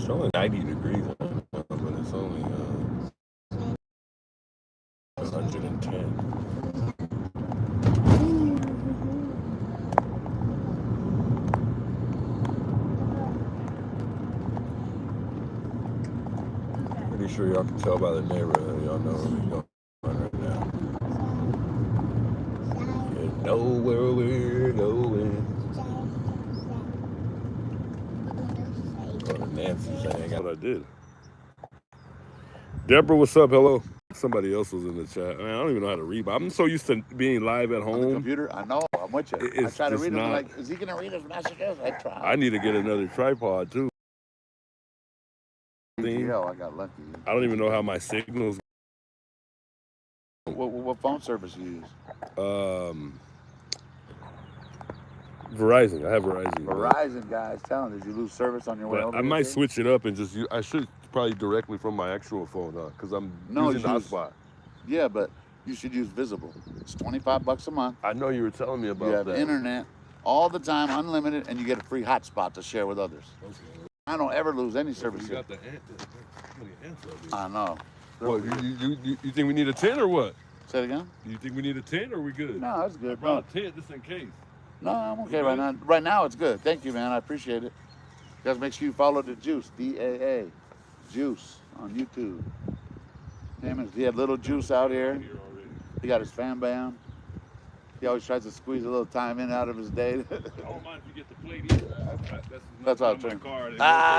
showing 90 degrees, but it's only 110. Pretty sure y'all can tell by the neighborhood. Y'all know where we're going right now. You know where we're going. Go to Nancy's to hang out. What I did. Deborah, what's up? Hello. Somebody else was in the chat. I don't even know how to read, but I'm so used to being live at home. On the computer? I know. I'm with you. I try to read them. Like, is he going to read his messages? I try. I need to get another tripod, too. Yeah, I got lucky. I don't even know how my signals. What phone service you use? Verizon. I have Verizon. Verizon, guys. Telling, did you lose service on your way over? I might switch it up and just use. I should probably directly from my actual phone, because I'm using the hotspot. Yeah, but you should use Visible. It's $25 a month. I know you were telling me about that. You have internet all the time, unlimited, and you get a free hotspot to share with others. Okay. I don't ever lose any service. You got the ants up here. I know. What, you think we need a tent or what? Say it again? You think we need a tent or are we good? No, it's good. I brought a tent just in case. No, I'm okay right now. Right now, it's good. Thank you, man. I appreciate it. Guys, make sure you follow the Juice, D-A-A, Juice on YouTube. He had Little Juice out here. He got his fan band. He always tries to squeeze a little time in out of his day. I don't mind if you get the plate either. That's how it's my car.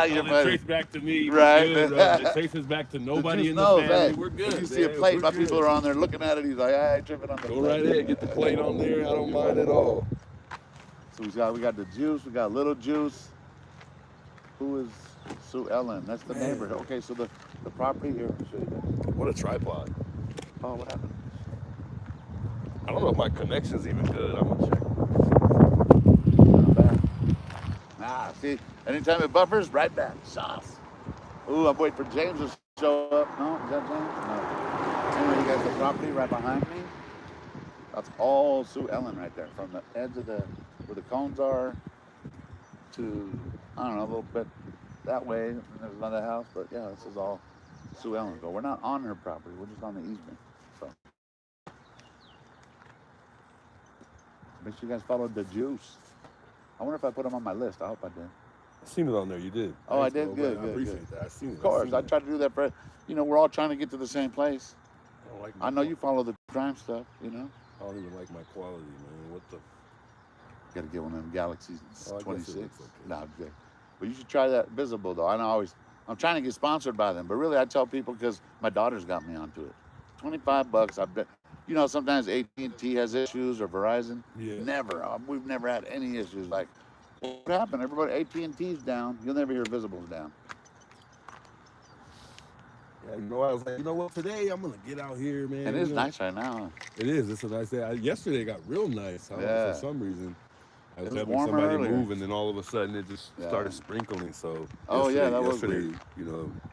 You're it traces back to me. Right. It traces back to nobody in the family. Hey, we're good. If you see a plate, my people are on there looking at it. He's like, I ain't tripping on the plate. Go right ahead, get the plate on there. I don't mind at all. So we got the Juice. We got Little Juice. Who is Sue Ellen? That's the neighborhood. Okay, so the property here. Let me show you guys. What a tripod. Oh, what happened? I don't know if my connection's even good. I'm gonna check. Not bad. Nah, see, anytime it buffers, right back. Sauce. Ooh, I'm waiting for James to show up. No, is that James? No. Anyway, you got the property right behind me. That's all Sue Ellen right there. From the edge of where the cones are to, I don't know, a little bit that way. And there's another house, but yeah, this is all Sue Ellen. But we're not on her property. We're just on the easement. So make sure you guys follow the Juice. I wonder if I put them on my list. I hope I did. I seen it on there. You did. Oh, I did. Good. I appreciate that. I seen it. Of course, I try to do that for. We're all trying to get to the same place. I know you follow the crime stuff. I don't even like my quality, man. What the? Got to get one of them Galaxies 26. Okay. No, good. But you should try that Visible though. I'm trying to get sponsored by them, but really I tell people because my daughter's got me onto it. $25. I bet. Sometimes AT&T has issues or Verizon. Yeah. Never. We've never had any issues. Like, what happened? Everybody, AT&T's down. You'll never hear Visible's down. Yeah, I was like, you know what? Today I'm gonna get out here, man. And it's nice right now. It is. It's a nice day. Yesterday got real nice. For some reason. I was having somebody earlier. move, and then all of a sudden it just started sprinkling. So. That was weird.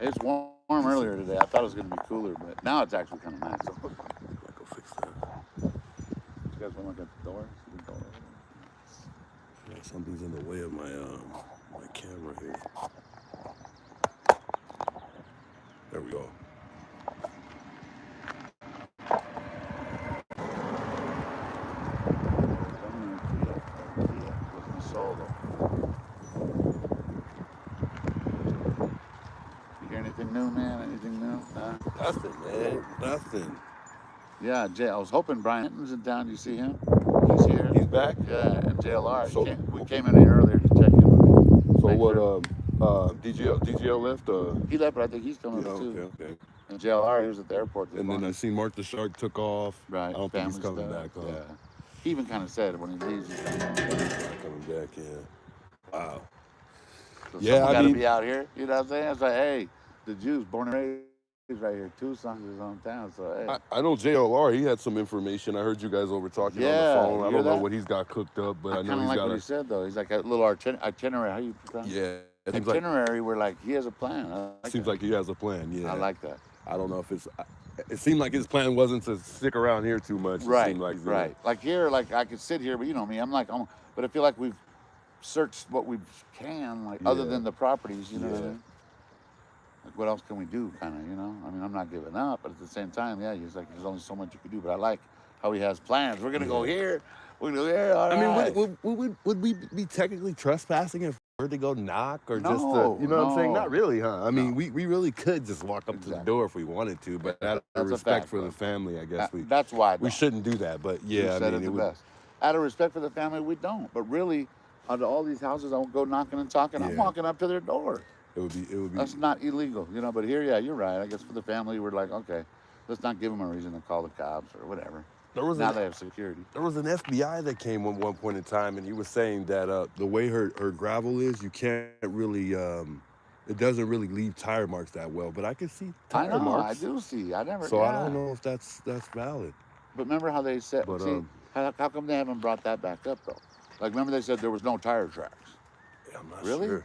It's warm earlier today. I thought it was gonna be cooler, but now it's actually kind of nice. So. Go fix that. You guys want to look at the door? Yeah, something's in the way of my my camera here. There we go. You hear anything new, man? Anything new? Nothing, man. Nothing. Yeah, Jay. I was hoping Brian Hinton's in town. You see him? He's here. He's back? Yeah, and JLR. We came in here earlier to check in. So what? DGL left? He left, but I think he's coming too. Okay. And JLR, he was at the airport. And then I seen Mark the Shark took off. Right. I don't think he's coming back. Yeah. He even kind of said when he leaves, he's coming back. Yeah. Wow. So got to be out here. You know what I'm saying? It's like, hey, the Jews, born and raised right here. Tucson's his hometown. So hey. I know JLR. He had some information. I I heard you guys over talking on the phone. I don't know what he's got cooked up, but I know he's got. What he said though. He's like a little itinerary. How you pronounce it? Yeah. Itinerary where like he has a plan. Seems like he has a plan. Yeah. I like that. I don't know if it seemed like his plan wasn't to stick around here too much. Right, Like here, like I could sit here, but you know me, but I feel like we've searched what we can, like other than the properties, you know what I mean? Like, what else can we do, kind of, you know? I mean, I'm not giving up, but at the same time, yeah, he's like, there's only so much you can do. But I like how he has plans. We're gonna go here. We're gonna go here. All right. I mean, would we be technically trespassing if we were to go knock or just No, you know what I'm saying? Not no, really, huh? I mean, no. we really could just walk up to the Exactly. door if we wanted to, but out of That's a respect fact, for bro. the family, I guess That's why we shouldn't do that. But You yeah, I said mean, it the would best. Out of respect for the family, we don't. But really, out of all these houses, I won't go knocking and talking. I'm Yeah. walking up to their door. it would be That's not illegal, you know. But here, yeah, you're right. I guess for the family, we're like, okay, let's not give them a reason to call the cops or whatever. Now they have security. There was an FBI that came at one point in time, and he was saying that the way her gravel is, you can't really, it doesn't really leave tire marks that well. But I can see I tire know, marks. I do see. I never. So yeah. I don't know if that's valid. But remember how they said? But, see, how come they haven't brought that back up though? Like, remember they said there was no tire tracks. Yeah, I'm not Really? sure.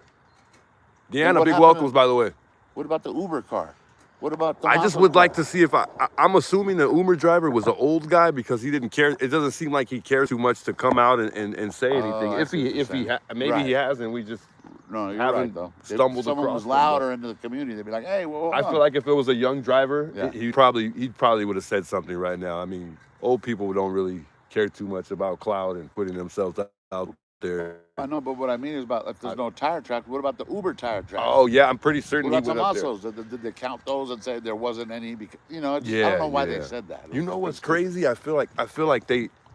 Then Deanna, what big happened welcomes, to- by the way. What about the Uber car? What about the? I just Mazda would like car? to see if I'm assuming the Uber driver was an old guy because he didn't care. It doesn't seem like he cares too much to come out and say anything. I If see what you're saying. maybe he Right. has, and we just No, you're haven't right though. stumbled If someone across was them, louder into the community, they'd be like, "Hey, well, I feel like if it was a young driver, Yeah. he probably would have said something right now. I mean, old people don't really care too much about cloud and putting themselves out there. I know, but what I mean is about if there's no tire track, what about the Uber tire track? Oh yeah, I'm pretty certain What he about went the up there. muscles? Did they count those and say there wasn't any? Because you know, I Yeah, don't know why they yeah. said that. You know what's crazy? I feel like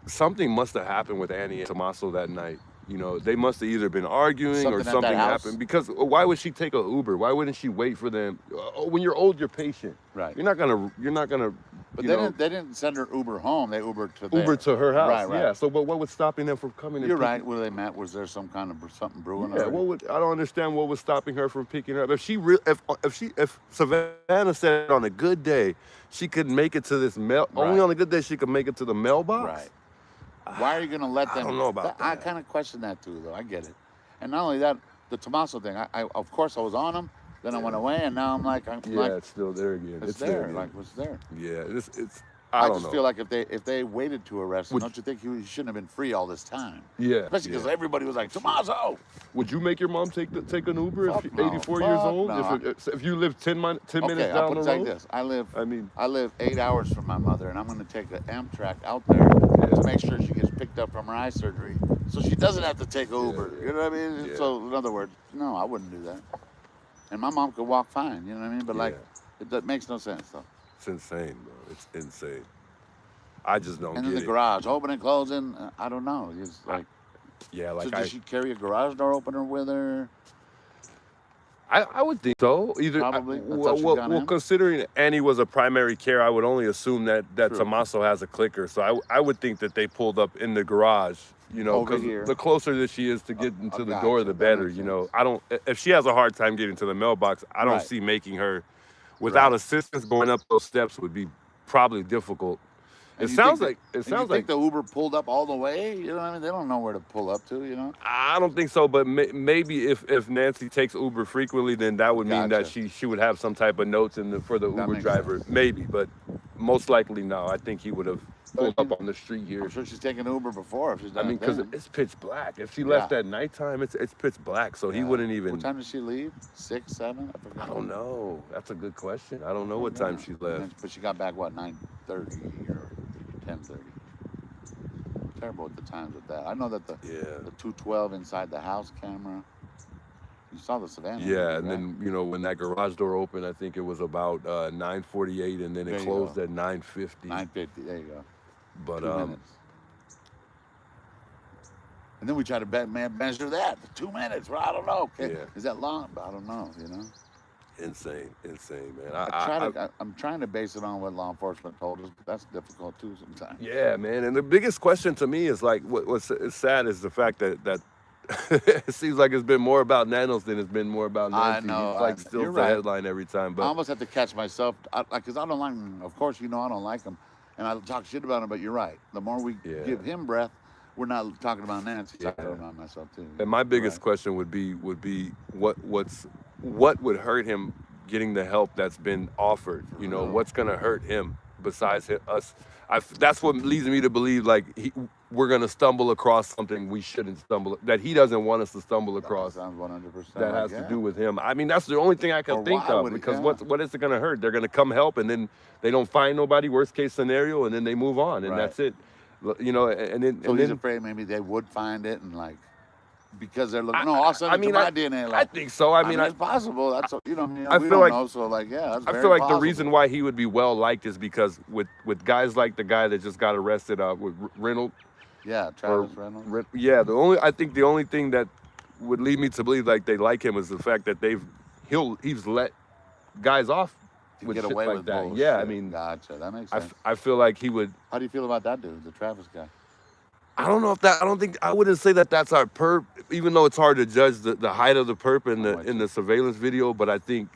something must have happened with Annie and Tommaso that night. You know, they must have either been arguing Something or at that something house? happened. Because why would she take a Uber? Why wouldn't she wait for them? When you're old, you're patient. Right. You're not gonna. But you they know, didn't send her Uber home. They Ubered to there. Uber to her house. Right, right. Yeah. So, but what was stopping them from coming? You're and right. Where they met, was there some kind of something brewing? Yeah. already? I don't understand what was stopping her from picking her up. If Savannah said on a good day she could make it to this only Right. on a good day she could make it to the mailbox. Right. Why are you going to let them? I don't know about I that. kind of question that too, though. I get it. And not only that, the Tommaso thing. I of course I was on him. Then I went away, and now I'm like, It's still there again. it's there there. again. Like, what's there? Yeah, it's. I I don't just know. feel like if they waited to arrest him, Would- don't you think he shouldn't have been free all this time? Yeah. Especially because yeah. everybody was like, Tommaso! Would you make your mom take an Uber Fuck if no. 84 years Fuck old? no. If you live 10 minutes Okay, down I'll the put it road? like this. I mean, live 8 hours from my mother, and I'm going to take the Amtrak out there to make sure she gets picked up from her eye surgery, so she doesn't have to take Uber. yeah. You know what I mean? Yeah. So in other words, no, I wouldn't do that. And my mom could walk fine. You know what I mean? But like, that makes no sense though. It's insane, bro. It's insane. I just don't And get then the it. garage opening, closing. I don't know. It's like, Yeah, so like does she carry a garage door opener with her? I would think so. Either Probably. That's how she got in. considering Annie was a primary care, I would only assume that True. Tommaso has a clicker. So I would think that they pulled up in the garage. You know, Over because here. the closer that she is to getting to the gotcha. door, the That better. makes You know, sense. I don't. If she has a hard time getting to the mailbox, I don't Right. see making her without Right. assistance going up those steps would be probably difficult. And It you sounds think like that- it and you sounds think like the Uber pulled up all the way? You know what I mean? They don't know where to pull up to. You know? I don't think so, but maybe if Nancy takes Uber frequently, then that would mean that Gotcha. she would have some type of notes for the That Uber makes driver. Maybe, but most likely no. I think he would have pulled But up on the street here. I'm sure she's taken Uber before. If she's I done mean, it because then. it's pitch black. If she left at nighttime, it's pitch black, so he Yeah. wouldn't even. What time did she leave? 6, 7? I I forgot. don't know. That's a good question. I don't know what time she left. But she got back what 9:30 or 10:30. Terrible with the times with that. I know that the Yeah. 212 inside the house camera. You saw the Savannah. Yeah, and right? then when that garage door opened, I think it was about 9:48, and then There it you closed go. at 9:50. 9:50. There you go. But 2 minutes. And then we try to measure that. 2 minutes. Well, I don't know. Okay. Yeah. Is that long? I don't know. You know. insane, man. I'm trying to base it on what law enforcement told us, but that's difficult too sometimes. Yeah, man. And the biggest question to me is like, what's sad is the fact that it seems like it's been more about Nanos than it's been more about Nancy. I know. He's like still You're the right. headline every time. I But almost have to catch myself, because I don't like him. Of course, you know I don't like him, and I talk shit about him. But you're right. The more we Yeah. give him breath, we're not talking about Nancy. Yeah. Talking about myself too. and my biggest Right. question would be what would hurt him getting the help that's been offered? You know, real. what's gonna hurt him besides us? That's what leads me to believe like we're gonna stumble across something we shouldn't that he doesn't want us to stumble That across. sounds 100% That like, has to yeah. do with him. I mean, that's the only thing I can Or think why of would it? because Yeah. what is it gonna hurt? They're gonna come help and then they don't find nobody. Worst case scenario, and then they move on, and Right. that's it. You know, and then So he's afraid maybe they would find it and like because they're looking. No, I'll send I it to mean, my DNA. I Like, think so. I mean, it's possible. That's you know, I we feel don't like know. So like, yeah, that's I very feel like the possible. reason why he would be well liked is because with guys like the guy that just got arrested with Reynolds. Yeah, Travis Reynolds. Yeah, I think the only thing that would lead me to believe like they like him is the fact that he's let guys off To with get shit away like with that. bullshit. Yeah, I mean, Gotcha. That makes sense. I feel like he would. How do you feel about that dude, the Travis guy? I don't know if that. I don't think I wouldn't say that that's our perp, even though it's hard to judge the height of the perp in the surveillance video. But I think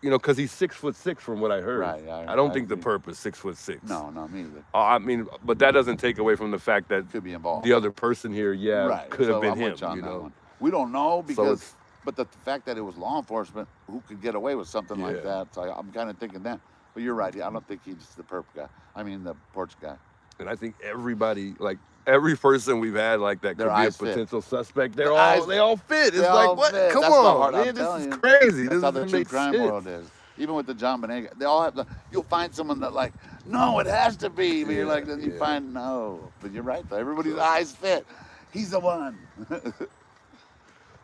because he's 6'6" from what I heard. Right. Yeah, I don't think agree. the perp is 6'6". No, me either. I mean, but that doesn't take away from the fact that Could be involved. the other person here, Right. could have So been I'm him. with you on You that know, one. We don't know because, it's- but the fact that it was law enforcement who could get away with something like Yeah. that. So I'm kind of thinking that. But you're right. I don't think he's the perp guy. I mean the porch guy. and I think everybody, like every person we've had, like that Their could be a eyes fit. potential suspect. They The all eyes- fit. It's They like all what? fit. Come That's the on, hard- I'm man, this telling is you. crazy. That's This how the doesn't true make crime sense. world is. Even with the John Bonet, they all have you'll find someone that like, no, it has to be. But you're like, then you find no. But you're right though. Everybody's eyes fit. He's the one.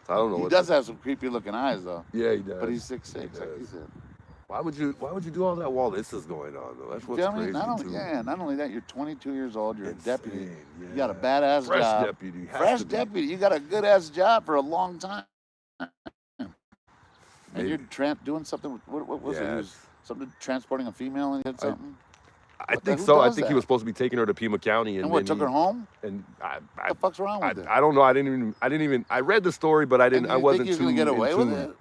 I don't know. He what does have some creepy looking eyes though. Yeah, he does. But he's 6'6", like does. you said. Why would you do all that while this is going on though? That's what's Tell me, crazy not only that, you're 22 years old, you're Insane, a deputy, yeah. you got a badass Fresh job. deputy. Has Fresh to be. deputy, you got a good ass job for a long time. And Maybe. you're doing something with, what was it? He was Yes. something transporting a female and he did something? I think who so. I does think he that? was supposed to be taking her to Pima County, And what, then took her home? And What the fuck's wrong with it? I don't know. I didn't even. I read the story, but I didn't. And I you wasn't think he's too gonna get away with into- it?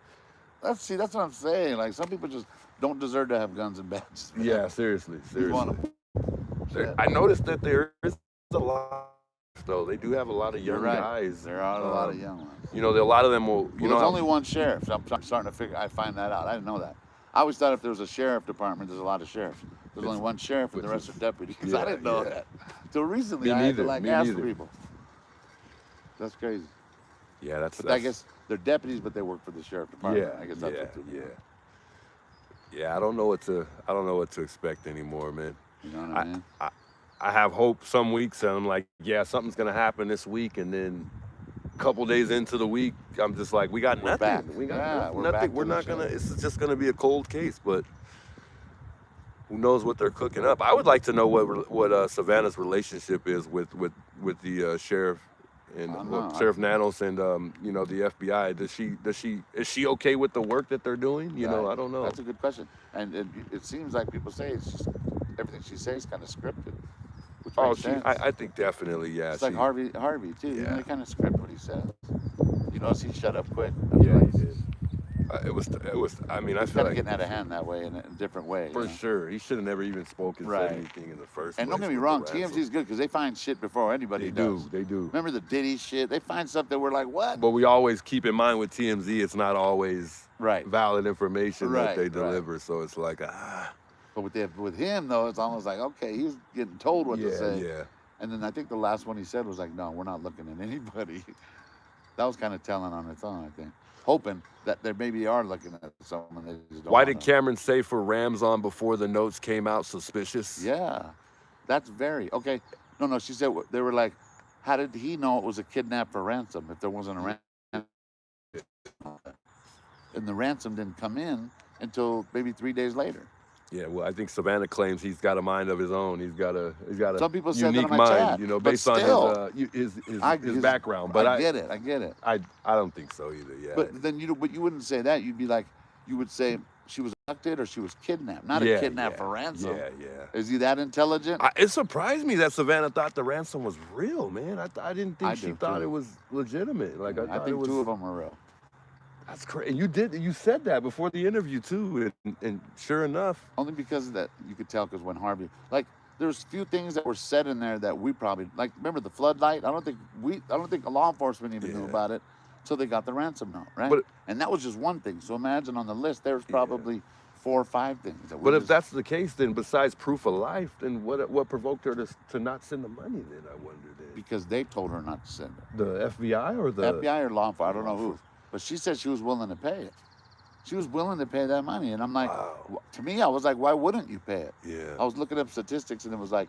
That's what I'm saying. Like some people just don't deserve to have guns and badges. Yeah, seriously. You want 'em. There- I noticed that there is a lot, though. They do have a lot of You're young right. guys. There are a lot of young ones. You know, a lot of them will. You Well, know, there's only one sheriff. So I'm starting to figure. I find that out. I didn't know that. I always thought if there was a sheriff department, there's a lot of sheriffs. There's only one sheriff and the rest are deputies. I Yeah, didn't know yeah. that. Till recently, Me I had neither, to like me ask neither. people. That's crazy. Yeah, that's. But I guess they're deputies, but they work for the sheriff department. Yeah, I guess that's yeah, what they're doing. yeah. I don't know what to expect anymore, man. You know what I mean? I have hope some weeks, and I'm like, yeah, something's gonna happen this week, and then a couple days into the week, I'm just like, we got We're nothing. back. We got Yeah, we're back nothing. to We're the not gonna. shit. It's just gonna be a cold case, but who knows what they're cooking up? I would like to know what Savannah's relationship is with the sheriff and I don't know. Sheriff Nanos and the FBI. Is she okay with the work that they're doing? You know, Right. I don't know. That's a good question. And it seems like people say it's just everything she says is kind of scripted. Which Oh, makes sense. I think definitely, yeah. It's like Harvey too. You know, Yeah. they kind of script what he says. You notice he shut up quick. Yeah, he did. It was. I mean, I It's feel kind of like getting out of hand that way in a different way. for you know? sure he should have never even spoken Right. said anything in the first And place. don't get me with wrong, the TMZ ransom. is good because they find shit before anybody They does. do. They do. Remember the Diddy shit? They find stuff that we're like, what? But we always keep in mind with TMZ, it's not always Right. valid information Right, that they right. deliver. So it's like, But with him though, it's almost like, okay, he's getting told what to say. yeah. And then I think the last one he said was like, no, we're not looking at anybody. That was kind of telling on its own, I think. Hoping that they maybe are looking at someone they just don't Why wanna- did Cameron say for Ramson before the notes came out suspicious? Yeah, that's very okay. No, she said they were like, how did he know it was a kidnap for ransom if there wasn't a ransom? And the ransom didn't come in until maybe 3 days later. Yeah, well, I think Savannah claims he's got a mind of his own. He's got a Some people said that unique on my mind, chat, but based still, on his background. But I get it. I don't think so either. Yeah. But then you wouldn't say that. You'd be like, you would say she was abducted or she was kidnapped, not a kidnap for ransom. Yeah. Is he that intelligent? It surprised me that Savannah thought the ransom was real, man. I didn't think I she do, thought too. it was legitimate. Like I thought think it was. two of them are real. That's crazy. And you said that before the interview too, and sure enough. Only because that you could tell because when Harvey, like, there's few things that were said in there that we probably like. Remember the floodlight? I don't think law enforcement even knew about it until they got the ransom note, right? But- and that was just one thing. So imagine on the list there's probably 4 or 5 things. That But if that's the case, then besides proof of life, then what provoked her to not send the money? Then I wonder. Then because they told her not to send it. the FBI or the FBI or law enforcement, I don't know who, but she said she was willing to pay it. She was willing to pay that money, and I'm like, Wow. to me, I was like, why wouldn't you pay it? Yeah. I was looking up statistics, and it was like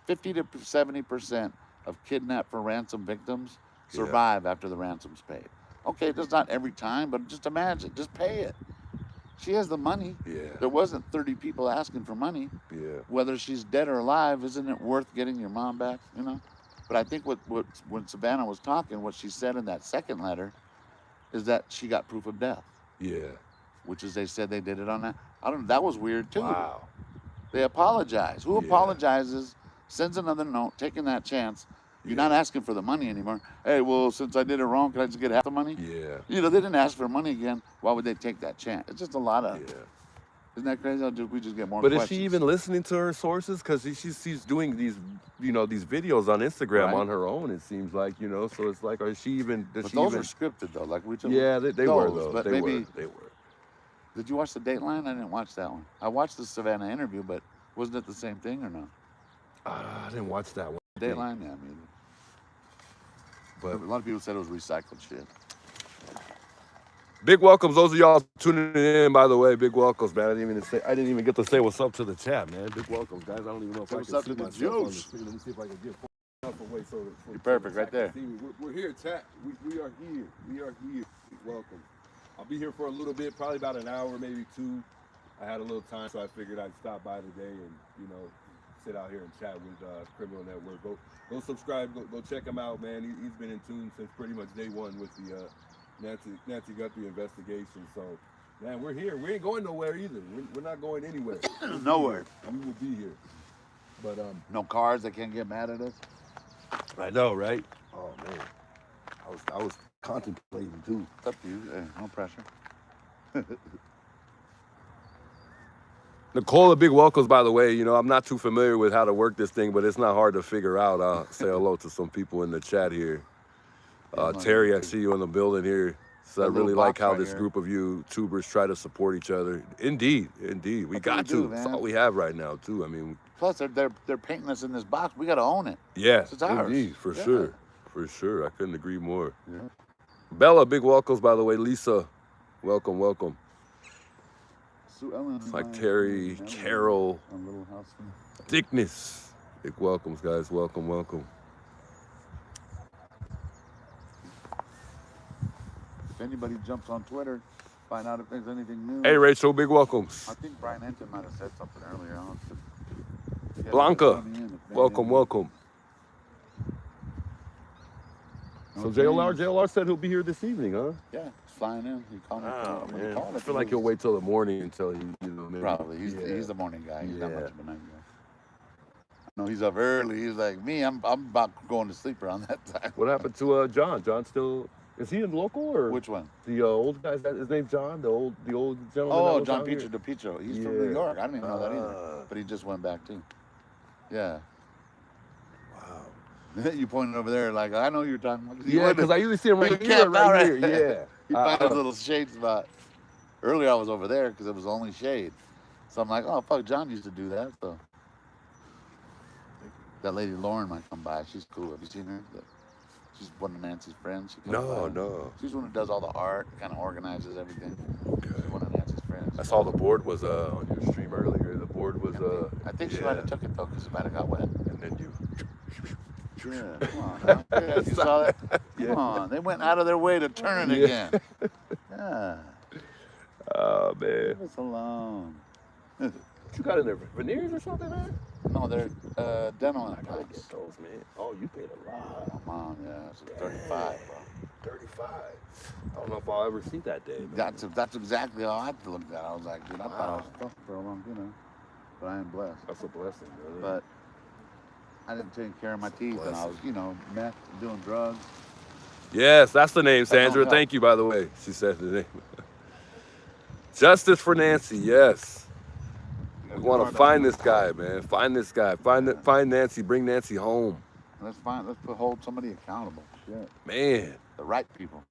50 to 70% of kidnapped for ransom victims survive after the ransom's paid. Okay, that's not every time, but just imagine, just pay it. She has the money. Yeah. There wasn't 30 people asking for money. Yeah. Whether she's dead or alive, isn't it worth getting your mom back? You know. But I think when Savannah was talking, what she said in that second letter, is that she got proof of death. Yeah. Which is they said they did it on that. I don't know. That was weird too. Wow. They apologize. Who apologizes? Sends another note, taking that chance. You're not asking for the money anymore. Hey, well, since I did it wrong, can I just get half the money? Yeah. You know, they didn't ask for money again. Why would they take that chance? It's just a lot of. Yeah. Isn't that crazy? We just get more. But questions. is she even listening to her sources? Because she's doing these, these videos on Instagram on her own. It seems like, So it's like, is she even? Does But she those even? are scripted though. Like we took. Yeah, they were though. But They maybe were. Did you watch the Dateline? I didn't watch that one. I watched the Savannah interview, but wasn't it the same thing or no? I didn't watch that one. Dateline, yeah, I mean. But a lot of people said it was recycled shit. Big welcomes, those of y'all tuning in. By the way, big welcomes, man. I didn't even get to say what's up to the chat, man. Big welcomes, guys. I don't even know if I can see myself on the screen. Let me see if I can get enough away so you're perfect right there. We're here, chat. We are here. We are here. Welcome. I'll be here for a little bit, probably about an hour, maybe 2. I had a little time, so I figured I'd stop by today and sit out here and chat with Criminal Network. Go subscribe. Go check him out, man. He's been in tune since pretty much day one with the Nancy Guthrie investigation. So, man, we're here. We ain't going nowhere either. We're not going anywhere. Nowhere. We will be here. But no cars that can't get mad at us. I know, right? Oh man, I was contemplating too. It's up to you. No pressure. Nicola, big welcomes, by the way. I'm not too familiar with how to work this thing, but it's not hard to figure out. I'll say hello to some people in the chat here. Terry, I see you in the building here. So I really like how this group of YouTubers try to support each other. Indeed. We got to. That's all we have right now, too. I mean, plus they're painting us in this box. We got to own it. Yeah, it's ours. Indeed, for sure. I couldn't agree more. Yeah. Bella, big welcomes, by the way. Lisa, welcome. Sue Ellen, it's like Terry, Carol, Thickness. Big welcomes, guys. Welcome. If anybody jumps on Twitter, find out if there's anything new. Hey, Rachel, big welcomes. I think Brian Hinton might have said something earlier. Blanca, welcome. So JLR said he'll be here this evening, huh? Yeah, he's flying in. He called me. Oh, man. I feel like he'll wait till the morning until maybe. Probably. He's the morning guy. He's not much of a night guy. No, he's up early. He's like me. I'm about going to sleep around that time. What happened to John? John still is he in local or which one? The old guy. His name's John. The old gentleman. Oh, John DePietro. He's from New York. I didn't even know that either. But he just went back too. Yeah. You pointed over there like, I know you're talking about. Yeah, because I usually see him right here. Yeah. He found a little shade spot. Earlier I was over there because it was only shade. So I'm like, oh, fuck, John used to do that. So that lady Lauren might come by. She's cool. Have you seen her? She's one of Nancy's friends. No. She's one who does all the art, kind of organizes everything. Okay. She's one of Nancy's friends. I saw the board was on your stream earlier. The board was I think she might have took it though because it might have got wet. And then you. Yeah, come on. Now. You saw that? Come on. They went out of their way to turn it again. Yeah. Oh, man. Leave us alone. What you got in there? Veneers or something, man? No, they're dental implants. I gotta get those, man. Oh, you paid a lot. Oh, Mom, yeah. It's 35, bro. 35. I don't know if I'll ever see that day. Man. That's exactly how I looked at it. I was like, dude, I thought I was stuck for a long, but I am blessed. That's a blessing, brother. But I didn't take care of my teeth, and I was, meth, doing drugs. Yes, that's the name, Sandra. Thank you, by the way. She said the name. Justice for Nancy, yes. We want to find this guy, man. Find this guy. Find Nancy. Bring Nancy home. Let's hold somebody accountable. Shit. Man. The right people.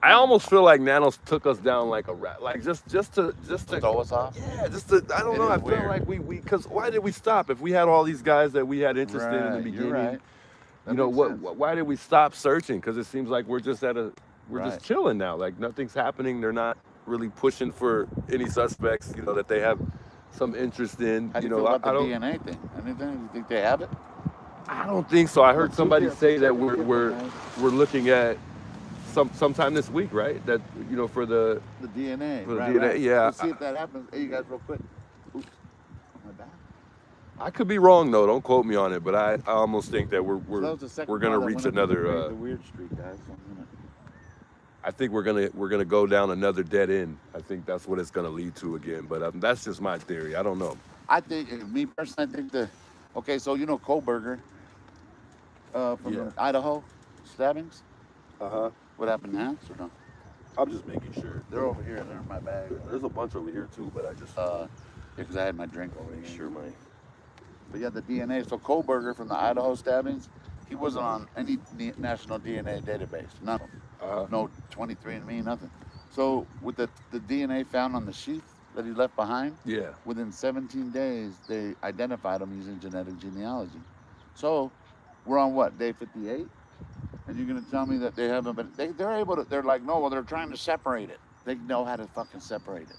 I almost feel like Nanos took us down like a rat, like just to Throw us off. yeah, just to I don't It know. is I feel weird. like we because why did we stop if we had all these guys that we had interest in the Right, you're beginning? right. That You know makes what? sense. Why did we stop searching? Because it seems like we're just we're Right. just chilling now. Like nothing's happening. They're not really pushing for any suspects. You know that they have some interest in. How do You you feel know, about the don't. DNA thing? Anything? You think they have it? I don't think so. I heard But somebody Tuesday, say that check with Kipling, right? we're looking at sometime this week, right? That for the The DNA. for the Right, DNA. right. Yeah, Let's see if that happens. Hey, you guys, real quick. Oops. Oh, my bad. I could be wrong though. Don't quote me on it, but I almost think that So that was the second we're gonna car that reach went up to another. the weird street, guys. So I think we're gonna go down another dead end. I think that's what it's gonna lead to again. But that's just my theory. I don't know. I think, me personally, I think okay, so you know Kohlberger from Yeah. the Idaho stabbings? Uh-huh. What happened to Hans or no? I'm just making sure. They're over here. They're in my bag. There's a bunch over here too, but I just Because I had my drink over make here. sure my. But yeah, the DNA. So Kohlberger from the Idaho stabbings, he wasn't on any national DNA database. None. No 23andMe, nothing. So with the DNA found on the sheath that he left behind, Yeah. within 17 days, they identified him using genetic genealogy. So we're on what, day 58? And you're gonna tell me that they haven't been, they're able to, they're like, no, well, they're trying to separate it. They know how to fucking separate it.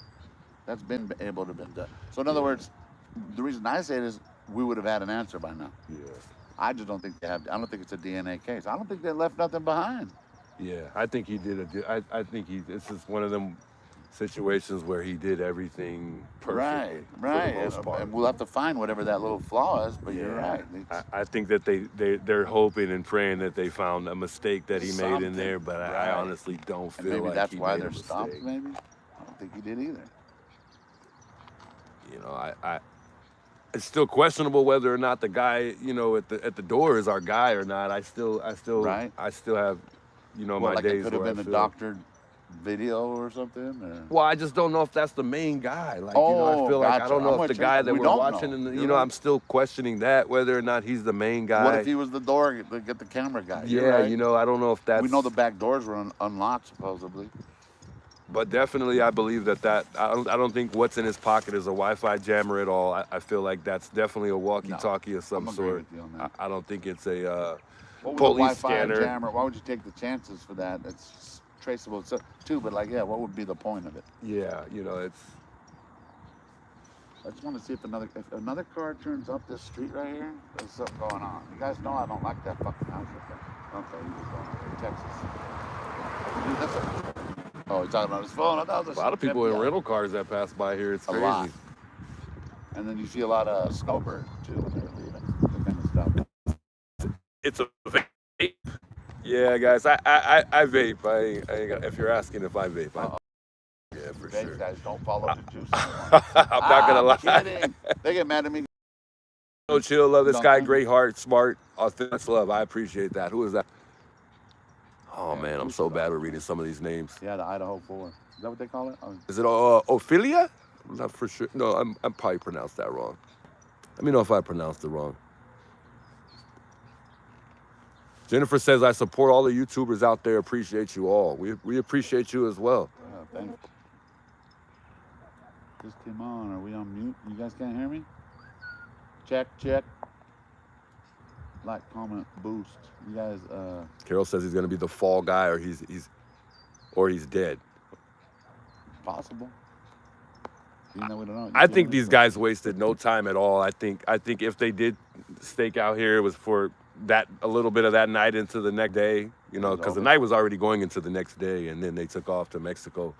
That's been able to been done. So in other words, the reason I say it is we would have had an answer by now. Yeah. I just don't think they have, I don't think it's a DNA case. I don't think they left nothing behind. Yeah. I think he did I think this is one of them situations where he did everything perfectly. Right. For the most part. And we'll have to find whatever that little flaw is, but you're right. I think that they're hoping and praying that they found a mistake that he made in Something, there, but I right. honestly don't And feel maybe like that's he why made they're a stopped, mistake. maybe? I don't think he did either. You know, I it's still questionable whether or not the guy, at the door is our guy or not. I still Right. I still have, Well, my like days it could have where been I a feel, doctored video or something? Or? well, I just don't know if that's the main guy. Like, I Oh, feel like I gotcha. don't know I'm if the with you. guy that We we're don't watching, know. and You're right. I'm still questioning that whether or not he's the main guy. What if he was the door to get the camera guy? Yeah, You're right. I don't know if that's. We know the back doors were unlocked, supposedly. But definitely, I believe that I don't think what's in his pocket is a Wi-Fi jammer at all. I feel like that's definitely a walkie-talkie of some I'm agree sort. with you on that. I don't think it's a What would a police Wi-Fi scanner. jammer? Why would you take the chances for that? It's traceable too, but like, yeah, what would be the point of it? Yeah, it's. I just want to see if another car turns up this street right here, there's something going on. You guys know I don't like that fucking house up there. Okay, you just going to Texas. Dude, that's oh, he's talking on his phone. I thought it was A lot of people in FBI. rental cars that pass by here. It's A crazy. lot. And then you see a lot of snowbird too when they're leaving. That kind of stuff. It's a vape. Yeah, guys, I vape. I ain't got, if you're asking if I vape, yeah, for Thanks, sure. guys. Don't follow the juice. I'm not gonna lie. Kidding. They get mad at me. No, chill, love this Don't guy. think- Great heart, smart, authentic love. I appreciate that. Who is that? Oh Yeah, man, I'm who's so that? bad at reading some of these names. Yeah, the Idaho 4. Is that what they call it? Oh, Is it Ophelia? I'm not for sure. No, I'm probably pronounced that wrong. Let me know if I pronounced it wrong. Jennifer says, I support all the YouTubers out there. Appreciate you all. We appreciate you as well. thanks. Just came on. Are we on mute? You guys can't hear me? Check. Like, comment, boost. You guys, Carol says he's gonna be the fall guy, or he's dead. possible. Even though we don't know. I think these guys wasted no time at all. I think if they did stake out here, it was for a little bit of that night into the next day, because the night was already going into the next day, and then they took off to Mexico.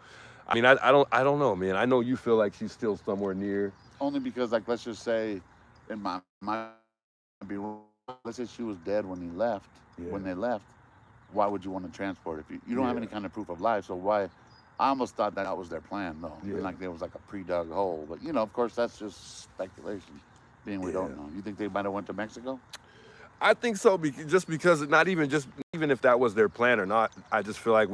I mean, I don't know, man. I know you feel like she's still somewhere near. Only because, like, let's just say, in my let's say she was dead when he left. Yeah. When they left, why would you want to transport if you don't have Yeah. any kind of proof of life? So why? I almost thought that was their plan, though. Yeah. Like there was like a pre-dug hole, but of course, that's just speculation. Being we don't know. You think they might have went to Mexico? I think so, just because even if that was their plan or not, I just feel like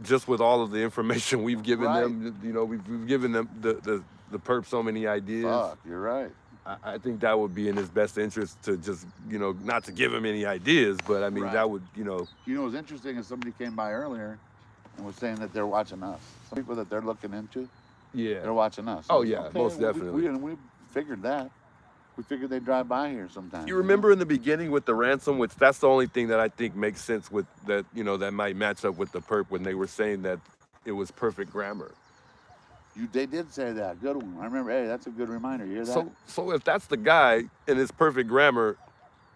just with all of the information we've given them, we've given them the perp so many ideas. Fuck, you're right. I think that would be in his best interest to just, not to give him any ideas, but I mean, Right. that would, What's interesting is somebody came by earlier and was saying that they're watching us. Some people that they're looking into, Yeah. they're watching us. Oh So, yeah, okay, most definitely. We figured that. We figured they'd drive by here sometime. You remember in the beginning with the ransom, which that's the only thing that I think makes sense with that, that might match up with the perp when they were saying that it was perfect grammar. They did say that. Good one. I remember. Hey, that's a good reminder. You hear that? So if that's the guy and it's perfect grammar,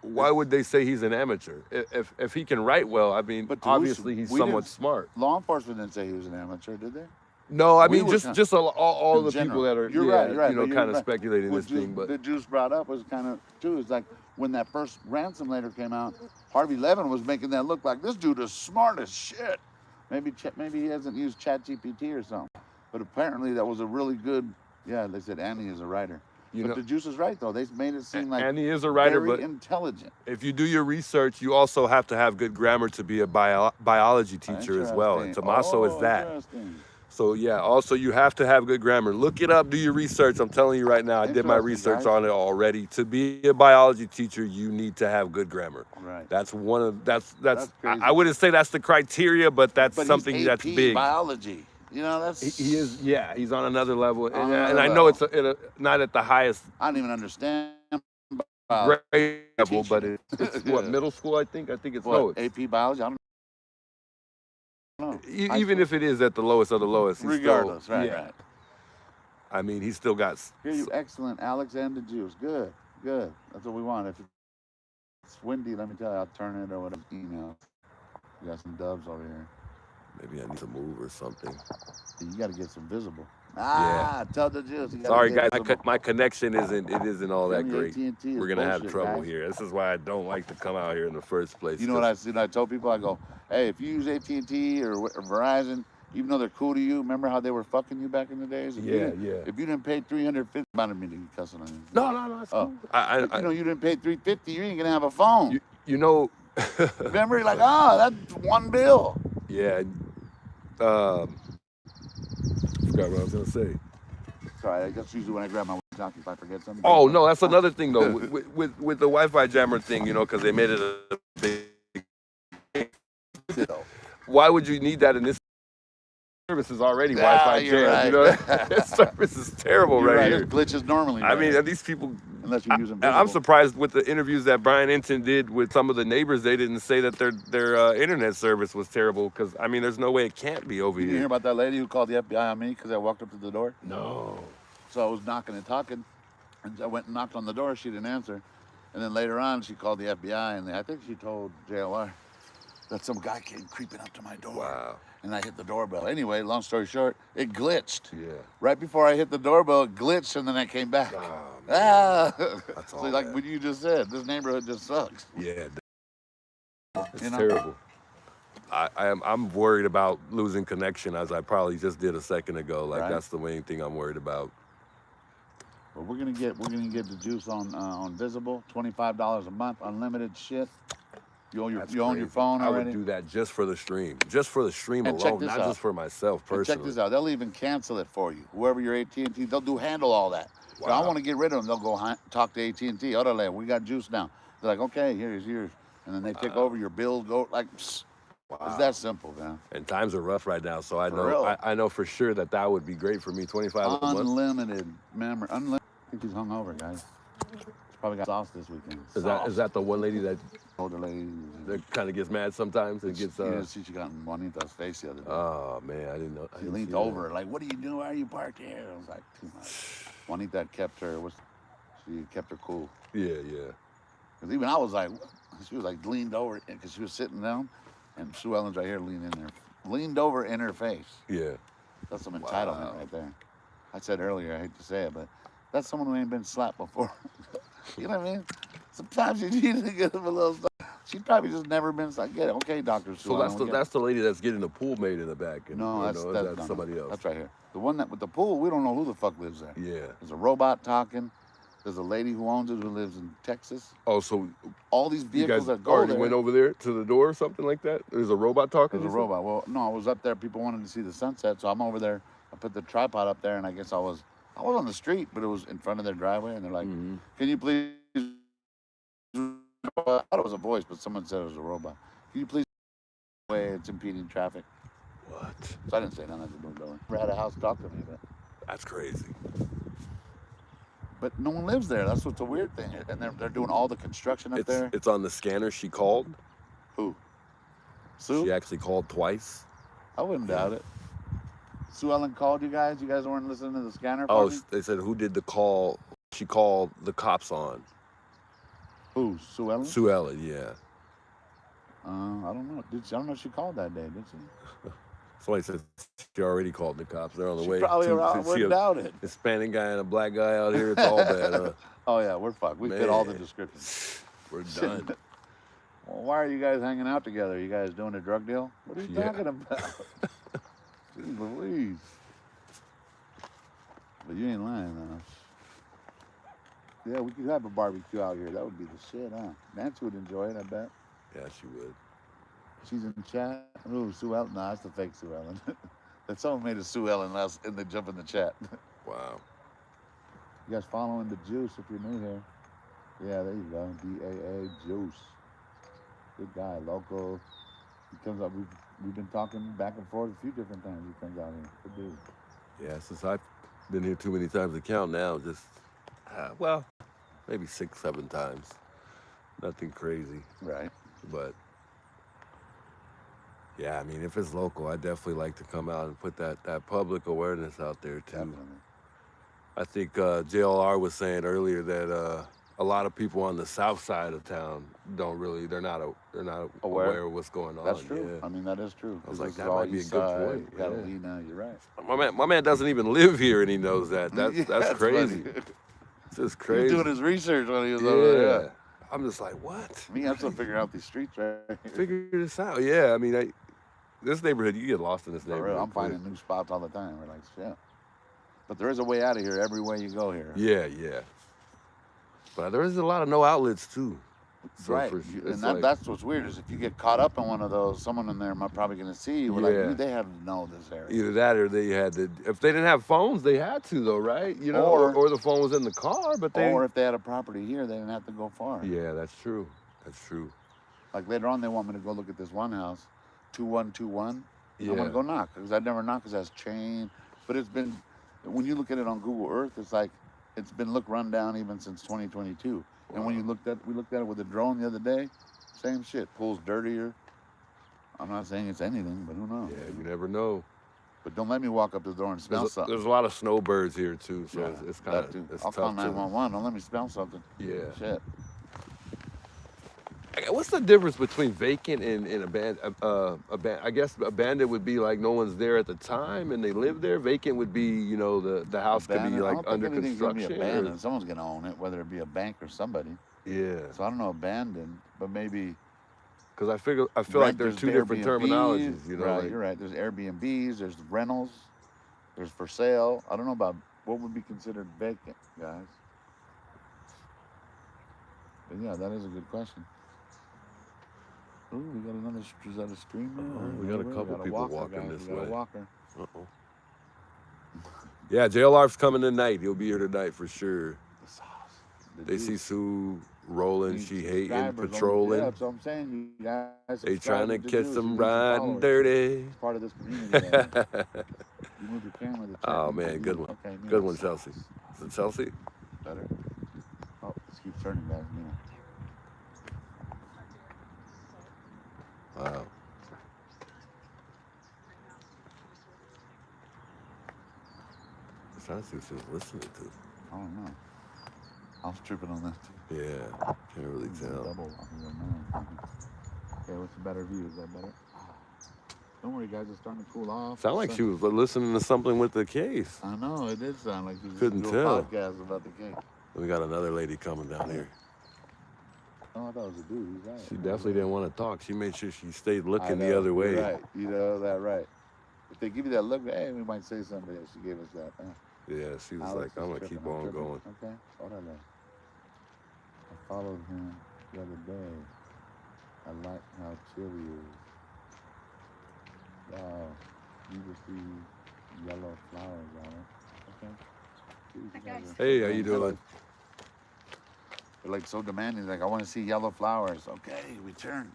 why would they say he's an amateur? If he can write well, I mean, But obviously he's somewhat smart. Law enforcement didn't say he was an amateur, did they? No, I We mean were just all the general. people that are You're right, kind of right. speculating What this thing. But the Juice brought up was kind of too. It's like when that first ransom letter came out, Harvey Levin was making that look like this dude is smart as shit. Maybe he hasn't used ChatGPT or something. But apparently that was a really good. Yeah, they said Annie is a writer. But the Juice is right though. They made it seem like Annie is a writer, very but intelligent. if you do your research, you also have to have good grammar to be a biology teacher as well. And Tommaso is that. So yeah, also you have to have good grammar. Look it up, do your research. I'm telling you right now, I did my research on it already. To be a biology teacher, you need to have good grammar. Right. That's That's crazy. I wouldn't say that's the criteria, but that's something he's that's AP big. biology. That's he is. Yeah, he's on another level, and I know it's not at the highest. I don't even understand grade level, but it's what, middle school? I think it's what, AP biology. I don't know. Even if it is at the lowest of the lowest, regardless, still, right. I mean, he's still got. Hear you, excellent, Alex and the Juice. Good. That's what we want. If it's windy, let me tell you, I'll turn it or whatever. Email. We got some dubs over here. Maybe I need to move or something. You got to get some visible. Tell the Juice. Sorry, guys. My connection isn't all that great. We're gonna have trouble here. This is why I don't like to come out here in the first place. You know what I told people? I go, hey, if you use AT&T or Verizon, even though they're cool to you, remember how they were fucking you back in the days? If you didn't pay $350, about a minute cussing on you. No, that's cool. You didn't pay $350, you ain't gonna have a phone. Remember, you're like, that's one bill. Yeah. Forgot what I was gonna say. Sorry, that's usually when I grab my walkie-talkie if I forget something. Oh no, that's another thing though. with the Wi-Fi jammer thing, because they made it a big. Why would you need that in this? Service is already Wi-Fi jammed. Right. This service is terrible right here. It glitches normally. I mean, these people. Unless you're using visible. I'm surprised with the interviews that Brian Enton did with some of the neighbors. They didn't say that their internet service was terrible, because I mean, there's no way it can't be over here. You hear about that lady who called the FBI on me because I walked up to the door? No. So I was knocking and talking, and I went and knocked on the door. She didn't answer, and then later on she called the FBI, and I think she told JLR that some guy came creeping up to my door. Wow. And I hit the doorbell. Anyway, long story short, it glitched. Yeah. Right before I hit the doorbell, it glitched, and then I came back. Oh, That's all. So like what you just said, this neighborhood just sucks. Yeah. It's terrible. I'm worried about losing connection, as I probably just did a second ago. Like that's the main thing I'm worried about. Well, we're gonna get the Juice on Visible, $25 a month, unlimited shit. You own your phone already? I would do that just for the stream. Just for the stream alone, not just for myself personally. And check this out. They'll even cancel it for you. Whoever your AT&T, they'll handle all that. Wow. So I want to get rid of them. They'll go talk to AT&T. Orale, we got Juice now. They're like, okay, here's yours. And then they take over your bill. Go like, psst. Wow. It's that simple, man. And times are rough right now, so I know for sure that would be great for me. 25 a month. Unlimited memory. Unlimited. I think he's hungover, guys. Probably got sauce this weekend. Is that the one lady that older lady that kind of gets mad sometimes and gets? You didn't see she got in Juanita's face the other day. Oh man, I didn't know. She leaned over like, "What are you doing? Why are you parked here?" I was like, "Too much." Juanita kept her cool. Yeah. Because even I was like, she was like leaned over because she was sitting down, and Sue Ellen's right here leaned over in her face. Yeah. That's some entitlement right there. I said earlier, I hate to say it, but that's someone who ain't been slapped before. You know what I mean? Sometimes you need to give them a little stuff. She'd probably just never been slapped. Get it. Okay, Dr. Sue. So that's the lady that's getting the pool made in the back. And, no, that's somebody else. That's right here. The one with the pool, we don't know who the fuck lives there. Yeah. There's a robot talking. There's a lady who owns it who lives in Texas. Oh, so all these vehicles that go already there. Went over there to the door or something like that? There's a robot talking? There's a robot. Well, no, I was up there. People wanted to see the sunset, so I'm over there. I put the tripod up there, and I guess I was on the street, but it was in front of their driveway, and they're like, "Can you please?" I thought it was a voice, but someone said it was a robot. Can you please? Way it's impeding traffic. What? So I didn't say nothing. I just moved over. Never had a house talk to me, That's crazy. but no one lives there. That's what's a weird thing. And they're doing all the construction up there. It's on the scanner. She called. Who? Sue? She actually called twice. I wouldn't doubt it. Sue Ellen called you guys. You guys weren't listening to the scanner. Oh, they said who did the call? She called the cops on. Who? Sue Ellen? Sue Ellen, yeah. I don't know. I don't know if she called that day, did she? Somebody said she already called the cops. They're on the way. Probably wouldn't doubt it. Hispanic guy and a black guy out here. It's all bad, huh? Oh yeah, we're fucked. We fit all the descriptions. We're done. Well, why are you guys hanging out together? You guys doing a drug deal? What are you talking about? Jeez Louise. But you ain't lying, though. Yeah, we could have a barbecue out here. That would be the shit, huh? Nancy would enjoy it, I bet. Yeah, she would. She's in the chat. Ooh, Sue Ellen. No, that's the fake Sue Ellen. That someone made a Sue Ellen and they jump in the chat. Wow. You guys following the juice if you're new here. Yeah, there you go. DAA Juice. Good guy, local. He comes up. We've been talking back and forth a few different times. He comes out here. Good dude. Yeah, since I've been here too many times to count now, just, well, maybe 6, 7 times. Nothing crazy. Right. But, yeah, I mean, if it's local, I definitely like to come out and put that public awareness out there, too. Definitely. I think JLR was saying earlier that a lot of people on the south side of town they're not aware of what's going on. That's true. Yeah. I mean, that is true. I was like, that might be a good point. Yeah. Catalina, you're right. My man doesn't even live here and he knows that. That's crazy. Funny. It's just crazy. He was doing his research when he was over there. Yeah. I'm just like, what? Me, I'm still figuring out these streets right here. Figure this out. Yeah, I mean, this neighborhood, you get lost in this neighborhood. I'm finding new spots all the time. We're like, shit. But there is a way out of here every way you go here. Yeah. But there is a lot of no outlets too. So right. That's what's weird is if you get caught up in one of those, someone in there probably going to see you. Like, they have to know this area. Either that or they had to, if they didn't have phones, they had to though, right? You know, or the phone was in the car, but or if they had a property here, they didn't have to go far. Yeah, that's true. That's true. Like later on, they want me to go look at this one house, 2121. Yeah. I want to go knock because I'd never knocked because that's chain. But it's been, when you look at it on Google Earth, it's like, it's been run down even since 2022. Wow. And when we looked at it with a drone the other day, same shit. Pool's dirtier. I'm not saying it's anything, but who knows? Yeah, you never know. But don't let me walk up to the door and smell something. There's a lot of snowbirds here too, so it's kind of I'll call 911. Don't let me smell something. Yeah. Shit. What's the difference between vacant and abandoned? I guess abandoned would be like no one's there at the time and they live there. Vacant would be, you know, the house could be like under construction. Gonna be abandoned. Someone's gonna own it, whether it be a bank or somebody. Yeah. So I don't know abandoned, but maybe. Because I feel like there's two different terminologies. You know, right? You're right. There's Airbnbs. There's rentals. There's for sale. I don't know about what would be considered vacant, guys. But yeah, that is a good question. Ooh, we got another. Is that a streamer? We got a couple people walking this way. Walker. Uh-oh. Yeah, JLR's coming tonight. He'll be here tonight for sure. They see Sue rolling. She hating, patrolling. Yeah, that's what I'm saying. You guys. They trying to catch them riding dirty. It's part of this community. You move your camera. Oh man, good one. Okay, good one, Chelsea. Is it Chelsea? Better. Oh, let's keep turning, guys. Wow. I'm trying to see what she was listening to. I don't know. I was tripping on that too. Yeah, can't really tell. Double okay, what's a better view? Is that better? Don't worry, guys. It's starting to cool off. Sound like she was listening to something with the case. I know. It did sound like she was couldn't doing tell. a podcast about the case. We got another lady coming down here. Oh, I thought it was a dude. He's right. She definitely didn't want to talk. She made sure she stayed looking the other way. Right. You know that right. If they give you that look, hey, we might say something. She gave us that. Yeah, she was like, I'm going to keep on going. Okay. Orale. I followed him the other day. I like how chill he is. Wow. You just see yellow flowers on it. Okay. Hey, how you doing? They're like so demanding. Like, I want to see yellow flowers. Okay, we turn.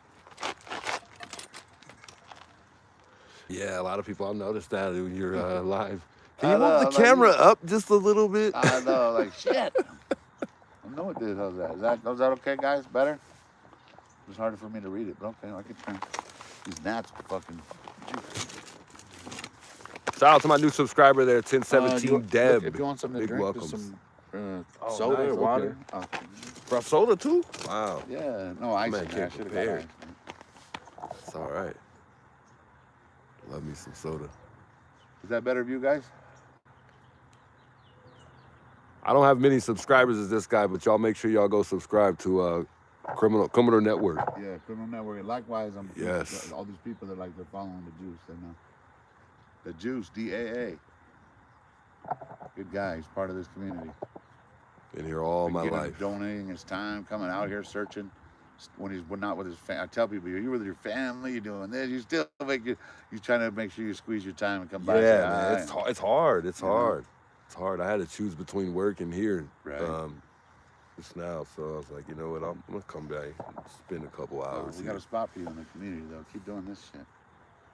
Yeah, a lot of people. I'll notice that when you're live. Can I you move the know, like, camera up just a little bit? I know, like shit. I don't know what the hell's that. Is that okay, guys? Better? It's harder for me to read it, but okay, I can turn. These gnats fucking. Shout out to my new subscriber there, 1017 Deb. If you want something to Big drink, welcomes. there's some Oh, soda nice, or water. Brought soda too? Wow. Yeah, no ice Man, in there. I can't should have got compare. ice. That's all right. Love me some soda. Is that better of you guys? I don't have many subscribers as this guy, but y'all make sure y'all go subscribe to Criminal Network. Yeah, Criminal Network. Likewise, Yes. all these people that like they're following the juice. They know. The juice, DAA. Good guy. He's part of this community. Been here all my Getting, life. donating his time, coming out here searching. When he's not with his family, I tell people, you're with your family, you're doing this. You still you're trying to make sure you squeeze your time and come by. Yeah, man, it's hard. It's You hard. know? It's hard. I had to choose between work and here. Right. Just now, so I was like, you know what? I'm gonna come back, and spend a couple hours. We got a spot for you in the community, though. Keep doing this shit.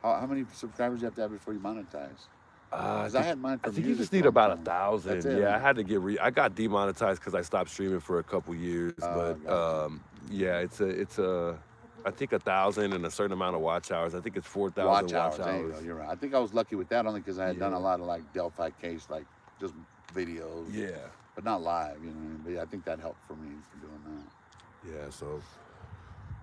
How many subscribers do you have to have before you monetize? I had mine for think you music just need for a about long time. 1,000. That's it, Yeah, I huh? had to get I got demonetized because I stopped streaming for a couple years. But gotcha. yeah, it's a I think 1,000 and a certain amount of watch hours. I think it's 4,000 Watch watch hours. There you go. You're right. I think I was lucky with that only because I had done a lot of like Delphi case, like just videos. Yeah. But not live, you know what I mean? But yeah, I think that helped for me for doing that. Yeah, so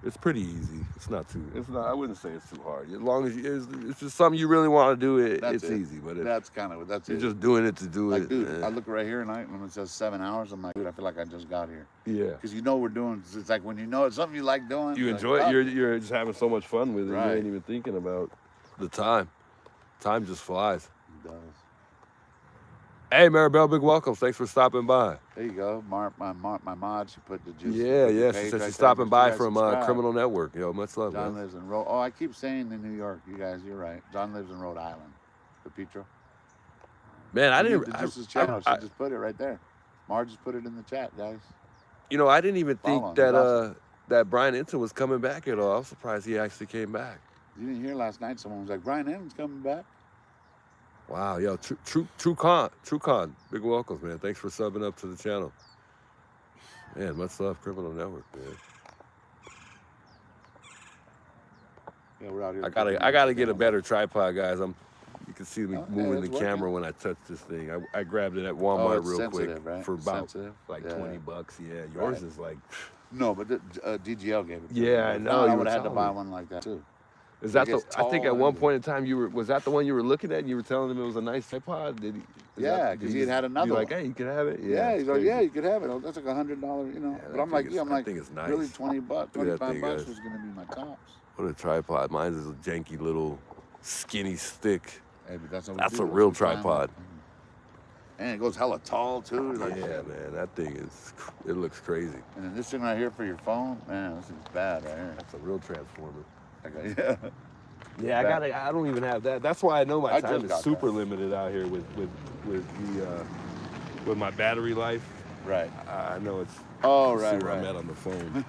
it's pretty easy. It's not. I wouldn't say it's too hard. As long as it's just something you really want to do. It's easy. But that's you're just doing it to do like, it. dude, I look right here and when it says 7 hours, I'm like, dude, I feel like I just got here. Yeah. Because you know we're doing. It's like when you know it's something you like doing. You enjoy it. You're just having so much fun with it. Right. You ain't even thinking about the time. Time just flies. It does. Hey, Maribel, big welcome. Thanks for stopping by. There you go. My mod, she put the juice. Yeah. She said she's stopping by from Criminal Network. Yo, much love, John man. lives in Rhode. Oh, I keep saying in New York. You guys, you're right. John lives in Rhode Island. The Petro. Man, I didn't. The Juice's channel. She just put it right there. Mar just put it in the chat, guys. You know, I didn't even think Awesome. that Brian Enton was coming back at all. I was surprised he actually came back. You didn't hear last night? Someone was like, Brian Enton's coming back. Wow, yo, True Con, big welcomes, man. Thanks for subbing up to the channel. Man, much love, Criminal Network, man. Yeah, we're out here. I gotta get a better tripod, guys. You can see me moving the camera when I touch this thing. I grabbed it at Walmart real quick for about like $20. Yeah, yours is like. No, but the DGL gave it. Yeah, I know. I would have had to buy one like that too. Is that I think at one point in time was that the one you were looking at and you were telling him it was a nice tripod? Because he had another one. Like, hey, you can have it. Yeah, he's like, yeah, you could have it. That's like $100, you know. Yeah, but I'm like, I think it's nice. Really $20, $25 was was gonna be my tops. What a tripod! Mine's is a janky little skinny stick. Hey, but that's a real tripod. And it goes hella tall too. Like, yeah, man, that thing it looks crazy. And then this thing right here for your phone, man, this is bad right here. That's a real transformer. Okay, yeah, I don't even have that. That's why I know my time is super limited out here with my battery life. Right. I know it's. Right. I'm at on the phone.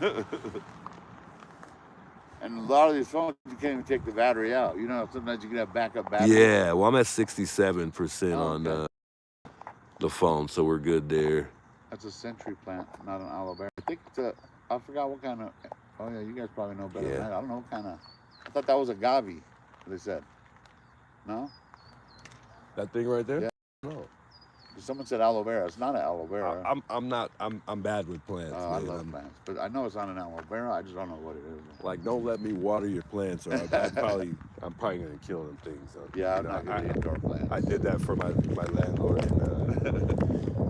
And a lot of these phones, you can't even take the battery out. You know, sometimes you can have backup battery. Yeah, well, I'm at 67% on the phone, so we're good there. That's a century plant, not an aloe vera. I think I forgot what kind of. Oh yeah, you guys probably know better than that. I don't know what kind of. I thought that was agave. They said. No. That thing right there? Yeah. No. Someone said aloe vera. It's not an aloe vera. I'm bad with plants. I love plants, but I know it's not an aloe vera. I just don't know what it is. Like, don't let me water your plants, or I'm probably gonna kill them things. So, yeah, I'm not gonna indoor plants. I did that for my landlord, and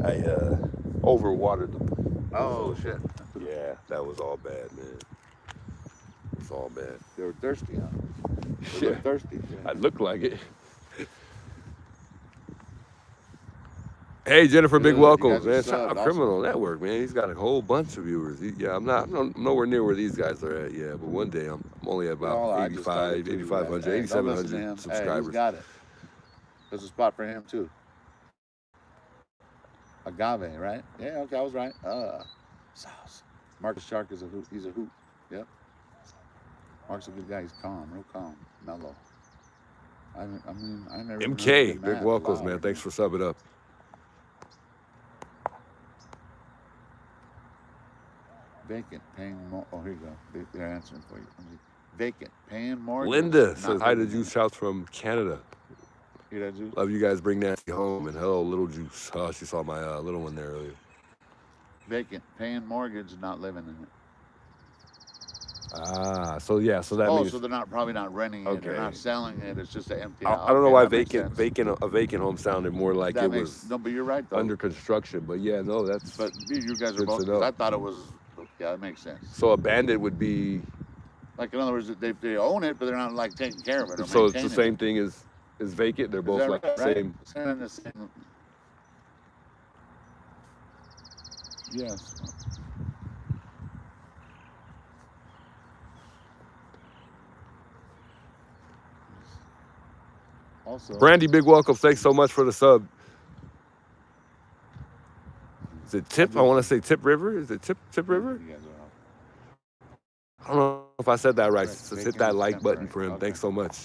I overwatered them. Oh shit. Yeah, that was all bad, man. It was all bad. They were thirsty, huh? They look thirsty. Yeah. I look like it. Hey, Jennifer, big welcome, man. Shout out Criminal Network, man. He's got a whole bunch of viewers. I'm nowhere near where these guys are at, but one day I'm only at about 8,500, 8,700 subscribers. Hey, he's got it. There's a spot for him, too. Agave, right? Yeah, okay, I was right. Sauce. Marcus Shark is a hoot. He's a hoot. Yep. Mark's a good guy. He's calm, real calm, mellow. I mean, I never. even heard MK, them big mad welcomes, loud, man. Thanks for subbing up. Vacant, paying more. Oh, here you go. They're answering for you. Vacant, paying mortgage. Linda not says hi to living in Juice it. Shouts from Canada. Hear that, Juice? Love you guys. Bring Nancy home. And hello, Little Juice. Oh, she saw my little one there earlier. Vacant, paying mortgage, not living in it. Ah, so yeah, so that Oh, means so they're probably not renting it. They're Okay. not selling it. It's just an empty I house. don't know Okay, why that makes sense. a vacant home sounded more like That it makes was no, but you're right though. under construction. But yeah, no, that's But you guys are good both. to 'Cause know. I thought it was. Yeah, that makes sense. So abandoned would be. Like in other words, they own it, but they're not like taking care of it. Or So it's the maintaining same it. thing as vacant. They're Is both that like right? the same. It's kind of the same. Yes. Also, Brandy, big welcome. Thanks so much for the sub. Is it Tip? I want to say Tip River. Is it Tip River? You guys are I don't know if I said that right. Correct. Just hit Vacant that is like button temporary. for him. Okay. Thanks so much.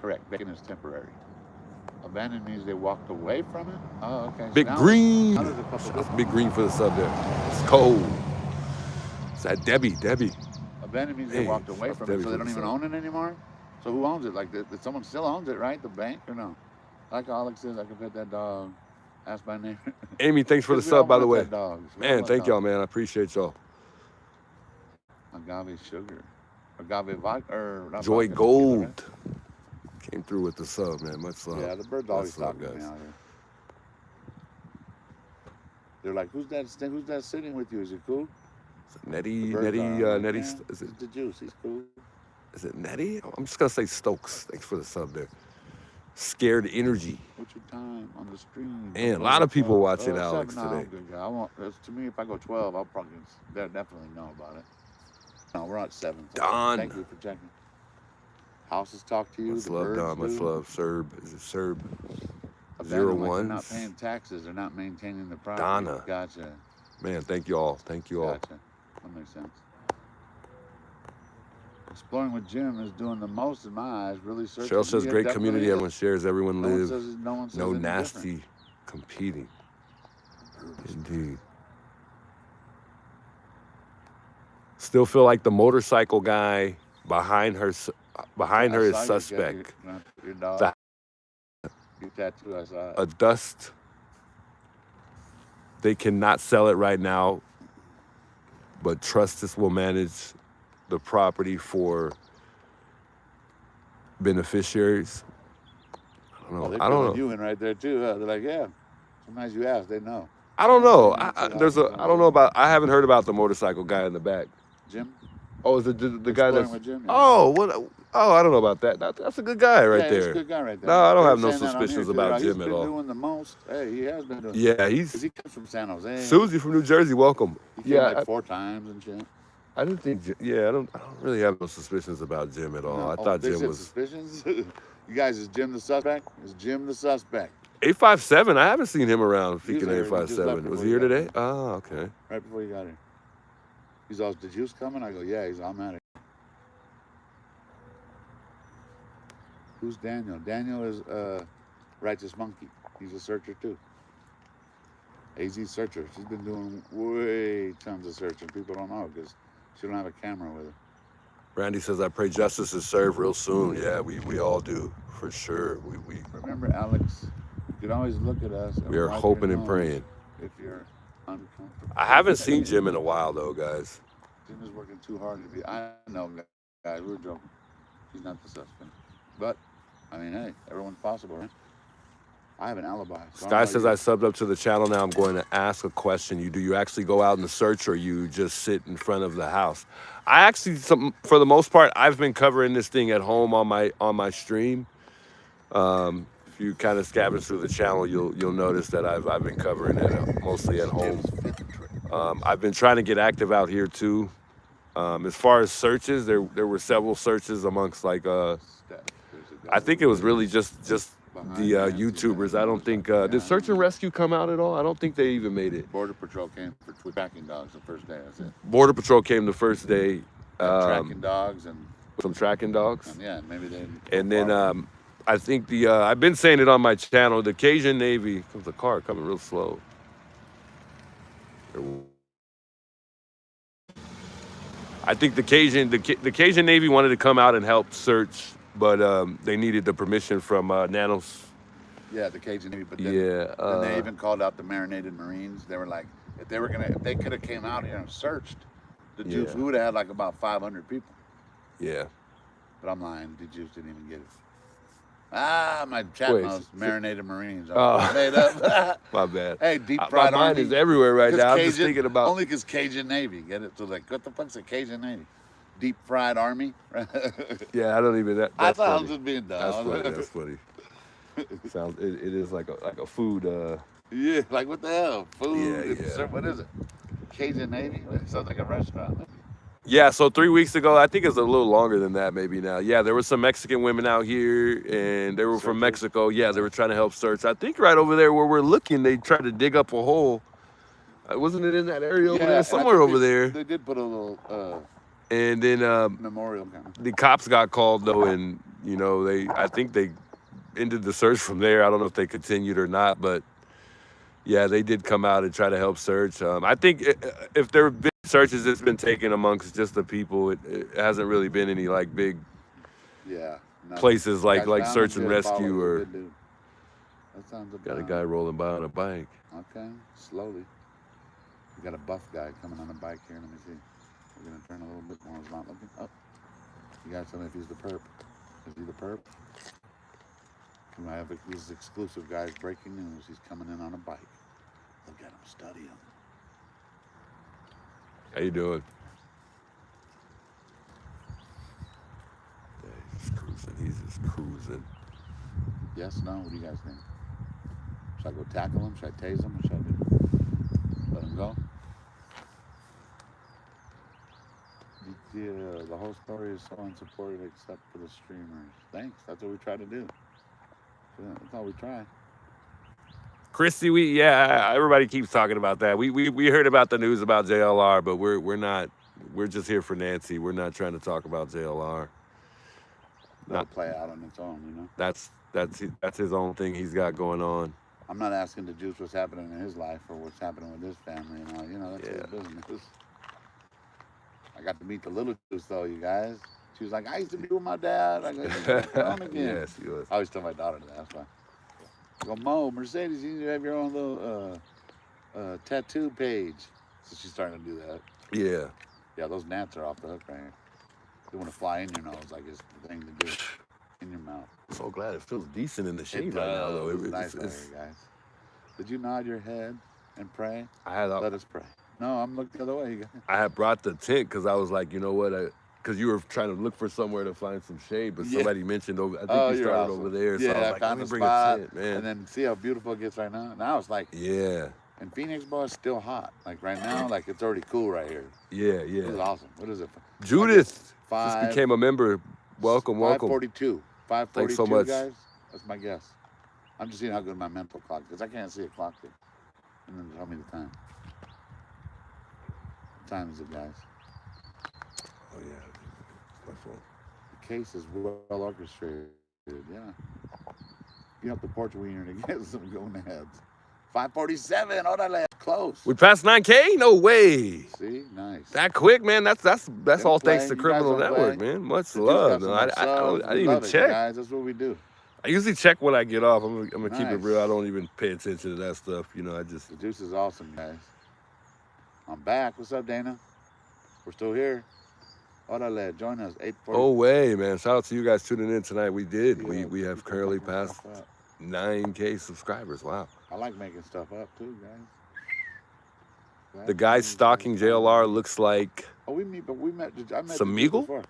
correct. Vacant is temporary. Abandoned means they walked away from it. Oh, okay. So Big now Green. now there's a couple Shout out to different- Big Green for the sub there. It's cold. It's that Debbie. Abandoned means Hey, they walked away shout from out it, to so they Debbie don't for even the own it anymore. So who owns it? Like, someone still owns it, right? The bank or no? Like Alex says, I can pet that dog. Ask my name. Amy, thanks for the We all sub, by the wanna way. pet dogs. We all Man, want thank dogs. y'all, man. I appreciate y'all. Agave sugar. Agave vodka or not Joy vodka, tequila, Gold right? came through with the sub, man. Much love. Yeah, the bird's always Much love, talking to me guys. out here. They're like, who's that sitting with you? Is it cool? Is it Nettie? The birds Nettie? are like, Nettie? yeah, Is it? it's the juice. He's cool. Is it Nettie? I'm just gonna say Stokes. Thanks for the sub there. Scared Energy. What's your time on the stream? Man, a lot of people watching Alex 7, no, I'm today. good, guy. I want. To me, if I go 12, I'll probably definitely know about it. No, we're at 7. So Don. thank you for checking. Houses talk to you. Much The love, birds Don. Much do. love. Serb. Is it Serb? Abandoned, Zero like they're ones. not paying taxes. They're not maintaining the property. Donna. Gotcha. Man, thank you all. Thank you all. Gotcha. That makes sense. Exploring with Jim is doing the most in my eyes. Really searching. Cheryl says Yeah, great definitely community. is. Everyone shares. Everyone No one lives. says No any different. nasty competing. Indeed. Still feel like the motorcycle guy behind her is suspect. Your dog. The- Your tattoo, I saw it. A dust. They cannot sell it right now, but Trustis will manage the property for beneficiaries. I don't know. They're I don't filling know. you in right there too. Huh? They're like, yeah. Sometimes you ask, they know. I don't know. Yeah, I it's don't know about. I haven't heard about the motorcycle guy in the back. Jim. Oh, is it the guy Exploring that's? with Jim, yeah. Oh, what? Oh, I don't know about that. That's a good guy right Yeah, he's a there. good guy right there. No, I don't They have were no saying that on here, suspicions too. about Jim He's at been all. doing the most. Hey, he has been doing. Yeah, Because he comes from San Jose. Susie from New Jersey. Welcome. He came Yeah, like 4 times and shit. I didn't think. Yeah, I don't really have no suspicions about Jim at all. No. I thought they Jim said was suspicions. You guys, is Jim the suspect? Is Jim the suspect? 857. I haven't seen him around. He was Speaking here. of He just 857, left was before he you here got today? Oh, okay. Right before you got here. He's all, the juice coming? I go, yeah. He's all, I'm at it. Who's Daniel? Daniel is Righteous Monkey. He's a searcher too. AZ searcher. She's been doing way tons of searching. People don't know because she don't have a camera with her. Randy says, I pray justice is served real soon. Yeah, we all do, for sure. We Remember, Alex, you can always look at us. And are wipe your hoping and nose praying. If you're uncomfortable. I haven't seen Jim in a while, though, guys. Jim is working too hard to be. I know, guys. We're joking. He's not the suspect. But, I mean, hey, everyone's possible, right? I have an alibi. So Sky says I subbed up to the channel. Now I'm going to ask a question. Do you actually go out in the search, or you just sit in front of the house? I actually, for the most part, I've been covering this thing at home on my stream. If you kind of scavenge through the channel, you'll notice that I've been covering it mostly at home. I've been trying to get active out here too. As far as searches, there were several searches amongst like I think it was really just the YouTubers. I don't think did Search and Rescue come out at all? I don't think they even made it. Border Patrol came for tracking dogs the first day. That's it. Border Patrol came the first day. Tracking dogs and Some tracking dogs. yeah, maybe they. And then I think I've been saying it on my channel. The Cajun Navy comes a car coming real slow. I think the Cajun Navy wanted to come out and help search, but they needed the permission from Nanos. Yeah, the Cajun Navy. But then, Yeah. then they even called out the Marinated Marines. They were like, if they could have came out here and searched the juice, we would have had like about 500 people. Yeah. But I'm lying. The juice didn't even get it. My chat knows Marinated Marines. Made up. My bad. Hey, deep fried my mind Army is everywhere right now. I'm just thinking about only because Cajun Navy. Get it? So like, what the fuck's a Cajun Navy? Deep fried Army. Yeah, I don't even. I thought funny. I was just being dumb. That's funny. Sounds. It is like a food. Yeah, like what the hell? Food. Yeah. What is it? Cajun Navy. It sounds like a restaurant. Yeah, so 3 weeks ago, I think it's a little longer than that maybe now. Yeah, there were some Mexican women out here, and they were from Mexico. Yeah, they were trying to help search. I think right over there where we're looking, they tried to dig up a hole. Wasn't it in that area over there? Somewhere over there. They did put a little and then memorial kind of. The cops got called though, and I think they ended the search from there. I don't know if they continued or not, but yeah, they did come out and try to help search. I think if there have been searches, it's been taken amongst just the people. It hasn't really been any like big places like search and rescue or. That sounds about. Got a guy rolling by on a bike. Okay, slowly. We got a buff guy coming on a bike here. Let me see. We're gonna turn a little bit more. He's not looking up. You guys tell me if he's the perp. Is he the perp? I have these exclusive guys breaking news. He's coming in on a bike. Look at him, study him. How you doing? Yeah, he's just cruising. He's just cruising. Yes, no? What do you guys think? Should I go tackle him? Should I tase him? What should I do? Let him go? Yeah, the whole story is so unsupported except for the streamers. Thanks. That's what we try to do. That's all we try. Christy, everybody keeps talking about that. We heard about the news about JLR, but we're not. We're just here for Nancy. We're not trying to talk about JLR. Not play out on its own, you know. That's his own thing he's got going on. I'm not asking the Juice what's happening in his life or what's happening with his family and all. You know, that's his business. I got to meet the little Juice though, you guys. She was like, I used to be with my dad. I go, on again. Yes, he was. I always tell my daughter that. That's why. I go, Mo, Mercedes, you need to have your own little tattoo page. So she's starting to do that. Yeah. Yeah, those gnats are off the hook right here. They want to fly in your nose like it's the thing to do. In your mouth. I'm so glad it feels decent in the shade right now, though. It's nice out here, guys. Did you nod your head and pray? Let us pray. No, I'm looking the other way, guys. I had brought the tent because I was like, you know what? Because you were trying to look for somewhere to find some shade, but somebody mentioned over. I think you started over there. So I was like, let me bring a tent, man. And then see how beautiful it gets right now. Now it's like, yeah. And Phoenix, boy, it's still hot. Like right now, like it's already cool right here. Yeah. This is awesome. What is it? Judith just became a member. Welcome. 542. 542, thanks so much, guys. That's my guess. I'm just seeing how good my mental clock is. I can't see a clock here. And then tell me the time. What time is it, guys? Oh yeah, my phone. The case is well orchestrated. Yeah. Get up the porch wiener to get some gonads. 547. Oh, that's close. We passed 9K? No way. See, nice. That quick, man. That's all thanks to Criminal Network, man. Much love. I didn't even check. Guys, that's what we do. I usually check when I get off. I'm gonna keep it real. I don't even pay attention to that stuff. You know, The Juice is awesome, guys. I'm back. What's up, Dana? We're still here. Orale, join us. 8:40. Oh way, man! Shout out to you guys tuning in tonight. We did. We have currently passed 9K subscribers. Wow. I like making stuff up too, guys. The guy stalking JLR looks like. Oh, we met. I met Smeagol? before.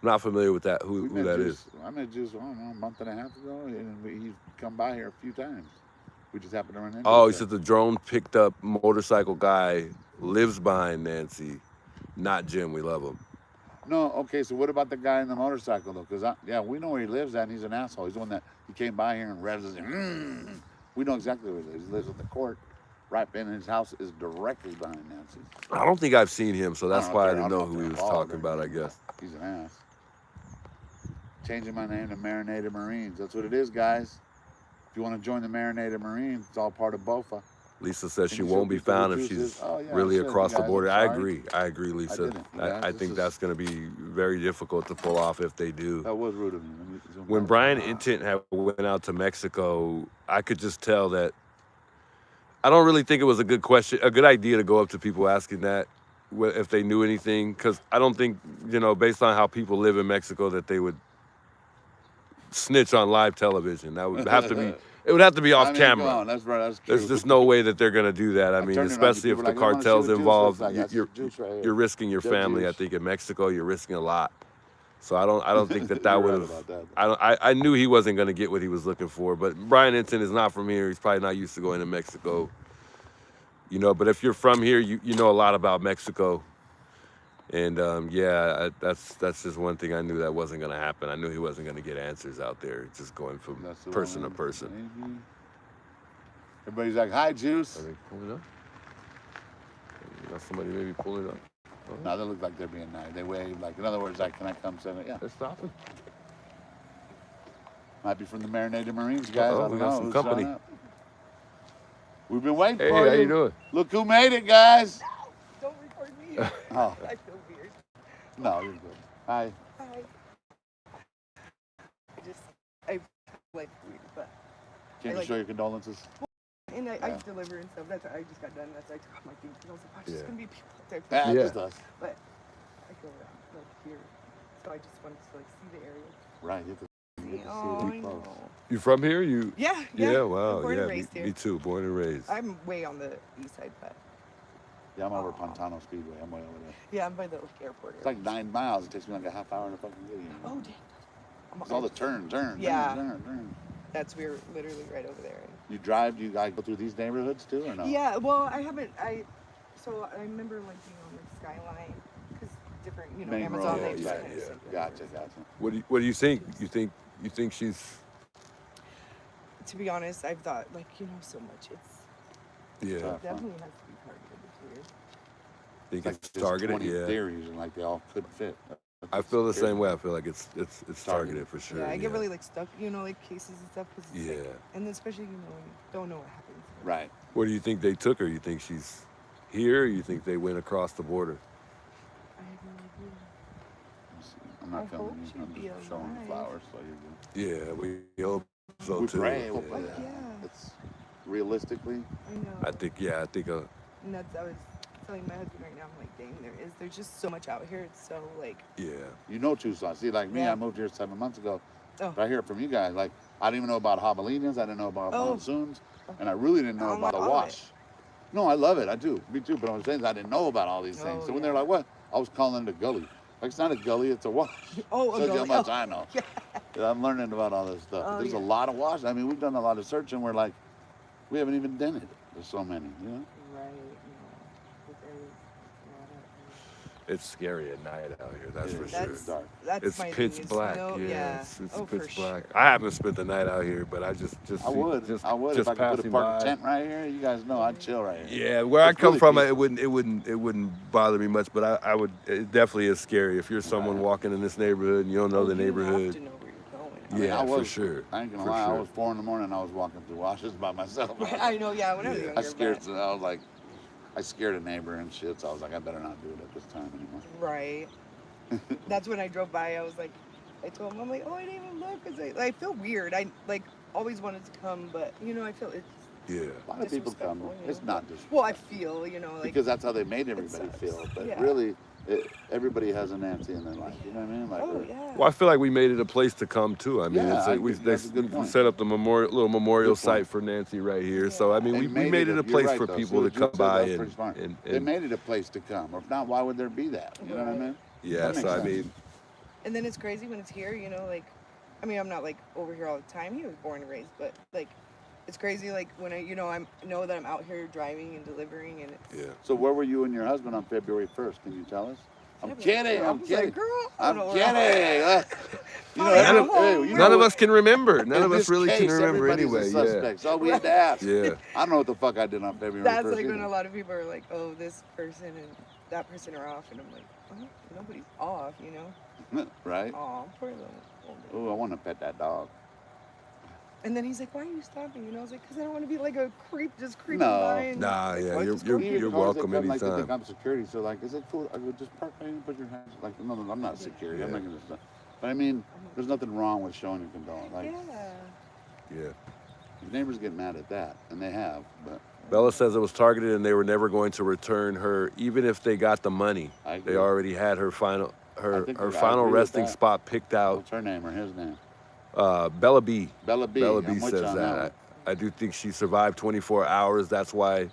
I'm not familiar with that. Who that is? I met Juice, I don't know, a month and a half ago, and he's come by here a few times. We just happened to run into. Oh, he said the drone picked up motorcycle guy lives behind Nancy, not Jim. We love him. No, okay. So what about the guy in the motorcycle though? Because we know where he lives at, and he's an asshole. He's the one that he came by here and revs us. We know exactly where he lives. He lives at the court, right in his house is directly behind Nancy. I don't think I've seen him, so that's why I didn't know who he was talking about. I guess he's an ass. changing my name to Marinated Marines. That's what it is, guys. If you want to join the Marinated Marines, it's all part of BOFA. Lisa says Can she you show won't be people the found if juices? she's Oh, yeah, really I should, across you the guys. border. I'm I sorry. agree. I agree, Lisa. didn't, you guys. I This think is- that's going to be very difficult to pull off if they do. That was rude of me. Let me zoom When back. Brian Intent had went out to Mexico, I could just tell that I don't really think it was a good idea to go up to people asking that if they knew anything, because I don't think, based on how people live in Mexico, that they would snitch on live television. That would have to be. It would have to be off I mean, camera. go on. That's right. That's true. There's just no way that they're going to do that. I mean, turned it on to especially if people the like, "We wanna see cartel's what juice involved, looks like." I said, "Juice right here." you're risking your Joe family. Juice. I think in Mexico, you're risking a lot. So I don't think that You're would right have. about that. I knew he wasn't going to get what he was looking for. But Brian Inton is not from here. He's probably not used to going to Mexico. But if you're from here, you know a lot about Mexico. And that's just one thing I knew that wasn't going to happen. I knew he wasn't going to get answers out there, just going from That's the person to one, person. maybe. Everybody's like, "Hi, Juice." Are they pulling up? Somebody maybe pulling up. No, they look like they're being nice. They wave, like, in other words, like, "Can I come sit?" Yeah. They're stopping. Might be from the Marinated Marines, guys. I don't we got know. some Who's company. showing up. We've been waiting Hey, for how you. you doing? Look who made it, guys. Don't record me. Oh, I feel weird. no, you're good. Hi. Hi. I feel like weird, but Can you like show your condolences? and I Yeah. deliver and stuff. That's I just got done. That's why I took off my things. I was like, oh, there's Yeah. gonna be people out there. Yeah, Yeah. just us. But I feel like here, so I just wanted to like see the area. Right. You get to see Oh, it I up close. know. You from here? You? Yeah. Yeah. Wow. I'm born yeah. and raised here. Me too. Born and raised. I'm way on the east side, but Yeah, I'm over Aw. Pantano Speedway. I'm way over there. yeah, I'm by the airport. It's like 9 miles. It takes me like a half hour to fucking get here. Oh dang. It's all the turn. Yeah. Turn. That's we're literally right over there. You drive? Do you guys go through these neighborhoods too, or no? Yeah, well, I haven't. So I remember like being on the Skyline because different, Main Amazon. road, They just yeah, kinda yeah. send you Gotcha. everywhere. What do you think? You think she's? To be honest, I've thought like so much. Yeah. Tough. Definitely has to be targeted. It's weird. Think Like it's there's targeted? 20 Yeah. theories, and like they all could fit. I feel the Scary. same way. I feel like it's targeted for sure. Yeah, I get really like stuck, like cases and stuff. Cause it's, Yeah. like, and then especially when you don't know what happens. Right. What do you think they took her? You think she's here? Or you think they went across the border? I have no idea. Let's see. I'm not I filming hope you. she'd I'm be just showing the alive. flowers, so you're good. Yeah, we hope so We too. pray. Fuck Yeah. yeah. It's realistically. I know. I think And that's I was telling my husband right now. I'm like, dang, there's just so much out here. It's so like. yeah. You know Tucson. See, like me, Yeah. I moved here 7 months ago. Oh. I hear it from you guys. Like, I didn't even know about javelinas. I didn't know about Oh. monsoons. And I really didn't know I about love a all of wash. No, I love it. I do. Me too. But I'm saying is I didn't know about all these things. Oh, So when they're yeah. like, what? I was calling it a gully. Like, it's not a gully, it's a wash. Oh, a Shows you how gully. much Oh. I know. Yeah. Yeah, I'm learning about all this stuff. Oh, There's yeah. a lot of wash. I mean, we've done a lot of searching. We're like, we haven't even done it. There's so many, you know? Right. This area is not It's scary at night out here. That's for It sure. is dark. That's It's my pitch thing, is black. no- Yeah, it's Oh, for pitch sure. black. I haven't spent the night out here, but I just I would. Just, I would. just If I could put a passing park by. tent right here, you guys know I'd chill right here. Yeah, where I It's come really from, peaceful. it wouldn't bother me much. But I would. It definitely is scary if you're someone Right. walking in this neighborhood and you don't know the You have neighborhood. to know where you're going. I mean, Yeah, I for was, sure. I ain't gonna For lie. sure. I was 4 in the morning. I was walking through washes by myself. I know, yeah, when I was Yeah. younger. I scared. but- I was like, I scared a neighbor and shit. So I was like, I better not do it at this time anymore. Right. That's when I drove by. I was like, I told him, I'm like, oh, I didn't even look. Cause I feel weird. I like always wanted to come, but I feel it's. Yeah. A lot of people come. Disrespectful, It's not disrespectful. Well, I feel, like. because that's how they made everybody sucks. feel. But Yeah. really, everybody has a Nancy in their life. You know what I mean? Like, Oh yeah. Well, I feel like we made it a place to come too. I mean, Yeah, it's I like we think that's a good we point. set up the little memorial Good point. site for Nancy right here. So I mean, They we made it a you're place right, for though. people See to what come you said, by that's pretty smart. and They made it a place to come. Or if not, why would there be that? You know what I Right. mean? yeah. That makes So I sense. mean, And then it's crazy when it's here, I mean, I'm not like over here all the time. He was born and raised, but like, it's crazy. Like when I know that I'm out here driving and delivering, and it's. yeah. So where were you and your husband on February 1st? Can you tell us? I'm February kidding. 1st. I I'm was like, kidding. girl, I I'm don't know kidding. where You know, None every- of- hey, you know None of what? us can remember. None In of us this really case, can remember everybody's anyway. a Yeah. suspect. So all we had to ask. Yeah. I don't know what the fuck I did on February 1st. That's like when either. a lot of people are like, oh, this person and that person are off, and I'm like, oh, nobody's off, Right? Oh, poor little. me. Oh, I want to pet that dog. And then he's like, "Why are you stopping?" And I was like, "Cause I don't want to be like a creep, just creeping No. by." And Nah, like, yeah, why you're- just go you're- here? you're Cars welcome that come, like, they anytime. think I'm security, so like, is it cool? I go, just park there and put your hands. Like, no, I'm not security. I'm Yeah. not gonna stop. But I mean, there's nothing wrong with showing your condolence. Like, Yeah. Yeah. your neighbors get mad at that, and they have. But Bella says it was targeted and they were never going to return her, even if they got the money. I agree. They already had her final I think I final agree with resting that. spot picked out. What's her name or his name? Bella B. Bella B. Bella I'm B with you says on that. I do think she survived 24 hours. That's why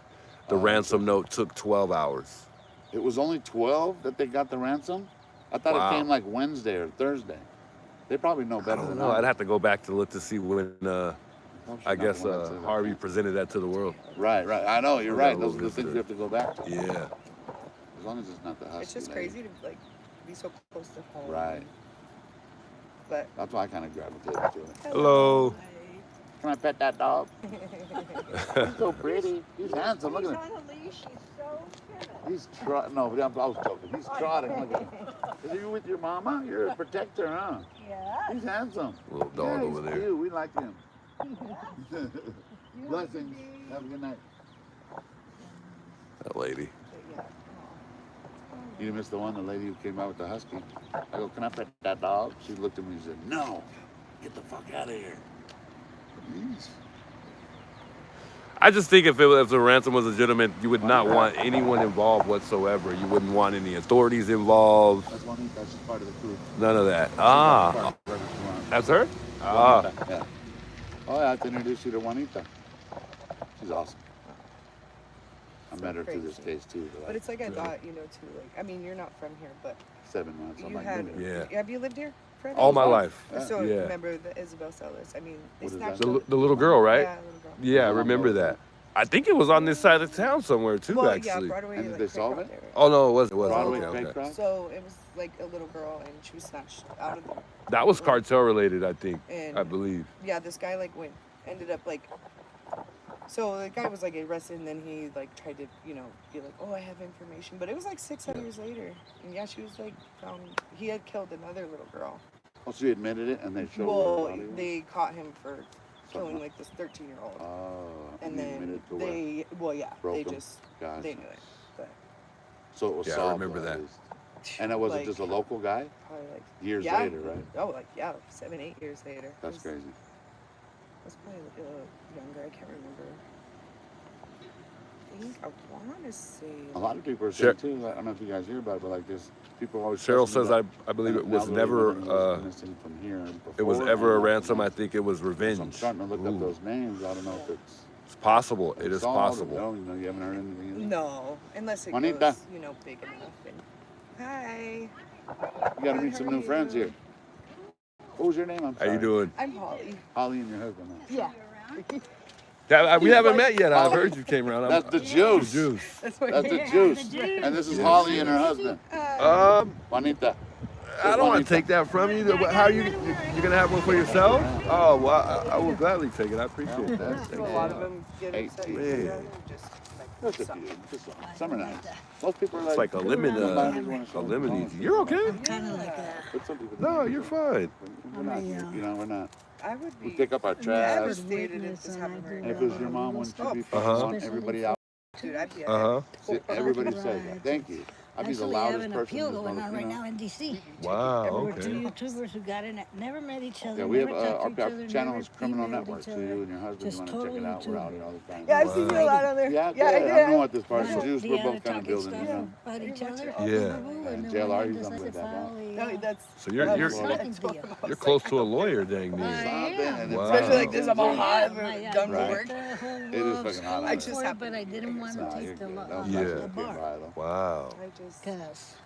the ransom note took 12 hours. It was only 12 that they got the ransom? I thought Wow. it came like Wednesday or Thursday. They probably know I better don't than know. I I'd do. have to go back to look to see when Hope she's I not guess the one that said that. Harvey presented that to the world. Right. I know, you're We right. got a Those are the little things history. we have to go back to. Yeah. As long as it's not the husky. It's just lady. crazy to like be so close to home. Right. But That's why I kind of gravitated to it. Hello. Can I pet that dog? He's so pretty. He's handsome. Look He's at him. on a leash. He's so timid. He's trotting. No, I was joking. He's trotting. Look at him. Is you with your mama? You're a protector, huh? Yeah. He's handsome. Little dog Yeah, over he's there. cute. We like him. You Blessings. Have a good night. That lady. yeah. You missed the one, the lady who came out with the husky. I go, can I pet that dog? She looked at me and said, no. Get the fuck out of here. Jeez. I just think if the ransom was legitimate, you would not want anyone involved whatsoever. You wouldn't want any authorities involved. That's Juanita. She's part of the crew. None of that. She's part Ah, of wherever she runs. that's her? Ah, Juanita, yeah. Oh, I have to introduce you to Juanita. She's awesome. I So met her through this crazy. case too. But it's like I Yeah. thought, you know, too. Like, I mean, you're not from here, but 7 months. I'm you like, had. "Look at her." Yeah. Have you lived here, Fred? all my Yeah. life. I still Yeah. remember the Isabel Sellers. I mean, they What is snatched that? up- The little girl, right? Yeah, little girl. Yeah, I remember that. I think it was on this side of town somewhere too, Well, actually. yeah, Broadway. And did like, they solve Craycroft it? area. Oh no, it wasn't. Broadway, Okay, okay. Craycroft? So it was like a little girl, and she was snatched out of the. That was cartel related, I think. And I believe. yeah, this guy like ended up like. So the guy was like arrested, and then he like tried to, you know, be like, oh, I have information, but it was like 6 years later, and yeah, she was like found. He had killed another little girl. Oh, so he admitted it and they showed her Well, body? they caught him for killing Something. like this 13-year-old, Oh, and he then admitted to what? they, well, yeah, Broke they him? just Gotcha. they knew it, but So it was Yeah, I solved. remember at that. least. And it wasn't like, just a local guy? probably like Years yeah, later, right? Oh, like yeah, 7, 8 years later. That's It crazy. was probably younger. I can't remember. I think I want to say. A lot of people are Sure. saying too, I don't know if you guys hear about it, but like this, people always Cheryl question says that I believe it an was elderly never woman was missing from here it was before ever a and ransom. after. I think it was So I'm revenge. starting to look up Ooh. those names. I don't know if it's It's possible. It is solved or possible. No, you haven't heard anything. Either? No, unless it Juanita. goes, you know, big enough. And, hi. You got to meet some new friends here. What was your name? I'm How sorry. you doing? I'm Holly. Holly and your husband. Huh? Yeah. We haven't met yet. I've heard you came around. That's the juice. Juice. That's what That's the Yeah, juice. the juice. And this is Yeah. Holly and her husband, Juanita. I don't want to take that from you. How are you gonna have one for yourself? Oh, well, I will gladly take it. I appreciate that. a lot of them get upset. 18. because Yeah. they're just Just a like, few. Just summer nights. Most people are like, It's like a lemon, somebody wanna a show lemon them. easy. You're okay? Kind of like that. But some people No, don't. you're fine. We're not, you know, we're not. I would be We pick up our trash. devastated if this happened right And if now. it was your mom, wouldn't you be Uh-huh. wanting everybody out? Dude, I'd be Uh huh. See, everybody says that. Thank you. I'd be the Actually, I have loudest an person. appeal in this going on motherfucker, right you know? now in D.C. Wow. There were Okay. two YouTubers who got in it, never met each other. Yeah, we have never talked to each our other, channel never is Criminal emailed Network. each So other. you and your husband, Just you want to check total it out? We're YouTube. out here all the time. Yeah, I've seen you a lot on there. Yeah, I I know did. what this part Well, is. Juice, the we're other both kind of talking building, you stuff know. about each other. Yeah. And And then JLR, one he's decided something like to that, file No, a, that's. So you're that's you're what I Talking told deal. him. I was you're close like, to a lawyer, dang I near. am. And it's Wow. Especially like this, I'm all Yeah. hot, I done for Right. work. the whole It is world fucking hot out I there. just for it, happened but I to didn't be want to Nah, taste you're the good. lot That was Yeah. nice of the to get bar. by, though. Wow. I just. Because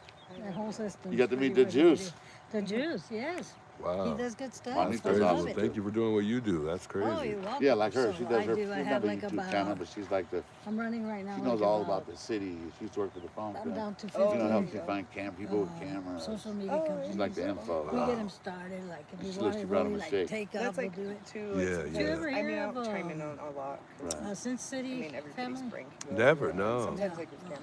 that whole system. You got to meet the juice. The juice, yes. Wow. He does good stuff. Juanita's That's crazy. I awesome. love Well, it. thank you for doing what you do. That's Oh, you're crazy. welcome. Yeah, like her. So She does her, I she's have not a like YouTube channel, but she's like the, I'm running right now. she knows like all about the city. She used to work for the phone I'm company. down to 50. Oh, You know, helps yeah. you find people with cameras. Social media Oh, companies. She's like the info. We get them started. Like if She you looks want you to brought 'em really a like steak. take That's up, we'll like do it. too. Yeah, It's yeah. just- Ever I mean, hear I of, don't chime in on a lot. 'cause, Right. Sin City I mean, everybody's family. brain can go Never, everywhere. no. Sometimes like with them.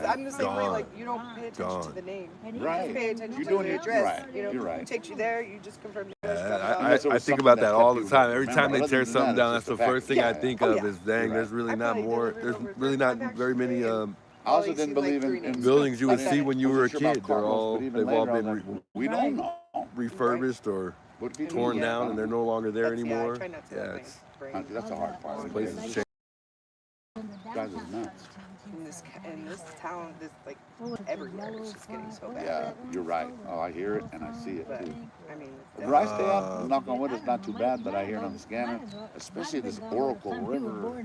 Because I'm the same way. Gone. Like you don't pay attention Gone. to the name. You Right. just pay attention You're to doing the your address. right. You know, You're who right. takes you there. You just confirm the address. Yeah, drop it Unless off. it I was think something about that that kept all the you time. awake. Every Remember, time they other tear than something that, down, it's that's just the a first fact. thing I Yeah, think yeah. of Yeah. is, dang, You're there's right. really I not probably did more. it There's over really 30. not I've actually very many been I also probably didn't seen, believe like, 3 in names. buildings you would Like see that. when you wasn't were a sure about kid. They're Carlos, all but even they've all later, I was been like, we don't know. refurbished or What if you do? torn Yeah. down and they're no longer there That's, yeah, I anymore. try not to Yeah, let my it's brain That's the hard part. on places this. change. Guys is nuts. In this town, this like everywhere. It's just getting so bad. Yeah, you're right. Oh, I hear it and I see it But too. I mean, Where I stay at, knock on wood, it's not too bad, but I hear it on the scanner, especially this Oracle River.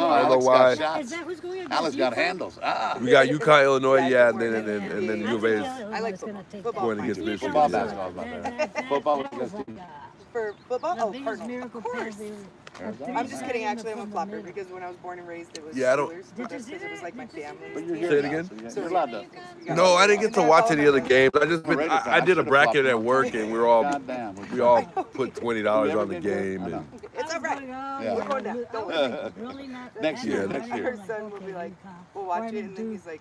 No, I don't know Alex why. got Is shots. that who's going against Alex got you? handles. Ah. We got UConn, Illinois, Yeah, yeah, good and then morning. and then Yeah. U of A's I like football. going against Football, Michigan. Yeah. basketball is about that. Football was against you. for football? The Oh, biggest Cardinals. miracle Of course. pass they were. I'm just kidding. Actually, I'm a flopper because when I was born and raised, it was Yeah, I don't- Steelers. But that's because it was like my family. But you're Say here it now, again? so you're allowed to. No, I didn't get to watch any of the games. I'm a Raiders fan. I did a should've bracket flopped at one work, time. and we all Goddamn, put $20 Did we ever on the get good? game. I know. And It's all right. Yeah. We're going down. Don't worry. Really not. Next year, I'm next not year. even Her son will okay, be like, you can't. we'll watch Or it, and then he's like,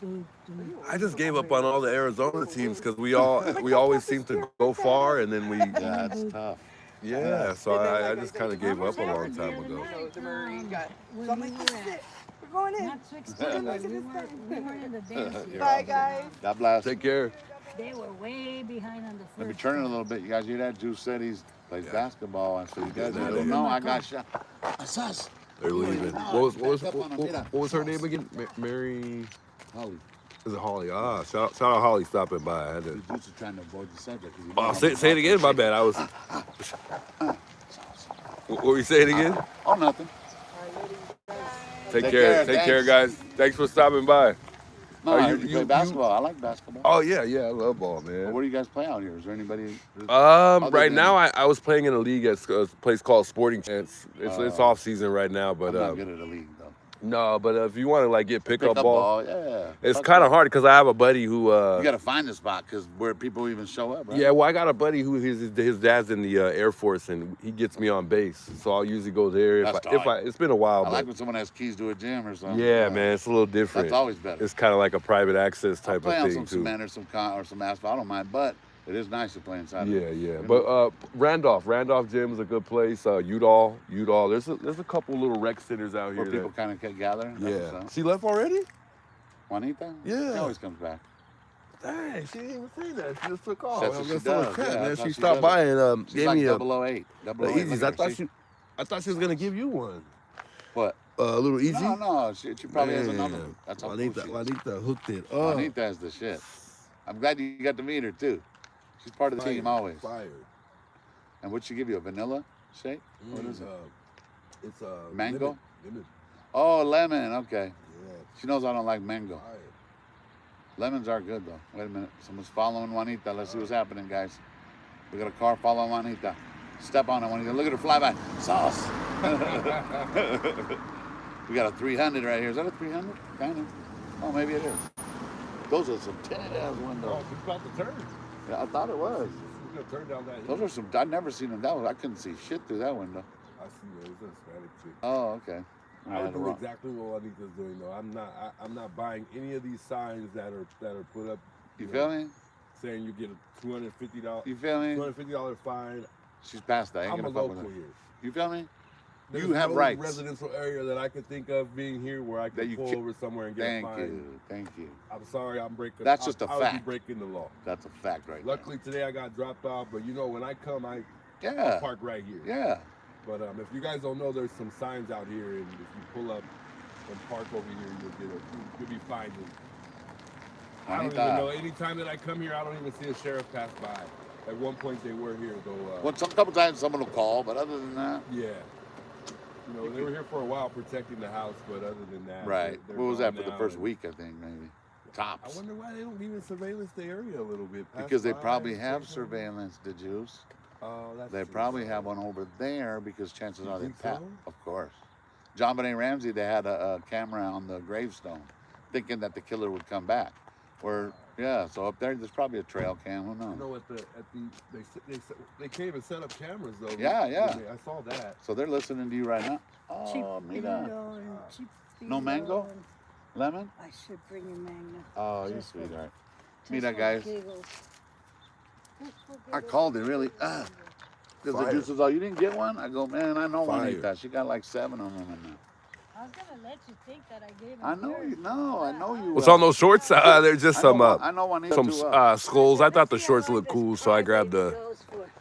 I just gave up on all the Arizona teams because we always seem to go far, and then we Yeah, it's tough. so I just kind of gave up a long time ago. So the Marine got. when So I'm we like, were this is at- it. We're going in. Not 16, but we weren't in the dance yet. Bye, guys. God bless. Take care. They were way behind on the first. Let me turn it a time. little bit. You guys hear that? Juice said he plays basketball, and so you guys Yeah, don't yeah. know I got shot. That's us. They're leaving. What was her name again? Mary. Holly. Is it Holly? Ah, shout out Holly stopping by. I had to. Juice is trying to avoid the subject. 'cause you Oh, know say it again. My bad. I was. What were you saying again? Oh, nothing. Take Take care. care, Take care, thanks. guys. Thanks for stopping by. No, Are I you- heard you play you- basketball. I like basketball. Oh yeah, I love ball, Well, man. where do you guys play out here? Is there anybody? Right than- now I was playing in a league at a place called Sporting Chance. It's off season right now, I'm but not good at a league though. no, but if you want to like get pickup ball, yeah. it's Fuck kind of that. hard because I have a buddy who. You got to find the spot because where people even show up, right? Yeah, well, I got a buddy who his dad's in the Air Force, and he gets me on base, so I'll usually go there. That's If tight. it's been a while, I but like when someone has keys to a gym or something. yeah, man, it's a little different. That's always better. It's kind of like a private access I'll type play of on thing some too. cement or some asphalt. I don't mind, but it is nice to play inside. Yeah, yeah. But Randolph Gym is a good place. Udall. There's a couple little rec centers out here. Where people kind of gather. Yeah. She left already? Juanita? Yeah. She always comes back. Dang, she didn't even say that. She just took off. That's what I'm she just so does. crap, Yeah, man. that's how She she stopped does by it. and She's gave like me a 008. the 008. Easies. Look at her, see? I thought she was gonna give you one. What? A little easy. No. She probably has another. Man, That's how cool Juanita, she is. Juanita hooked it up. Juanita's the shit. I'm glad you got to meet her too. She's part of the team always. Fire. And what'd she give you? A vanilla shake? What is it? It's Mango? Lemon. Oh, lemon. Okay. Yeah. She knows I don't like mango. Fire. Lemons are good though. Wait a minute. Someone's following Juanita. Let's see what's happening, guys. We got a car following Juanita. Step on it, Juanita. Look at her fly by. Sauce. We got a 300 right here. Is that a 300? Kind of. Oh, maybe it is. Those are some tinted ass windows. it's about to turn. Yeah, I thought it was. We're gonna turn down that. Those are some. I've never seen them. I couldn't see shit through that window. I see it. It's a Hispanic chick. Oh, okay. I would do exactly what Juanita's doing though. I'm not buying any of these signs that are put up. You feel me? Saying you get a $250. You feel me? $250 fine. She's past that. I ain't I'm a gonna fuck with local her. here. You feel me? There's You have no rights. residential area that I could think of being here where I That can you pull can- over somewhere and get Thank a fine. you. Thank you. I'm sorry, I'm breaking. That's just a I would be fact. breaking the law. That's a fact right Luckily today I got dropped off, but you know when I come, I there. Yeah. park right here. Yeah. But if you guys don't know, there's some signs out here, and if you pull up and park over here, you'll be fined. I don't even know. Anytime that I come here, I don't even see a sheriff pass by. At one point they were here though. Well, a couple times someone will call, but other than that, Yeah. You know, they were here for a while protecting the house, but other than that, right. they're What was that gone for the now, first and week? I think maybe. I Tops. wonder why they don't even surveillance the area a little bit. Pass Because they by, probably have check it. surveillance, the Jews. Oh, that's They true. probably have one over there because chances You are they think tap. so? Of course. John Benet Ramsey, they had a camera on the gravestone, thinking that the killer would come back. Or yeah, so up there's probably a trail cam. Who You knows? know, they came and set up cameras though. Yeah, yeah. I saw that. So they're listening to you right now. Cheap Oh, mira. Pinot and cheap No mango? Pinot and- Lemon? I should bring you mango. Oh, you Just for- sweetheart. just Mira, for guys. giggles. Just for I giggles. called it really. Because the Fire. juice was all, you didn't get one? I go, man, I know Fire. Juanita. She got like 7 of them in there. I was gonna let you think that I gave him I know yours. you. No, I know you. What's on those shorts? They're just some I know Juanita some too well. skulls. I thought the Let's see shorts how long looked this cool, so I grabbed crybaby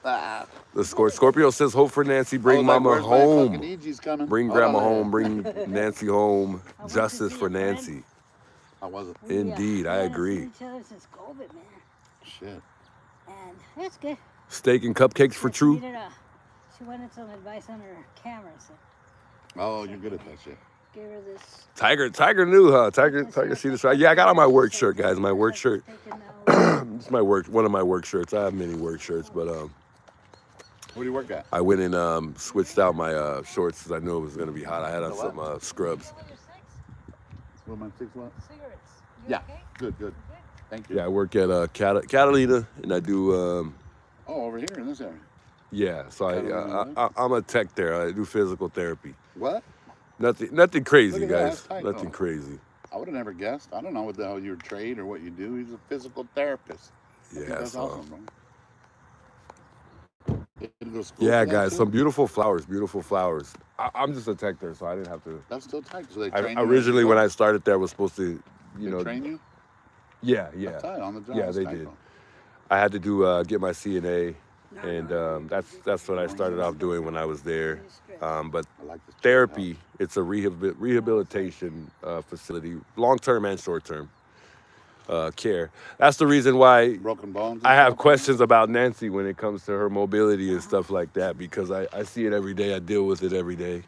the goes for. Scorpio says, "Hope for Nancy, bring I was like, Mama where's my fucking home, EG's coming? bring Hold on Grandma a minute. home, bring Nancy home. I want to Justice see for a friend. Nancy." I wasn't. Indeed, I We haven't agree. seen each other since COVID, man. Shit. And it's good. Steak and cupcakes for She True. needed she wanted some advice on her camera, so Oh, you're good at that shit. gave her this. Tiger knew, huh? Tiger see this right. Yeah, I got on my work shirt, guys. My work shirt. Taking now. It's one of my work shirts. I have many work shirts, but Where do you work at? I went and switched out my shorts because I knew it was going to be hot. I had on The some scrubs. What, my 6 what? Cigarettes. You Yeah. okay? Good. Good. Thank you. Yeah, I work at Catalina, and I do Oh, over here in this area. yeah. So Catalina. I'm a tech there. I do physical therapy. What? Nothing crazy, Look at that, guys. that's tight, Nothing though. crazy. I would have never guessed. I don't know what the hell your trade or what you do. He's a physical therapist. I think Yeah, that's so awesome, bro. You had to go to school yeah, for that, guys. too? Some beautiful flowers. Beautiful flowers. I'm just a tech there, so I didn't have to. That's still tight. So they I, train you as originally, you when go? I started there, I was supposed to, They train you? Yeah, That's yeah, tight on the job. yeah. That's They tight, did. though. I had to do get my CNA, and that's what I started off doing when I was there. But I like this. therapy, it's a rehabilitation facility, long-term and short-term care. That's the reason why Broken bones. and I have stuff? questions about Nancy when it comes to her mobility and stuff like that, because I see it every day. I deal with it every day.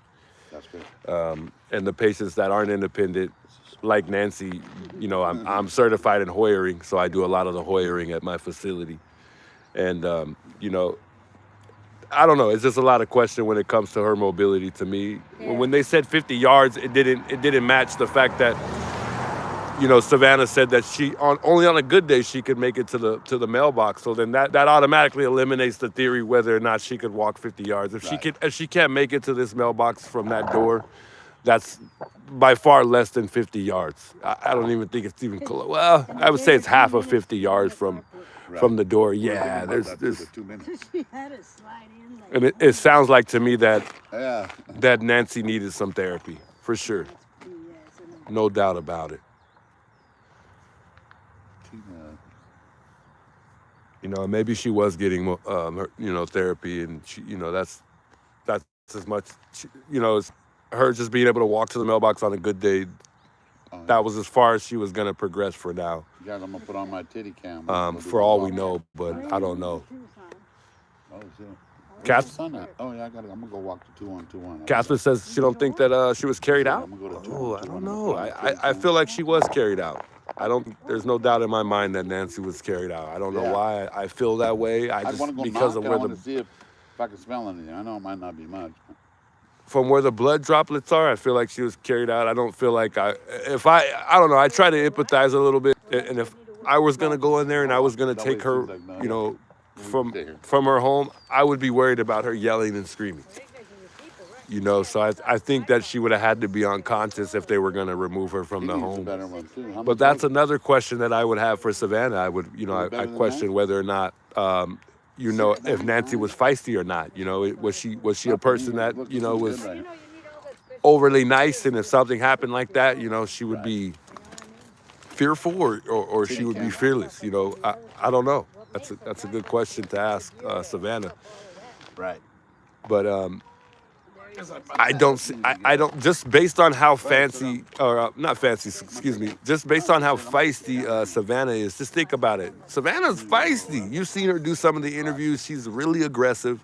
That's good. And the patients that aren't independent, like Nancy, I'm certified in Hoyering, so I do a lot of the Hoyering at my facility. And I don't know. It's just a lot of question when it comes to her mobility to me. When they said 50 yards, it didn't match the fact that Savannah said that only on a good day she could make it to the mailbox. So then that automatically eliminates the theory whether or not she could walk 50 yards. If she can't make it to this mailbox from that door, that's by far less than 50 yards. I don't even think it's even close. Well, I would say it's half of 50 yards from the door. Yeah, there's 2 minutes. She had to slide in like and it sounds like to me that Yeah. Nancy needed some therapy for sure, BS, and no doubt about it. Maybe she was getting therapy, and she, that's as much, as her just being able to walk to the mailbox on a good day. That was as far as she was gonna progress for now. Guys, I'm gonna put on my titty cam. For all we know, but I don't know. Oh shit. Cas- Where's the sun at? Oh yeah, I'm gonna go walk to 2121. Casper says she don't think that she was carried out. I'm gonna go to Oh, I don't 2121. know. I feel like she was carried out. There's no doubt in my mind that Nancy was carried out. I don't know Yeah. why I feel that way. I I just want to go because knock of and I where want to see if I can smell anything. I know it might not be much. from where the blood droplets are, I feel like she was carried out. I don't feel like I don't know. I try to empathize a little bit, and if I was gonna go in there and I was gonna take her, from her home, I would be worried about her yelling and screaming. So I think that she would have had to be unconscious if they were gonna remove her from the He needs a home. better one too. How But much that's was it? another question that I would have for Savannah. I would, I better than question that? whether or not, if Nancy was feisty or not. Was she a person that, was Right. overly nice, and if something happened like that, she would be fearful, or she would be fearless. I don't know. That's a good question to ask Savannah. Right. But I don't see. I don't, just based on how fancy, or not fancy, excuse me, just based on how feisty Savannah is. Just think about it. Savannah's feisty. You've seen her do some of the interviews. She's really aggressive.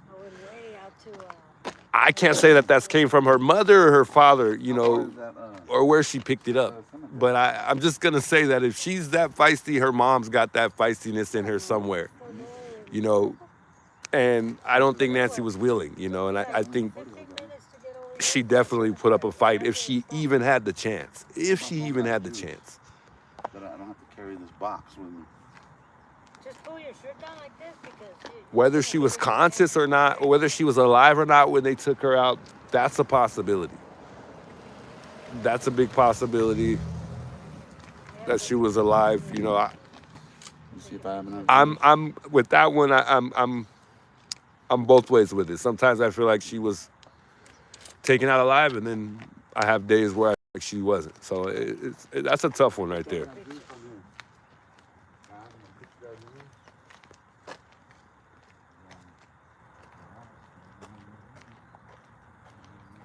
I can't say that that's came from her mother or her father, or where she picked it up. But I'm just gonna say that if she's that feisty, her mom's got that feistiness in her somewhere, And I don't think Nancy was willing, and I think she definitely put up a fight if she even had the chance. If she even had the chance. But I don't have to carry this box with me. just pull your shirt down like this because Whether she was conscious or not, or whether she was alive or not when they took her out, that's a possibility. That's a big possibility that she was alive. Let's see if I have enough. I'm with that one. I'm both ways with it. Sometimes I feel like she was taken out alive, and then I have days where I feel like she wasn't. So that's a tough one right there.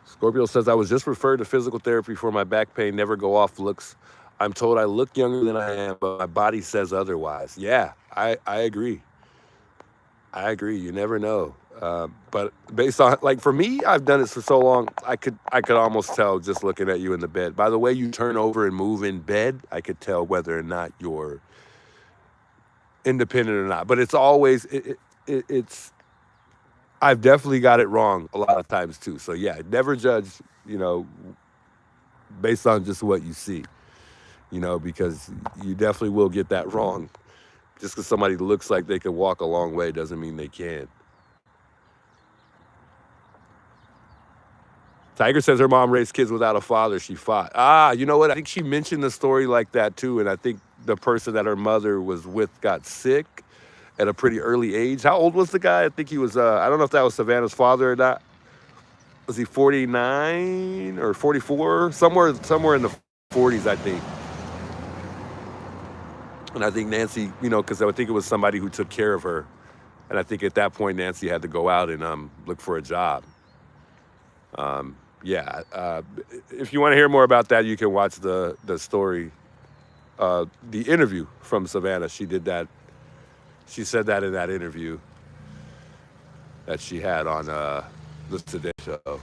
Scorpio says, I was just referred to physical therapy for my back pain, never go off looks. I'm told I look younger than I am, but my body says otherwise. Yeah, I agree. I agree. You never know. But based on, like, for me, I've done it for so long, I could almost tell just looking at you in the bed. By the way you turn over and move in bed, I could tell whether or not you're independent or not. But it's always, it's I've definitely got it wrong a lot of times too. So yeah, never judge, you know, based on just what you see, you know, because you definitely will get that wrong. Just because somebody looks like they can walk a long way doesn't mean they can. Tiger says her mom raised kids without a father. She fought. Ah, you know what? I think she mentioned the story like that too. And I think the person that her mother was with got sick at a pretty early age. How old was the guy? I think he was, I don't know if that was Savannah's father or not. Was he 49 or 44? Somewhere in the 40s, I think. And I think Nancy, you know, because I think it was somebody who took care of her. And I think at that point, Nancy had to go out and look for a job. Yeah, if you want to hear more about that, you can watch the story, the interview from Savannah. She did that. She said that in that interview that she had on the Today Show.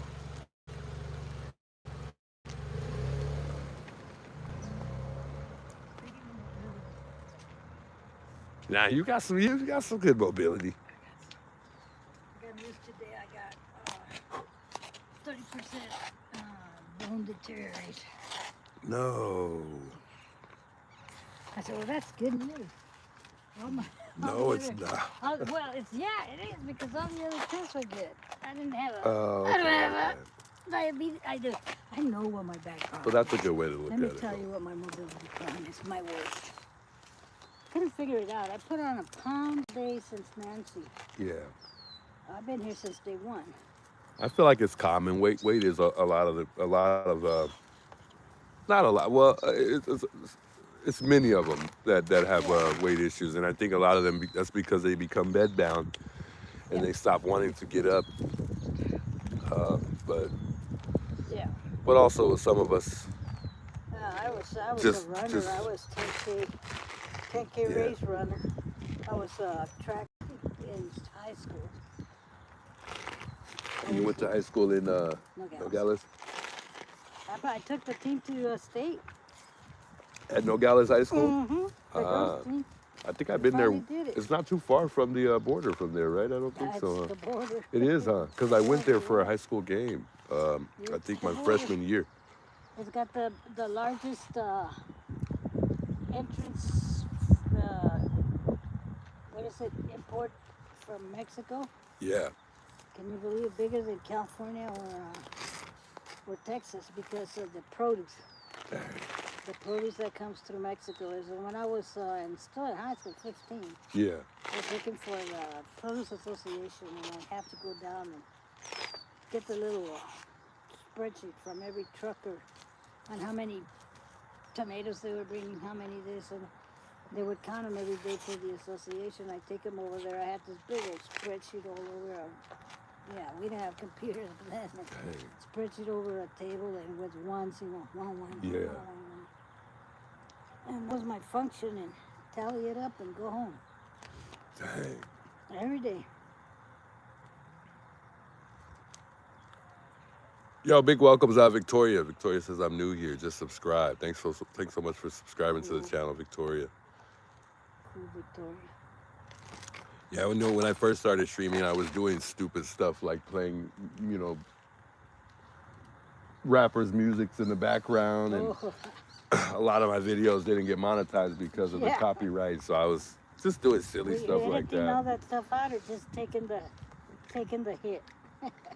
Now you got some good mobility. I got news today. I got 30% bone deterioration. No, I said, well, that's good news. All my, all no, the it's other, not. well, it is because all the other tests were good. I didn't have Oh, I don't okay. have a diabetes. I know what my back Well, problem that's a is. good way to look Let me at it. tell you what my mobility problem is. My weight. Couldn't figure it out. I put on a pound a day since Nancy. Yeah, I've been here since day one. I feel like it's common. Weight is a lot of not a lot. Well, it's many of them that have Yeah, weight issues, and I think a lot of them that's because they become bedbound and yeah, they stop wanting to get up. But yeah. also some of us I was a just runner. I was 10K yeah. race runner. I was track in high school. You went to high school in Nogales. Nogales I took the team to state. at Nogales High School. Mm-hmm. The girls Uh, team. I think I've We been there. finally did it. It's not too far from the border from there, right? I don't think It's so. Huh? the border. It is, huh? Because I went there for a Yeah. high school game. I It's think the my border. freshman year. It's got the largest entrance. What is it? Import from Mexico. Yeah. Can you believe it? Bigger than California or Texas because of the produce. The produce that comes through Mexico is when I was still in high school, 15. Yeah. I was looking for the Produce Association, and I have to go down and get the little spreadsheet from every trucker on how many tomatoes they were bringing, how many this, and they would count them every day for the association. I take them over there. I had this big old spreadsheet all over. Yeah, we didn't have computers then. Dang. Spreadsheet over a table and with ones, one. Yeah. And that was my function, and tally it up and go home Dang. every day. Yo, big welcomes out Victoria. Victoria says I'm new here. Just subscribe. Thanks so much for subscribing to the channel, Victoria. Cool, Victoria. Yeah, I know when I first started streaming, I was doing stupid stuff like playing, you know, rappers' musics in the background, and Oh, a lot of my videos didn't get monetized because of the Yeah. copyright. So I was just doing silly we stuff like editing all that. that stuff out or just taking the hit.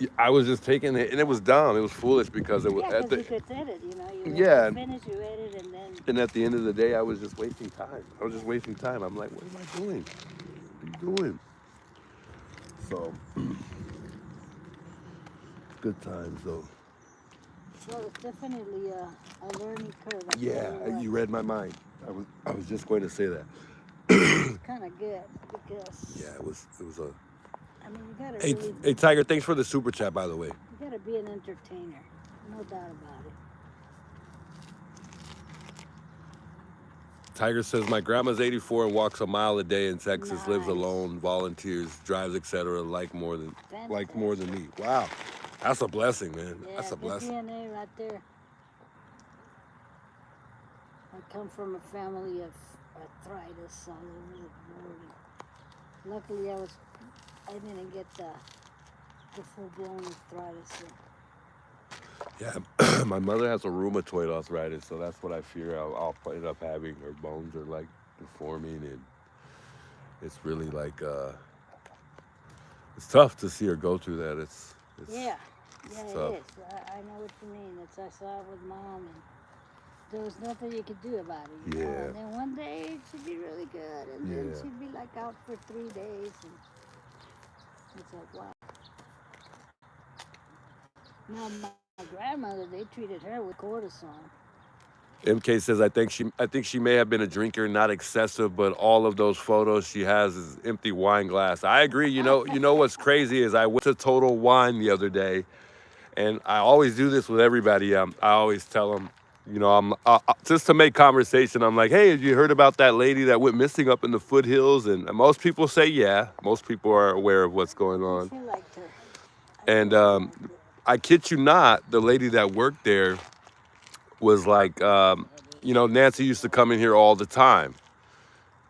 Yeah, I was just taking it, and it was dumb. It was foolish because it was Yeah, at because the you could edit, you Yeah. finish, you edit, and then and at the end of the day, I was just wasting time. I was just wasting time. I'm like, what am I doing? What are you doing? So good times though. well, it's definitely a learning curve. I Yeah, tell you you read my mind. I was just going to say that. it's kind of good because Yeah, it was a. I mean, you gotta Hey, really, hey, Tiger, thanks for the super chat, by the way. you gotta be an entertainer, no doubt about it. Tiger says my grandma's 84 and walks a mile a day in Texas, lives Nice. alone, volunteers, drives, etc. Like more than Fantastic. me. Wow, that's a blessing, man. Yeah, That's a good blessing. DNA right there. I come from a family of arthritis all over the board. Luckily, I didn't get the full-blown arthritis. Yeah, my mother has a rheumatoid arthritis, so that's what I fear I'll end up having. Her bones are like deforming, and it's really like it's tough to see her go through that. It's Yeah, it's yeah, it tough. is. I know what you mean. I saw it with Mom, and there was nothing you could do about it, you know. Yeah. And then one day she'd be really good, and then Yeah. she'd be like out for 3 days, and it's like, wow. Now my grandmother, they treated her with cortisone. MK says I think she may have been a drinker, not excessive, but all of those photos she has is empty wine glass. I agree. You know what's crazy is I went to Total Wine the other day, and I always do this with everybody. I always tell them, I'm just to make conversation. I'm like, hey, have you heard about that lady that went missing up in the foothills? And most people say, yeah. Most people are aware of what's going on. She liked her. And I kid you not, the lady that worked there was like, Nancy used to come in here all the time.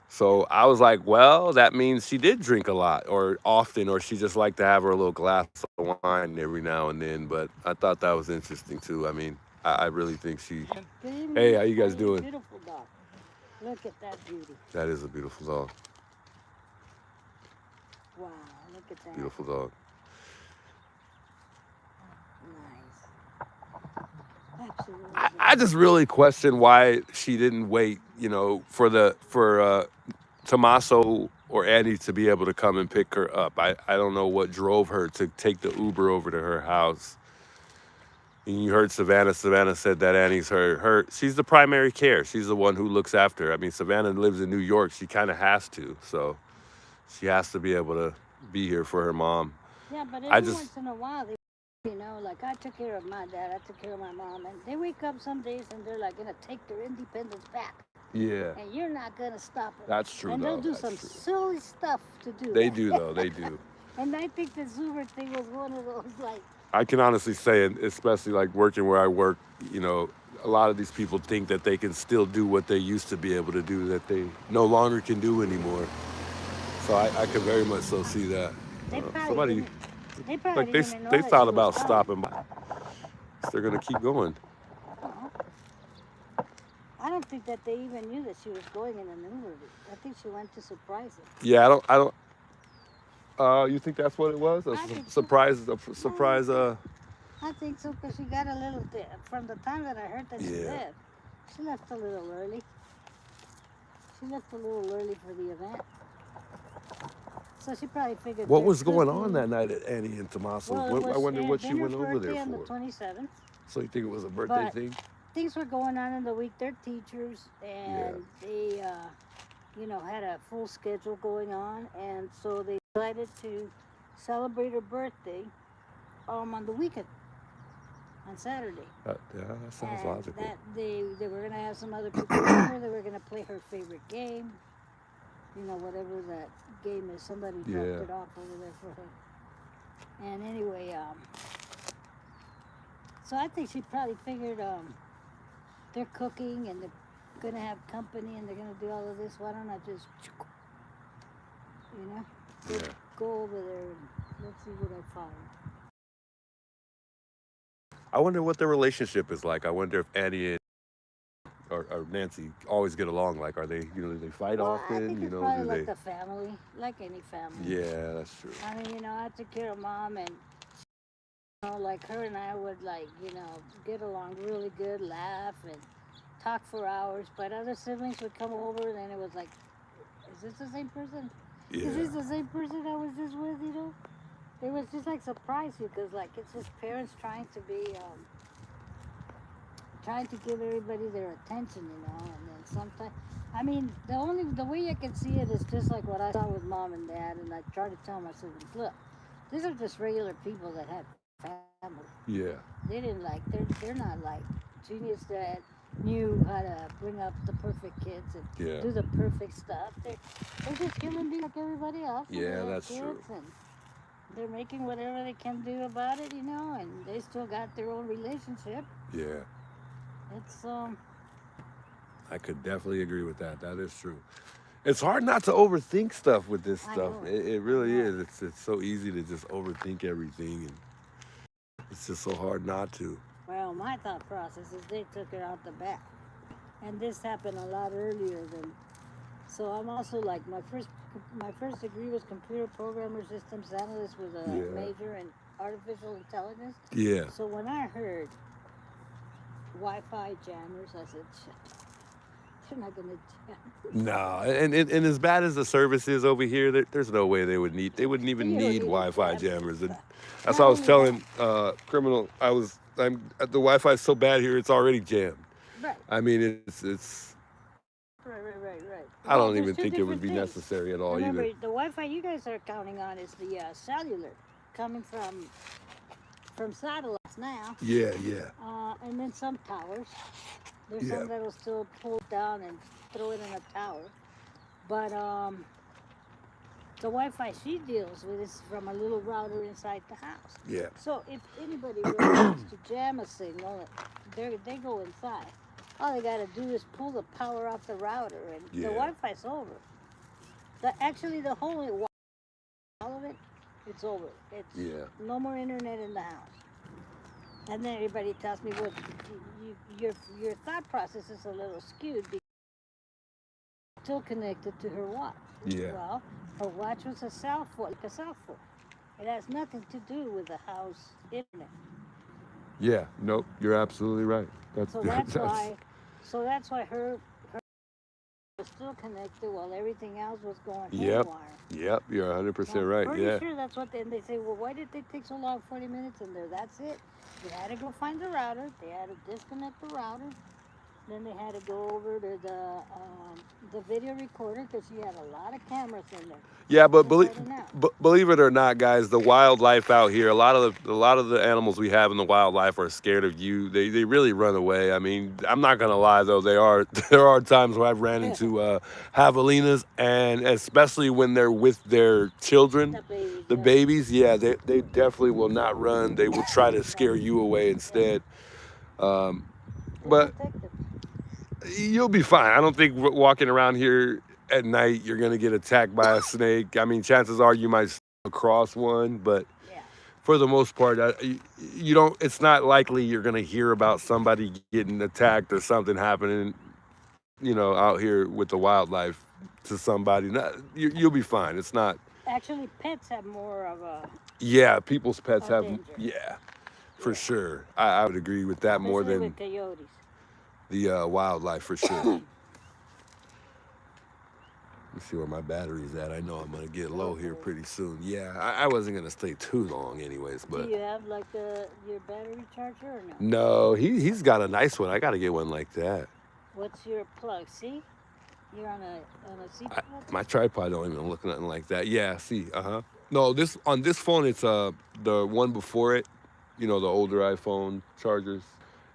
So I was like, well, that means she did drink a lot or often, or she just liked to have her little glass of wine every now and then. But I thought that was interesting too. I mean, I really think she. Hey, how you guys doing? Beautiful dog. Look at that beauty. That is a beautiful dog. Wow, look at that. Beautiful dog. Nice. Absolutely. I just really question why she didn't wait, for Tommaso or Annie to be able to come and pick her up. I don't know what drove her to take the Uber over to her house. And you heard Savannah. Savannah said that Annie's she's the primary care. She's the one who looks after her. I mean, Savannah lives in New York. She kind of has to. So she has to be able to be here for her mom. Yeah, but every once in a while, like I took care of my dad, I took care of my mom, and they wake up some days and they're like gonna take their independence back. Yeah. And you're not gonna stop it. That's true. And they'll do some silly stuff to do They that. do though. They do. And I think the Zuber thing was one of those like. I can honestly say, especially like working where I work, a lot of these people think that they can still do what they used to be able to do that they no longer can do anymore. So I can very much so see that. Somebody, they probably like didn't even know they that thought she about was stopping by. They're gonna keep going. I don't think that they even knew that she was going in an Uber. I think she went to surprise them. Yeah, I don't. You think that's what it was? Surprise. I think so, because she got a little, from the time that I heard that she left a little early. She left a little early for the event. So she probably figured. What was going on that night at Annie and Tommaso? Well, I wonder what she went over there on for. the 27th. So you think it was a birthday thing? Things were going on in the week. They're teachers, and they, had a full schedule going on, and so they decided to celebrate her birthday on the weekend, on Saturday. That sounds logical. They were going to have some other people over. They were going to play her favorite game. Whatever that game is. Somebody dropped it off over there for her. And anyway, so I think she probably figured they're cooking and they're going to have company and they're going to do all of this. Why don't I just, go over there and let's see what I find. I wonder what their relationship is like. I wonder if Annie and or Nancy always get along. Like, are they, do they fight often? I think it's probably like the family, like any family. Yeah, that's true. I mean, I took care of Mom, and like her and I would get along really good, laugh and talk for hours. But other siblings would come over, and then it was like, is this the same person? Yeah. Is this the same person I was just with? It was just like surprise you, because like it's just parents trying to be. Trying to give everybody their attention, and then sometimes, I mean, the way I can see it is just like what I saw with Mom and Dad, and I try to tell my siblings, look, these are just regular people that have family. Yeah. They didn't they're not like genius that knew how to bring up the perfect kids and do the perfect stuff. They're just human beings like everybody else. Yeah, that's true. And they're making whatever they can do about it, and they still got their own relationship. Yeah. It's I could definitely agree with that. That is true. It's hard not to overthink stuff with this I stuff. know It I really know is. It's so easy to just overthink everything, and it's just so hard not to. Well, my thought process is they took her out the back. And this happened a lot earlier than. So I'm also like my first degree was computer programmer systems analyst with a Yeah. major in artificial intelligence. Yeah. So when I heard Wi-Fi jammers, I said, shit, they're not gonna jam. No, and as bad as the service is over here, there's no way they wouldn't even You don't need need a Wi-Fi jam this jammers. And stuff. that's Not what I was only that, telling criminal. The Wi-Fi is so bad here, it's already jammed. right, I mean, it's right. I Well, don't there's even two think it would different be things. necessary at all Remember, either. the Wi-Fi you guys are counting on is the cellular coming from satellites now, Yeah, and then some towers. There's yeah, some that'll still pull it down and throw it in a tower. But the Wi-Fi she deals with is from a little router inside the house. yeah, So if anybody really wants to jam a signal, they go inside. All they gotta do is pull the power off the router, and the yeah, Wi-Fi's over. Actually, the whole all of it, it's over. It's yeah, no more internet in the house. And then everybody tells me, well, your thought process is a little skewed because it's still connected to her watch. yeah, Well, her watch was a cell phone, like a cell phone. It has nothing to do with the house internet. yeah. Nope, you're absolutely right. That's So that's why her was still connected while everything else was going yep, haywire. yep. You're 100% I'm right. pretty Yeah, sure that's what and they say, well, why did they take so long, 40 minutes in there? That's it. They had to go find the router. They had to disconnect the router. Then they had to go over to the video recorder because she had a lot of cameras in there. yeah. But Inside and out. believe it or not, guys, the wildlife out here, a lot of the animals we have in the wildlife are scared of you. They really run away. I mean, I'm not gonna lie though, there are times where I've ran into javelinas, and especially when they're with their children, The babies, the right? babies. Yeah, they definitely will not run. They will try to scare you away instead. Um, They're but protected. you'll be fine. I don't think walking around here at night you're gonna get attacked by a snake. I mean, chances are you might stumble across one, but Yeah. for the most part, you don't. It's not likely you're gonna hear about somebody getting attacked or something happening. Out here with the wildlife to somebody. You'll be fine. It's not. Actually, pets have more of a Yeah, people's pets have. danger. Yeah, for Yeah. sure. I would agree with that more Especially than with coyotes. the wildlife for sure. Let me see where my battery's at. I know I'm gonna get low here pretty soon. Yeah, I wasn't gonna stay too long anyways, Do but you have like your battery charger or no? no, he's got a nice one. I gotta get one like that. What's your plug? See? You're on a C plug? My tripod don't even look nothing like that. Yeah, see, No, on this phone it's the one before it, the older iPhone chargers.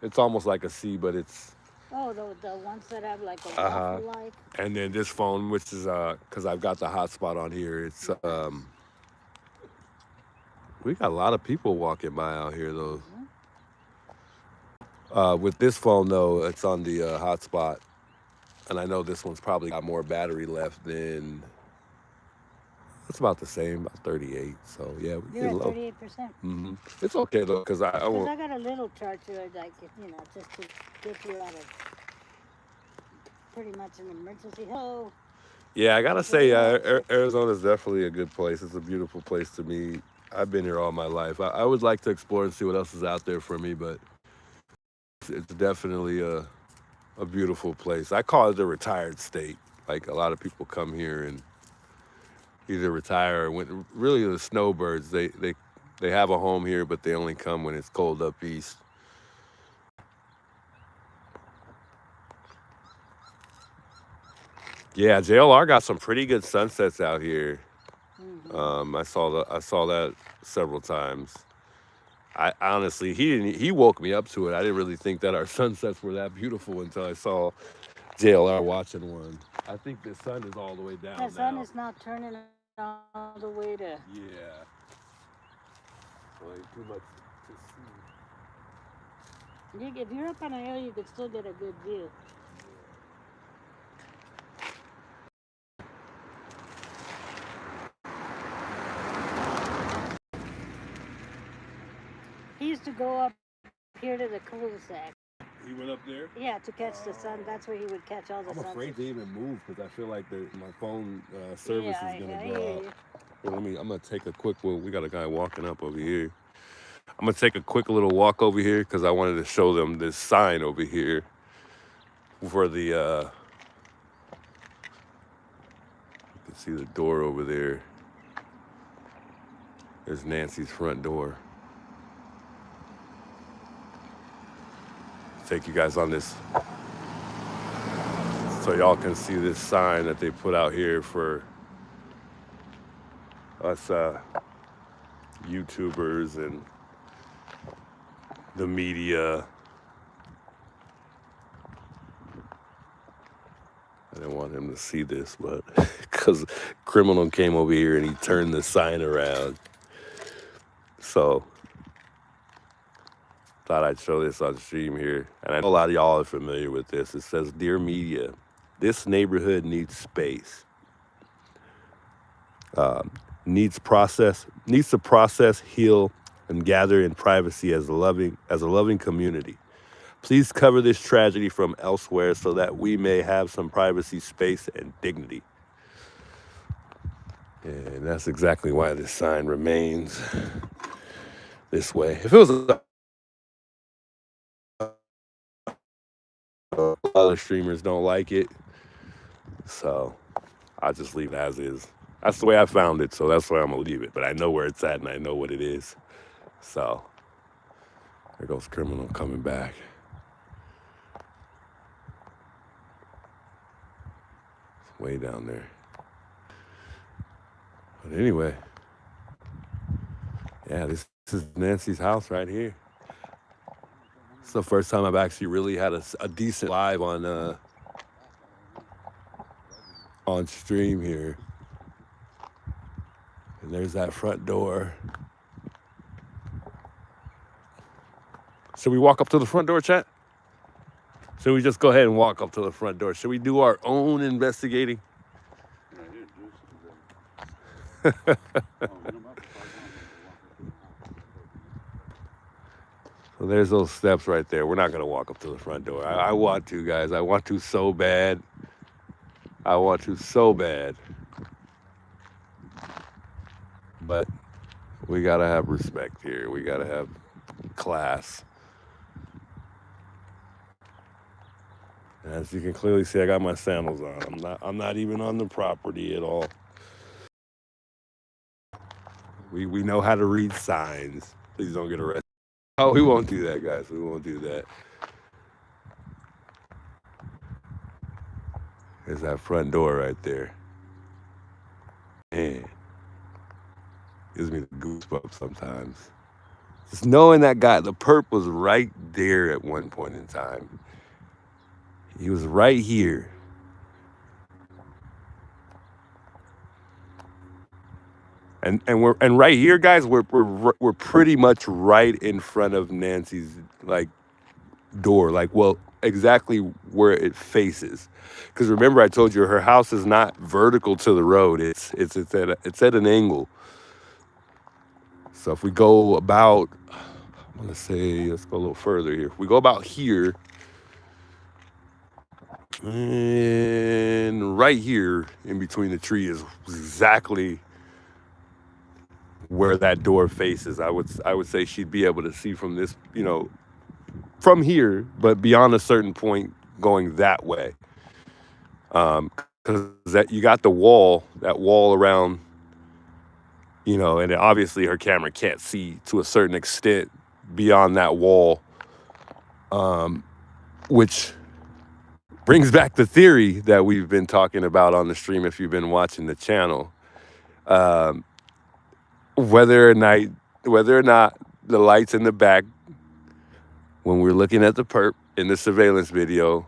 It's almost like a C, but it's Oh, the ones that have like a uh waffle like. and then this phone, which is because I've got the hotspot on here. It's we got a lot of people walking by out here though. With this phone though, it's on the hotspot, and I know this one's probably got more battery left than. It's about the same, about 38. So yeah, we You're get at low. 38%. It's okay though, because I Because won't. I got a little charger, like, just to get you out of pretty much an emergency. Hello. Yeah, I gotta That's what say, it was. Arizona's definitely a good place. It's a beautiful place to me. I've been here all my life. I would like to explore and see what else is out there for me, but it's definitely a beautiful place. I call it the retired state. Like a lot of people come here and either retire or really the snowbirds. They have a home here, but they only come when it's cold up east. Yeah, JLR got some pretty good sunsets out here. Mm-hmm. I saw that several times. I honestly, he woke me up to it. I didn't really think that our sunsets were that beautiful until I saw JLR watching one. I think the sun is all the way down The sun now. is now turning all the way to. Yeah. Like too much to see. If you're up on a hill, you could still get a good view. used to go up here to the cul-de-sac. He went up there. Yeah, to catch the sun. That's where he would catch all the I'm sunsets. afraid to even move because I feel like my phone service is gonna I go hear out. you. Well, I'm gonna take a quick. Well, we got a guy walking up over here. I'm gonna take a quick little walk over here because I wanted to show them this sign over here for the. You can see the door over there. There's Nancy's front door. Take you guys on this so y'all can see this sign that they put out here for us YouTubers and the media. I didn't want him to see this, but because criminal came over here and he turned the sign around. So thought I'd show this on stream here. And I know a lot of y'all are familiar with this. It says, "Dear media, this neighborhood needs space. Needs to process, heal, and gather in privacy as a loving community. Please cover this tragedy from elsewhere so that we may have some privacy, space, and dignity." And that's exactly why this sign remains this way. If it was a lot of streamers don't like it, so I'll just leave it as is. That's the way I found it, so that's why I'm gonna leave it. But I know where it's at and I know what it is. So there goes criminal coming back. It's way down there. But anyway, yeah, this is Nancy's house right here. It's the first time I've actually really had a decent live on stream here. And there's that front door. Should we walk up to the front door, chat? Should we just go ahead and walk up to the front door? Should we do our own investigating? So there's those steps right there. We're not going to walk up to the front door. I want to, guys. I want to so bad. I want to so bad. But we got to have respect here. We got to have class. As you can clearly see, I got my sandals on. I'm not even on the property at all. We know how to read signs. Please don't get arrested. Oh, we won't do that, guys. We won't do that. There's that front door right there. Man, gives me the goosebumps sometimes. Just knowing that guy, the perp was right there at one point in time. He was right here. And right here, guys, we're pretty much right in front of Nancy's door, exactly where it faces. Because remember, I told you her house is not vertical to the road; it's at an angle. So if we go about, let's go a little further here. If we go about here, and right here in between the tree is exactly where that door faces. I would say she'd be able to see from this, from here, but beyond a certain point going that way. Because you got that wall around, and obviously her camera can't see to a certain extent beyond that wall, which brings back the theory that we've been talking about on the stream if you've been watching the channel. Whether or not the lights in the back, when we're looking at the perp in the surveillance video,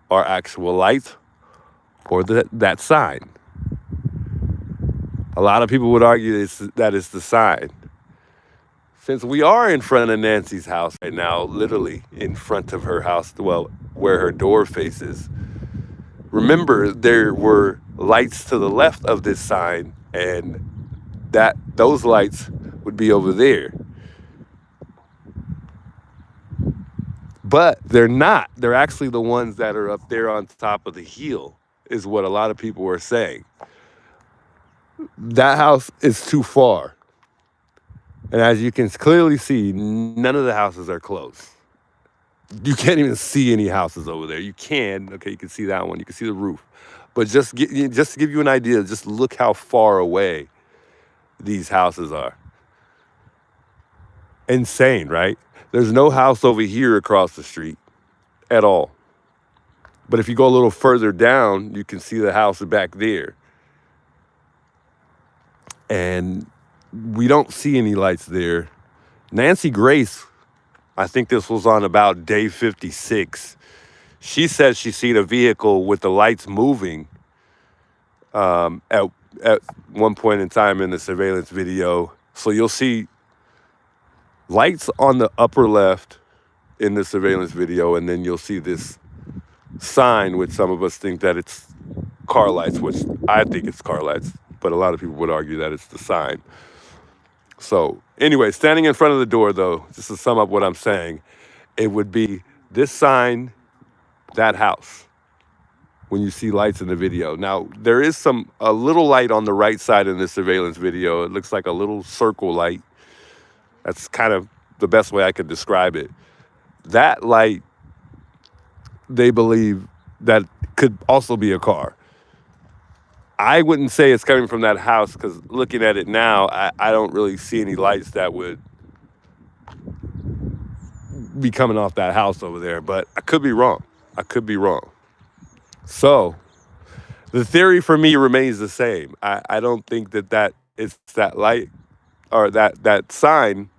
are actual lights or that sign. A lot of people would argue that it's the sign. Since we are in front of Nancy's house right now, literally in front of her house, where her door faces, remember there were lights to the left of this sign, and those lights would be over there. But they're not. They're actually the ones that are up there on top of the hill, is what a lot of people were saying. That house is too far. And as you can clearly see, none of the houses are close. You can't even see any houses over there. You can, okay, you can see that one. You can see the roof. But just to give you an idea, just look how far away these houses are. Insane, right? There's no house over here across the street at all. But if you go a little further down, you can see the house back there. And we don't see any lights there. Nancy Grace, I think this was on about day 56. She said she seen a vehicle with the lights moving at one point in time in the surveillance video. So you'll see lights on the upper left in the surveillance video, and then you'll see this sign, which some of us think that it's car lights, which I think it's car lights, but a lot of people would argue that it's the sign. So anyway, standing in front of the door, though, just to sum up what I'm saying, it would be this sign, that house, when you see lights in the video. Now, there is a little light on the right side in the surveillance video. It looks like a little circle light. That's kind of the best way I could describe it. That light, they believe that could also be a car. I wouldn't say it's coming from that house, because looking at it now, I don't really see any lights that would be coming off that house over there, but I could be wrong. So the theory for me remains the same. I don't think that it's that light or that sign.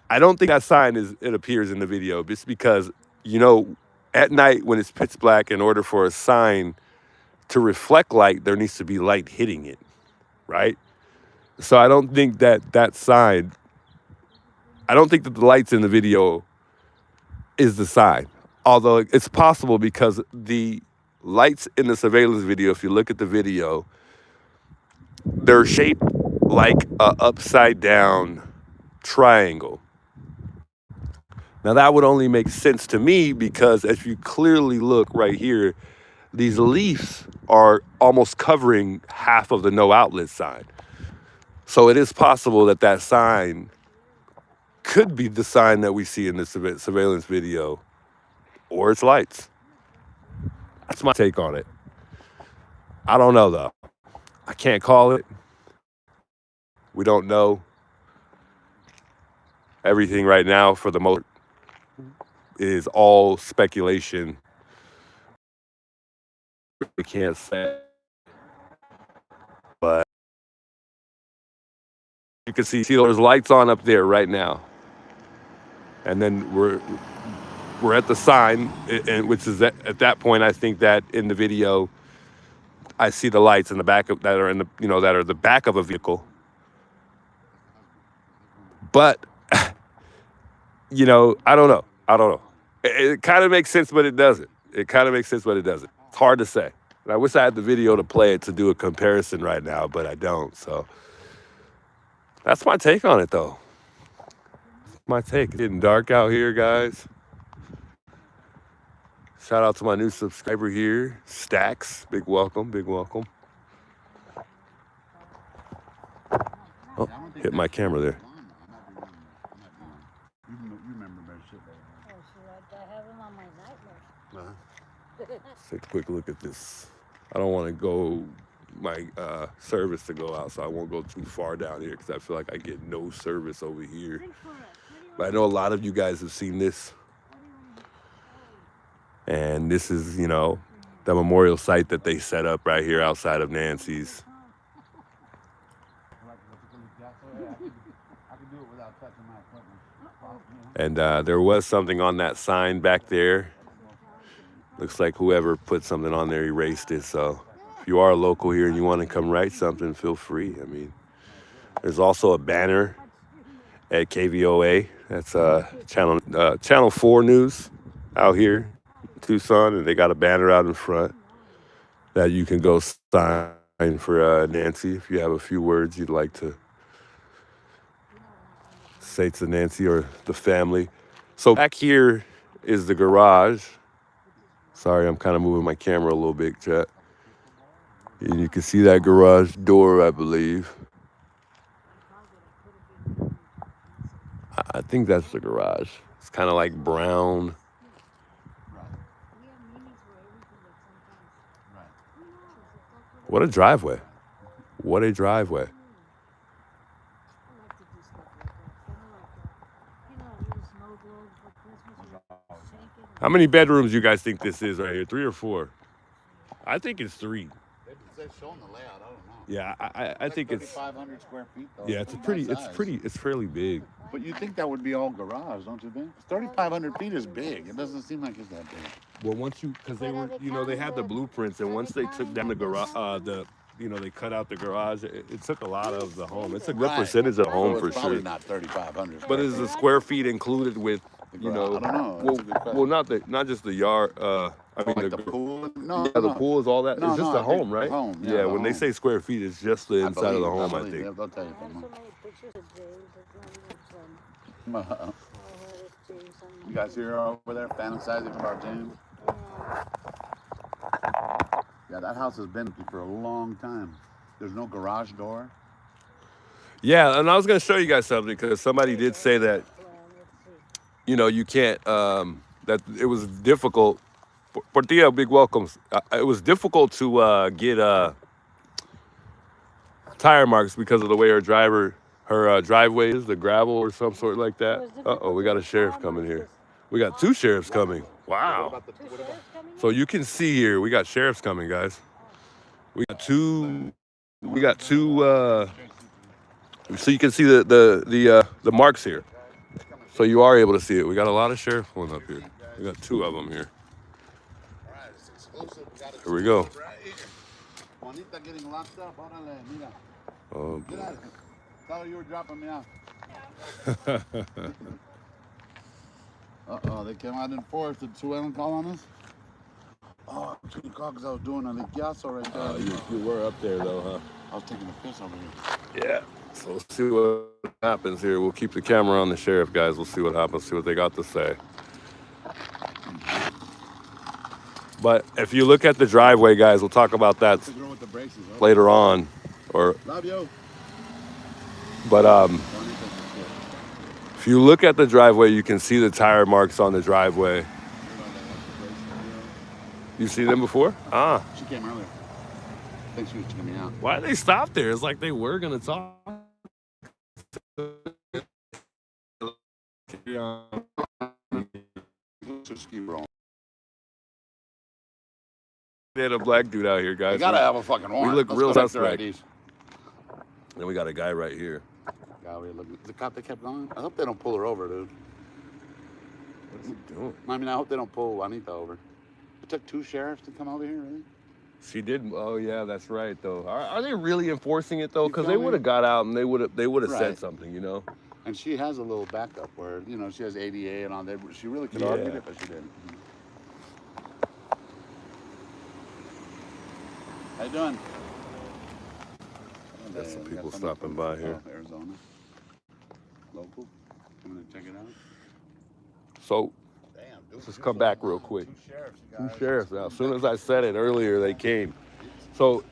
I don't think that sign it appears in the video, just because, at night when it's pitch black, in order for a sign to reflect light, there needs to be light hitting it, right? So I don't think that sign, I don't think that the lights in the video is the sign. Although it's possible, because the lights in the surveillance video, if you look at the video, they're shaped like an upside down triangle. Now that would only make sense to me because if you clearly look right here, these leaves are almost covering half of the no outlet sign. So it is possible that sign could be the sign that we see in the surveillance video, or it's lights. That's my take on it. I don't know, though. I can't call it. We don't know. Everything right now, for the most part, is all speculation. We can't say. But you can see there's lights on up there right now. And then we're at the sign, and which is at that point, I think that in the video, I see the lights in the back that are in the that are the back of a vehicle. But I don't know. It kind of makes sense, but it doesn't. It's hard to say. And I wish I had the video to play it to do a comparison right now, but I don't. So that's my take on it, though. My take. It's getting dark out here, guys. Shout out to my new subscriber here, Stacks. Big welcome. Oh, hit my camera there. You remember better shit better. I have them on my nightmare. Let's take a quick look at this. I don't want to go my service to go out, so I won't go too far down here because I feel like I get no service over here. But I know a lot of you guys have seen this. And this is, the memorial site that they set up right here outside of Nancy's. And there was something on that sign back there. Looks like whoever put something on there erased it. So if you are a local here and you want to come write something, feel free. I mean, there's also a banner at KVOA. That's Channel 4 News out here in Tucson. And they got a banner out in front that you can go sign for Nancy if you have a few words you'd like to say to Nancy or the family. So back here is the garage. Sorry, I'm kind of moving my camera a little bit, chat. And you can see that garage door, I believe. I think that's the garage. It's kind of like brown. What a driveway. What a driveway. How many bedrooms you guys think this is right here? 3 or 4? I think it's 3. They're showing the layout. I don't know. Yeah, I think it's 3,500 square feet. Though. yeah, it's fairly big. But you think that would be all garage, don't you think? 3,500 feet is big. It doesn't seem like it's that big. Well, once because they were, they had the blueprints, and once they took down the garage, they cut out the garage. It took a lot of the home. It's a good percentage of home for probably sure. Not 3,500. But is the square feet included with, I don't know. well, not just the yard. I mean, like the pool? No, the pool is all that. No, it's just no, the home, right? The home, Yeah, the when they home. say square feet, it's just the inside of the home, I think. Yeah, they'll tell you from You guys hear over there fantasizing about James? Yeah, that house has been empty for a long time. There's no garage door. Yeah, and I was going to show you guys something because somebody did say that, you can't, that it was difficult. Portilla, big welcomes. It was difficult to get tire marks because of the way her driveway is, the gravel or some sort like that. Uh-oh, we got a sheriff coming here. We got 2 sheriffs coming. Wow. So you can see here, we got sheriffs coming, guys. We got two, so you can see the marks here. So you are able to see it. We got a lot of sheriffs pulling up here. We got 2 of them here. Here we go. Juanita getting locked up. Oh, Get out of here. Tell her you were dropping me off. Uh-oh, they came out in force. Did Sue Ellen call on us? Oh, I couldn't call because I was doing a liquiazo right there. you were up there though, huh? I was taking a piss over here. Yeah. So we'll see what happens here. We'll keep the camera on the sheriff, guys. We'll see what happens, see what they got to say. But if you look at the driveway, guys, we'll talk about that later on. Love you. But if you look at the driveway, you can see the tire marks on the driveway. You see them before? Ah. She came earlier. I think she was checking me out. Why did they stop there? It's like they were gonna talk. They had a black dude out here, guys. You gotta have a fucking warrant. We look Let's real go back to suspect. IDs. And we got a guy right here. The cop that kept going? I hope they don't pull her over, dude. What's he doing? I mean, I hope they don't pull Juanita over. It took 2 sheriffs to come over here, really? She did. Oh yeah, that's right though. Are they really enforcing it though? Because they feel me? would have got out and they would have said Right. something, And she has a little backup where, she has ADA and all that. She really could Yeah. argue it, but she didn't. How you doing? Got some We people somebody stopping from, by here. Arizona. Local. Coming to check it out. So Damn, dude. let's just come back real quick. 2 sheriffs, you 2 guys. sheriffs. Now, as soon as I said it earlier, they came. So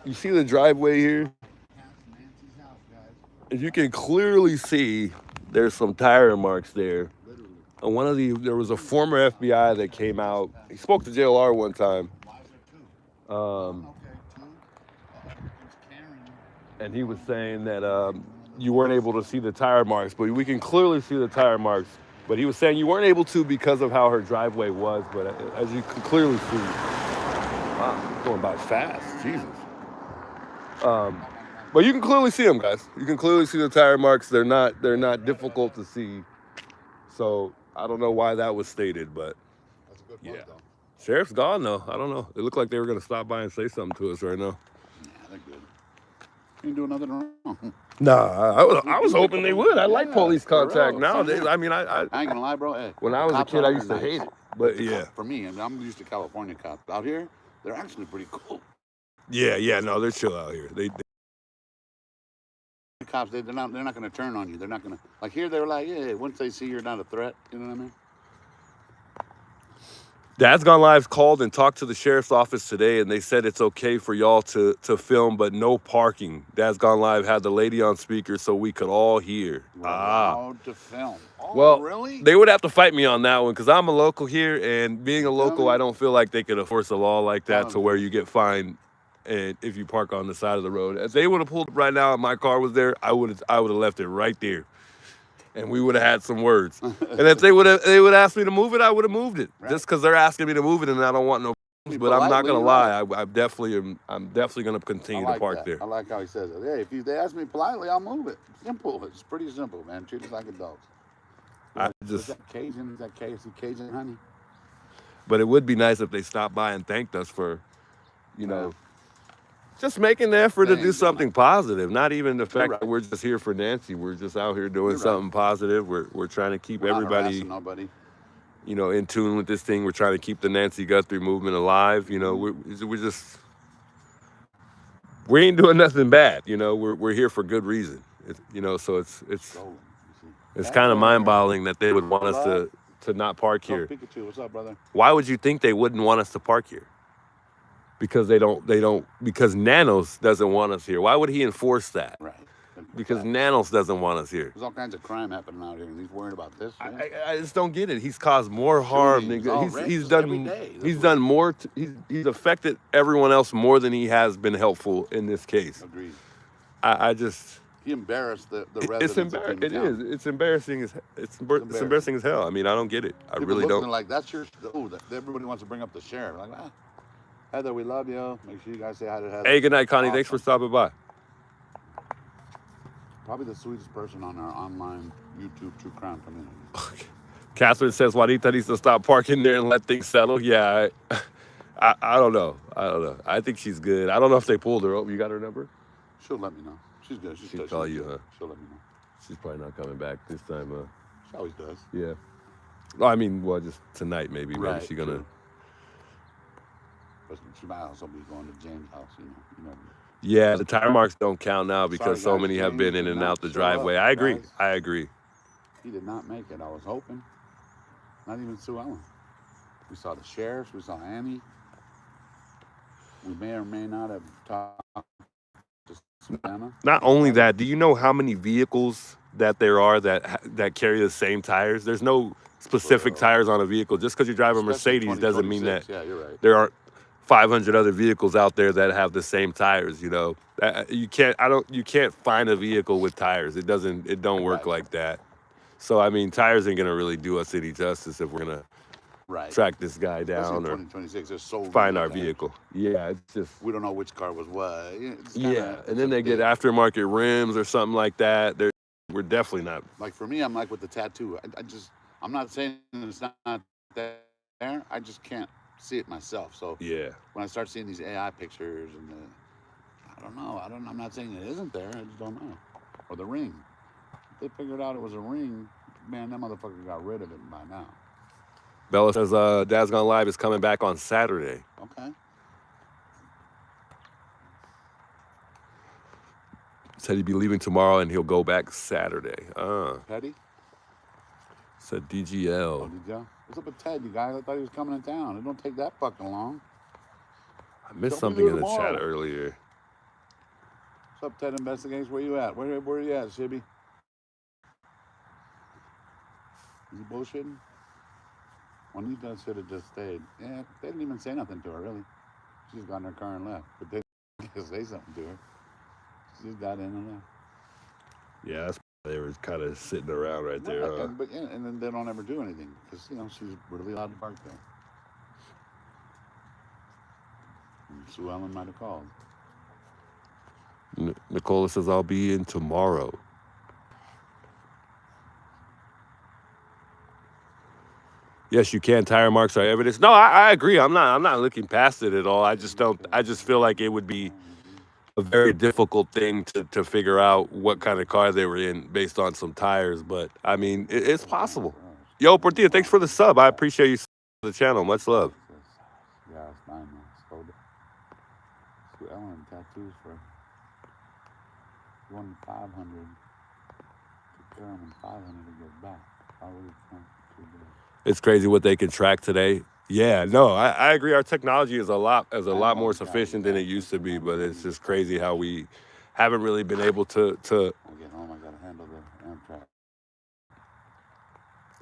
you see the driveway here? Nancy's house, guys. As you can clearly see, there's some tire marks there. Literally. And there was a former FBI that came out. He spoke to JLR one time. Why is there 2? Um, Okay, 2. It's Karen. and he was saying that you weren't able to see the tire marks, but we can clearly see the tire marks. But he was saying you weren't able to because of how her driveway was, but as you can clearly see, wow, going by fast, Jesus. But you can clearly see them, guys. You can clearly see the tire marks. They're not difficult to see. So I don't know why that was stated, but That's a good point, yeah. though. Sheriff's gone though. I don't know. It looked like they were gonna stop by and say something to us right now. Yeah, they're good. You ain't doing nothing wrong. Nah, I was hoping they would. I like police for contact real. nowadays. Same I mean, I ain't gonna lie, bro. Hey, when I was a cops kid, out I here used to nice. hate it. But yeah, For me, and I'm used to California cops. Out here, they're actually pretty cool. yeah, no, they're chill out here. They cops, they're not going to turn on you. They're not going to, like here, they're like, yeah, once they see you're not a threat, you know what I mean? Dad's Gone Live called and talked to the sheriff's office today, and they said it's okay for y'all to film, but no parking. Dad's Gone Live had the lady on speaker so we could all hear. We're allowed to film. Oh, Well, really? they would have to fight me on that one because I'm a local here, and being a local, me? I don't feel like they could enforce a law like that Tell to them, where dude. you get fined and if you park on the side of the road. If they would have pulled up right now and my car was there, I would have left it right there. And we would have had some words. And if they would ask me to move it, I would have moved it. Right. Just because they're asking me to move it, and I don't want no. Be But I'm not politely, gonna right. lie. I'm definitely gonna continue to park that. there. I like how he says it. Hey, if they ask me politely, I'll move it. Simple. It's pretty simple, man. Treat us like adults. Is that Cajun? Is that KFC Cajun, honey? But it would be nice if they stopped by and thanked us for, you know, just making the effort to do something positive. Not even the fact that we're just here for Nancy. We're just out here doing something positive. We're trying to keep everybody, nobody. you know, in tune with this thing. We're trying to keep the Nancy Guthrie movement alive. You know, we ain't doing nothing bad. You know, we're here for good reason. You know, so it's kind of mind-boggling that they would want us to not park here. Pikachu, what's up, brother? Why would you think they wouldn't want us to park here? Because because Nanos doesn't want us here. Why would he enforce that? Right. Because Nanos doesn't want us here. There's all kinds of crime happening out here, and he's worried about this. I just don't get it. He's caused more harm than good. He's done more. He's affected everyone else more than he has been helpful in this case. Agreed. He embarrassed the residents. It is. It's embarrassing it's embarrassing as hell. I mean, I don't get it. I really don't. Like that's everybody wants to bring up the sheriff. Like, Heather, we love you. Make sure you guys say hi to Heather. Hey, good night, Connie. Thanks for stopping by. Probably the sweetest person on our online YouTube true crime community. Okay. Catherine says Juanita needs to stop parking there and let things settle. Yeah, I don't know. I think she's good. I don't know if they pulled her. Oh, you got her number? She'll let me know. She's good. She'll call you, huh? She'll let me know. She's probably not coming back this time. She always does. Yeah. Well, I mean, just tonight maybe. Right, Maybe she's gonna. True. But she might also be going to James' house. You know. Yeah, the tire marks don't count now because so many have been in and out the driveway. I agree. I agree. He did not make it. I was hoping. Not even Sue Ellen. We saw the sheriffs. We saw Annie. We may or may not have talked to Susanna. Not only that, do you know how many vehicles that there are that carry the same tires? There's no specific tires on a vehicle. Just because you drive a Mercedes doesn't mean that you're right. there aren't 500 other vehicles out there that have the same tires. You know, you can't find a vehicle with tires. It don't work like that. So I mean, tires ain't gonna really do us any justice if we're gonna track this guy down or find our vehicle. Yeah, it's just we don't know which car was what. And then they get aftermarket rims or something like that. We're definitely not. Like for me, I'm like with the tattoo. I'm not saying it's not there. I just can't see it myself. So yeah, when I start seeing these AI pictures and I don't know. I'm not saying it isn't there. I just don't know. Or the ring. If they figured out it was a ring, man, that motherfucker got rid of it by now. Bella says Dad's Gone Live is coming back on Saturday. Okay. Said he'd be leaving tomorrow and he'll go back Saturday. Petty? Said DGL. Oh, did ya? What's up with Ted, you guys? I thought he was coming to town. It don't take that fucking long. I missed something in the chat earlier. What's up, Ted Investigates? Where you at? Where are you at, Shibby? Is he bullshitting? Juanita should have just stayed. Yeah, they didn't even say nothing to her, really. She just got in her car and left. But they didn't say something to her. She just got in and left. Yeah, they were kind of sitting around right there. And then they don't ever do anything because, she's really allowed to park there. And Sue Ellen might have called. Nicola says, I'll be in tomorrow. Yes, you can. Tire marks are evidence. No, I agree. I'm not looking past it at all. I just feel like it would be a very difficult thing to figure out what kind of car they were in based on some tires. But I mean, it's possible. Yo, Portia, thanks for the sub. I appreciate you the channel. Much love. Yeah, it's fine, man. Sue Ellen tattoos for going 500 to Durham and 500 to get back. Why would it come 2 days? It's crazy what they can track today. Yeah, no, I agree. Our technology is a lot I more know, sufficient than it used to be, but it's I just crazy how we haven't really been able to get home, I gotta handle the Amtrak.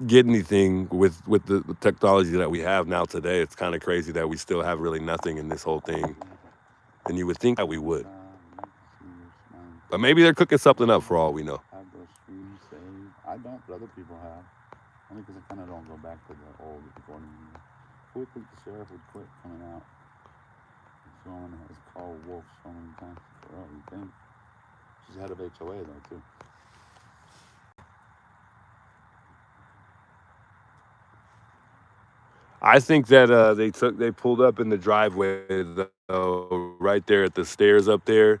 get anything with the technology that we have now today. It's kind of crazy that we still have really nothing in this whole thing, and you would think that we would, but maybe they're cooking something up for all we know. Have those streams saved. I don't, but other people have. Only because I kind of don't go back to the old recording. Who would think the sheriff would quit coming out? Someone has called Wolf so many times. Well, you think? She's head of HOA though too. I think that they pulled up in the driveway though, right there at the stairs up there,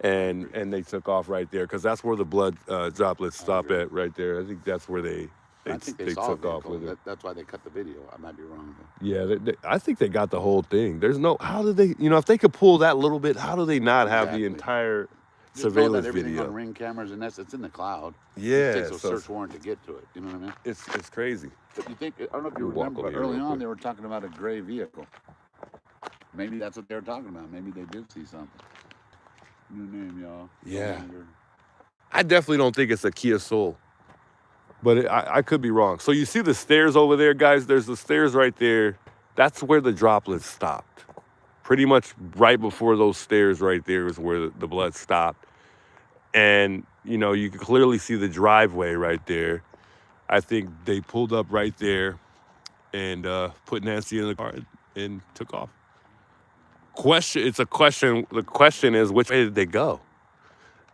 Yeah. and they took off right there because that's where the blood droplets stop agree. at right there. I think that's where they I think they saw a took off vehicle. with it. That's why they cut the video. I might be wrong though. Yeah, I think they got the whole thing. There's no how did they if they could pull that little bit, how do they not have the Exactly. entire Just know surveillance that everything video? on Ring cameras and it's in the cloud. Yeah, It takes a so search warrant to get to it. You know what I mean? it's crazy. But you think, I don't know if you You walk remember, over but here early real on quick. they were talking about a gray vehicle. Maybe that's what they were talking about. Maybe they did see something. New name, y'all. Yeah. I definitely don't think it's a Kia Soul, but I could be wrong. So you see the stairs over there, guys? There's the stairs right there. That's where the droplets stopped. Pretty much right before those stairs right there is where the blood stopped. And, you can clearly see the driveway right there. I think they pulled up right there and put Nancy in the car and took off. It's a question. The question is, which way did they go?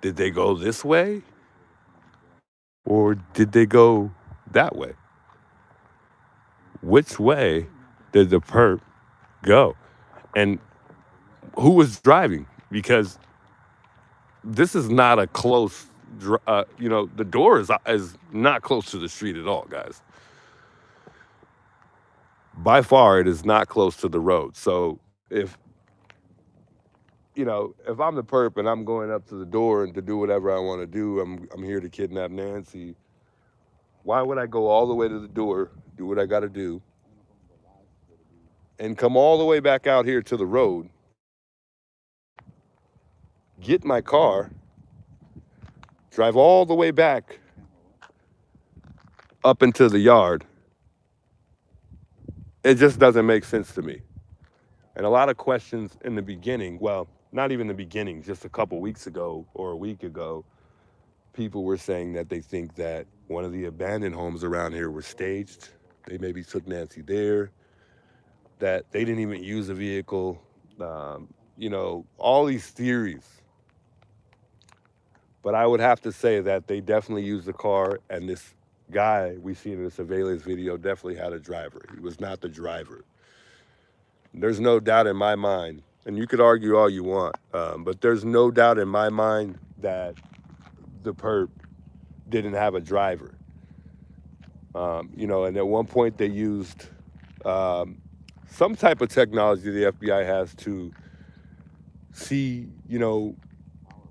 Did they go this way? Or did they go that way? Which way did the perp go? And who was driving? Because this is not a close, the door is not close to the street at all, guys. By far, it is not close to the road. So if I'm the perp and I'm going up to the door and to do whatever I want to do, I'm here to kidnap Nancy. Why would I go all the way to the door, do what I got to do, and come all the way back out here to the road, get my car, drive all the way back up into the yard? It just doesn't make sense to me. And a lot of questions in the beginning, well, not even the beginning, just a couple weeks ago or a week ago, people were saying that they think that one of the abandoned homes around here were staged. They maybe took Nancy there, that they didn't even use a vehicle, all these theories. But I would have to say that they definitely used the car, and this guy we seen in the surveillance video definitely had a driver. He was not the driver. There's no doubt in my mind, and you could argue all you want, but there's no doubt in my mind that the perp didn't have a driver. And at one point they used some type of technology the FBI has to see,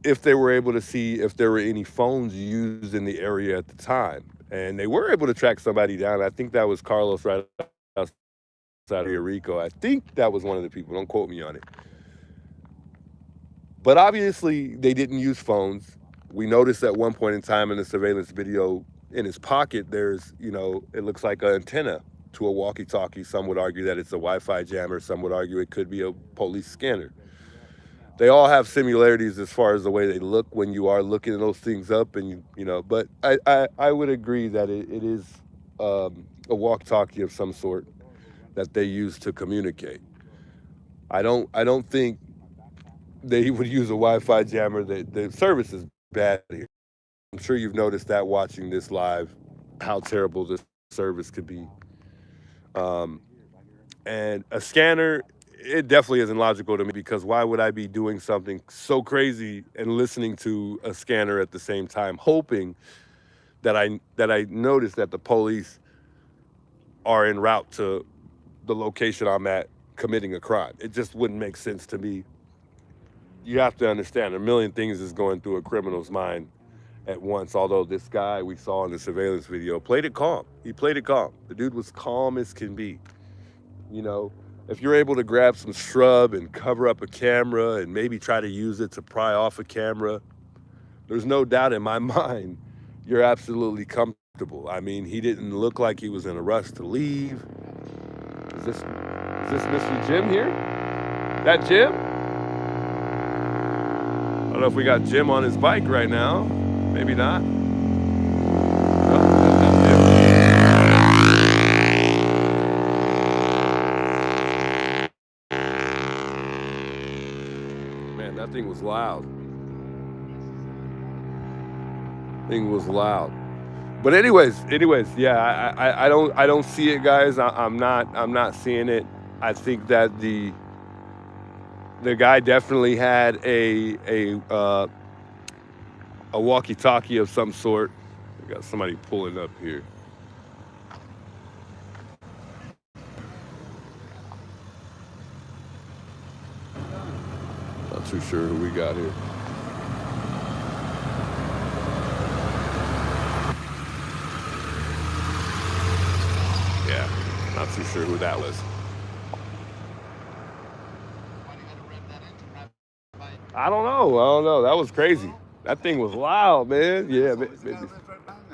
if they were able to see if there were any phones used in the area at the time. And they were able to track somebody down. I think that was Carlos right outside of Rico. I think that was one of the people. Don't quote me on it. But obviously, they didn't use phones. We noticed at one point in time in the surveillance video, in his pocket, there's, it looks like an antenna to a walkie-talkie. Some would argue that it's a Wi-Fi jammer. Some would argue it could be a police scanner. They all have similarities as far as the way they look when you are looking those things up, and but I would agree that it is a walkie-talkie of some sort that they use to communicate. I don't think they would use a Wi-Fi jammer. The service is bad here. I'm sure you've noticed that watching this live, how terrible this service could be. And a scanner, it definitely isn't logical to me, because why would I be doing something so crazy and listening to a scanner at the same time, hoping that I notice that the police are en route to the location I'm at committing a crime? It just wouldn't make sense to me. you have to understand, a million things is going through a criminal's mind at once. Although this guy we saw in the surveillance video played it calm. He played it calm. The dude was calm as can be. You know, if you're able to grab some shrub and cover up a camera and maybe try to use it to pry off a camera, there's no doubt in my mind you're absolutely comfortable. I mean, he didn't look like he was in a rush to leave. Is this Mr. Jim here? That Jim? I don't know if we got Jim on his bike right now. Maybe not. Oh, that's not Jim. Man, that thing was loud. Thing was loud. But anyways, yeah, I don't see it, guys. I'm not seeing it. I think that the guy definitely had a walkie-talkie of some sort. We got somebody pulling up here. Not too sure who we got here. Yeah, not too sure who that was. I don't know. That was crazy. That thing was loud, man. Yeah.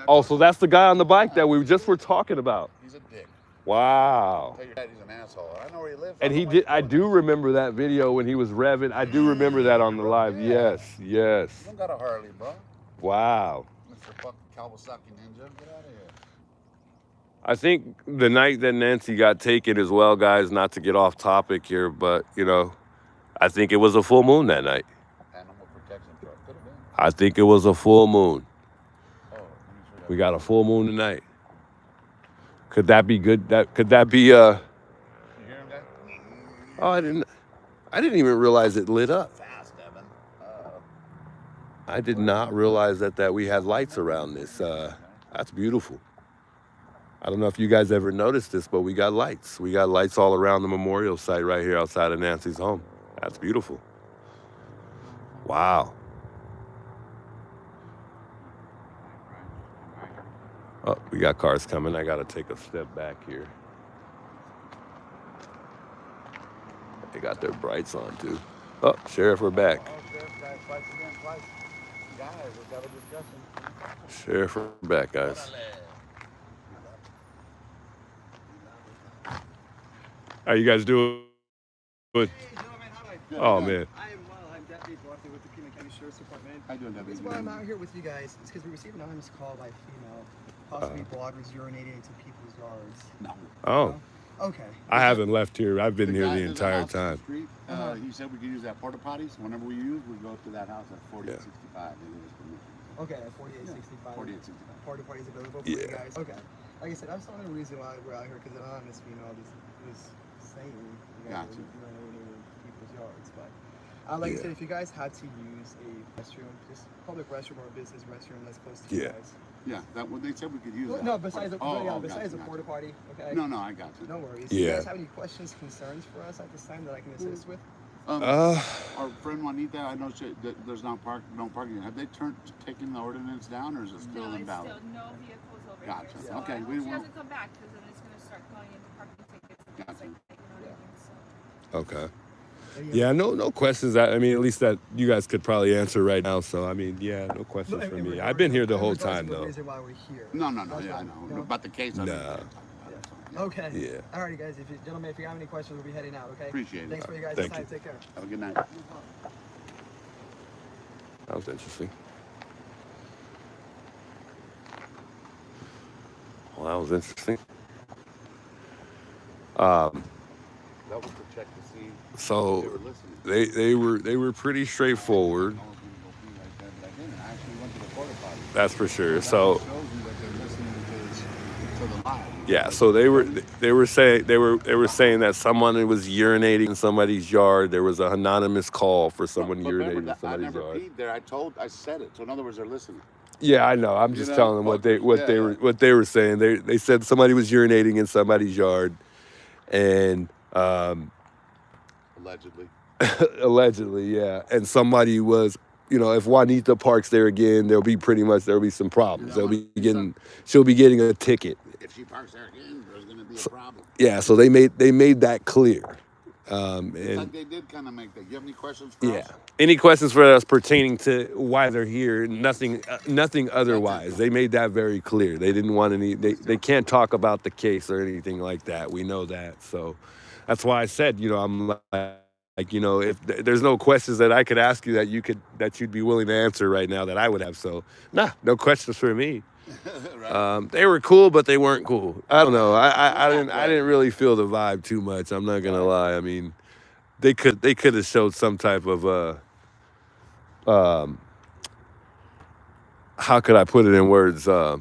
Oh, so that's the guy on the bike that we just were talking about. He's a dick. Wow. Tell your dad he's an asshole. I know where he lives. And he did. I do remember that video when he was revving. I do remember that on the live. Yes. You don't got a Harley, bro. Wow. Mr. fucking Kawasaki Ninja. Get out of here. I think the night that Nancy got taken as well, guys, not to get off topic here, but, you know, I think it was a full moon that night. Animal protection truck. Could have been. I think it was a full moon. Oh, We got a full moon tonight. Could that be good? Could that be You hear him, guy? Oh, I didn't even realize it lit up. Fast, Evan. I did not realize that we had lights around this. That's beautiful. I don't know if you guys ever noticed this, but we got lights. We got lights all around the memorial site right here outside of Nancy's home. That's beautiful. Wow. Oh, we got cars coming. I got to take a step back here. They got their brights on too. Oh, Sheriff, we're back. Sheriff, we're back, guys. How you guys doing? Hey, gentlemen, how do I do? Oh, man. I am well. I'm Deputy Guthrie's with the Pima County Sheriff's Department. How you doing, The Deputy? reason why I'm out here with you guys is because we received an anonymous call by a female, possibly bloggers urinating into people's yards. No. Oh, No? Okay. I haven't left here. I've been here guy the in entire house on the time. street, he said we could use that porta potties. Whenever we use, we go to that house at 4865. They give us permission. Okay, at 4865. 4865. Porta potties available for you guys. Okay. Like I said, that's the only reason why we're out here, because an anonymous female was saying you guys Gotcha. were urinating in people's yards. But like I said, if you guys had to use a restroom, just public restroom or a business restroom that's close to you guys. Yeah, that what they said we could use. Well, that. no, besides the Gotcha. porta potty. Okay. No, I got you. No worries. Yeah. You guys have any questions, concerns for us at this time that I can assist with? Our friend Juanita, I know there's no parking. Have they taken the ordinance down, or is it still invalid? Still no vehicles over Gotcha. here. So Okay, I hope we she will- doesn't come back, because then it's gonna start going into parking tickets and things Gotcha. like that. You know what I mean? So. Okay. Yeah, no questions. I mean, at least that you guys could probably answer right now. So, I mean, yeah, no questions In for me. regards I've been here the in whole regards to time, the though. reason why we're here. No, That's yeah, I why- know. no? About the case, I Nah. understand. Okay. Yeah. Alrighty, guys. Gentlemen, if you have any questions, we'll be heading out. Okay. Appreciate it. Thanks for you guys' Thank time. you. Take care. Have a good night. That was interesting. Well, that was interesting. That was to check to see if So they were listening. they were pretty straightforward. I was going to go pee right there, but I didn't. I actually went to the porta potty. That's for sure. That So shows you that they're listening to the live. yeah, so they were saying that someone was urinating in somebody's yard. There was an anonymous call for someone But remember urinating in that I somebody's never yard. peed there. I said it. So in other words, they're listening. Yeah, I know. I'm You just know? telling them what they Yeah. what they were saying. They said somebody was urinating in somebody's yard, and Allegedly. Allegedly, yeah. And somebody was, if Juanita parks there again, there'll be some problems. She'll be getting a ticket. If she parks there again, there's going to be a problem. Yeah, so they made that clear. It's like they did kind of make that. You have any questions for us? Any questions for us pertaining to why they're here? Nothing otherwise. They made that very clear. They didn't want any. They can't talk about the case or anything like that. We know that. So that's why I said, I'm like, if there's no questions that I could ask you that you'd be willing to answer right now that I would have. So no questions for me. Right. They were cool, but they weren't cool. I don't know. I didn't really feel the vibe too much. I'm not gonna lie. I mean, they could have showed some type of how could I put it in words? I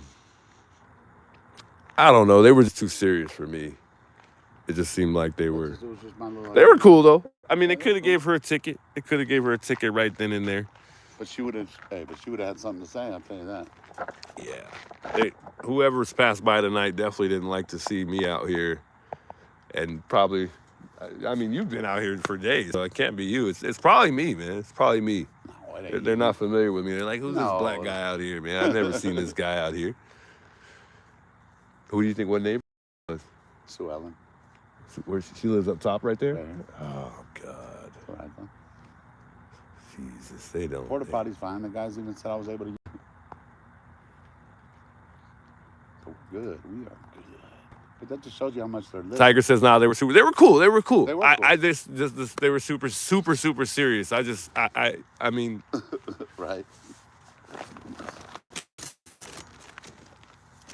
don't know. They were just too serious for me. It just seemed like they were. It was just my little They were cool though. I mean, they could have gave her a ticket. They could have gave her a ticket right then and there. But she would have had something to say, I'll tell you that. Yeah. Whoever's passed by tonight definitely didn't like to see me out here. And probably, I mean, you've been out here for days, so it can't be you. It's probably me, man. It's probably me. No, it ain't They're you. not familiar with me. They're like, who's No. this black guy out here, man? I've never seen this guy out here. Who do you think, what neighbor was? Sue Ellen. Where she lives up top right there? Right here. Oh, God. That's what I thought. Jesus, they don't. Porta potty's fine. The guys even said I was able to use it. So good. We are good. But that just shows you how much they're living. Tiger says, "Nah, they were cool. They were cool. They were cool. I just they were super serious. I mean, Right.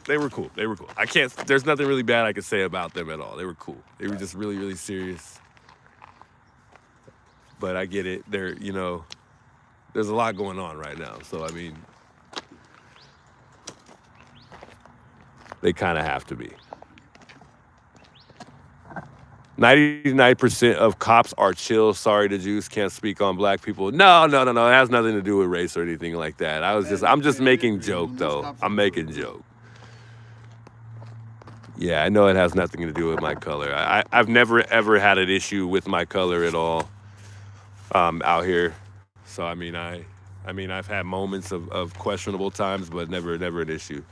they were cool. I can't. There's nothing really bad I could say about them at all. They were cool. They were just really, really serious. But I get it. They're, there's a lot going on right now. So I mean, they kind of have to be. 99% of cops are chill. Sorry, the Juice can't speak on black people. No. It has nothing to do with race or anything like that. I'm just making joke though. I'm making joke. Yeah, I know it has nothing to do with my color. I've never ever had an issue with my color at all out here. So I mean I've had moments of questionable times, but never an issue.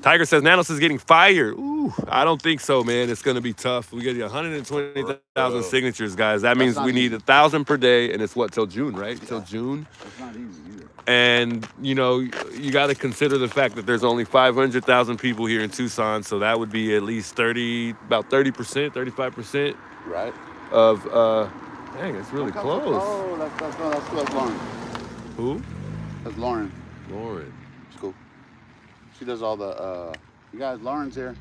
Tiger says Nanos is getting fired. Ooh, I don't think so, man. It's gonna be tough. We get 120,000 signatures, guys. That means we need 1,000 per day, and it's what, till June, right? Yeah. Till June. It's not easy either. And you got to consider the fact that there's only 500,000 people here in Tucson, so that would be at least about 30%, 35%. Right. Of dang, it's really close. Oh, that's Lauren. Who? That's Lauren. Lauren. She's cool. She does all the, you guys, Lauren's here.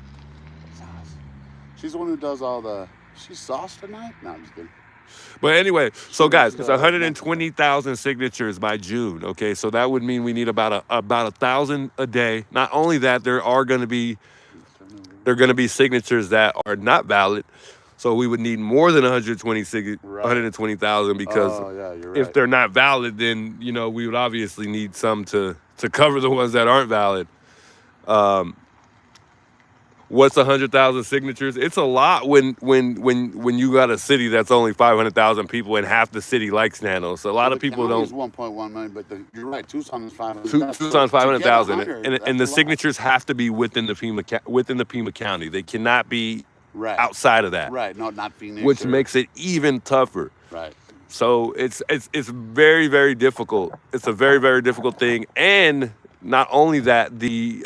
She's the one who does all the, she's sauce tonight? No, I'm just kidding. But anyway, so guys, it's 120,000 signatures by June, okay? So that would mean we need about 1,000 a day. Not only that, there are going to be signatures that are not valid. So we would need more than 120,000 because if they're not valid, then, we would obviously need some to cover the ones that aren't valid. What's 100,000 signatures? It's a lot when you got a city that's only 500,000 people and half the city likes Nanos. A lot of people don't. It's 1.1 million, but you're right. Tucson is 500,000. Tucson 500,000, and the signatures have to be within the Pima County. They cannot be outside of that. Right. No, not Phoenix. Which makes it even tougher. Right. So it's very, very difficult. It's a very, very difficult thing, and not only that, the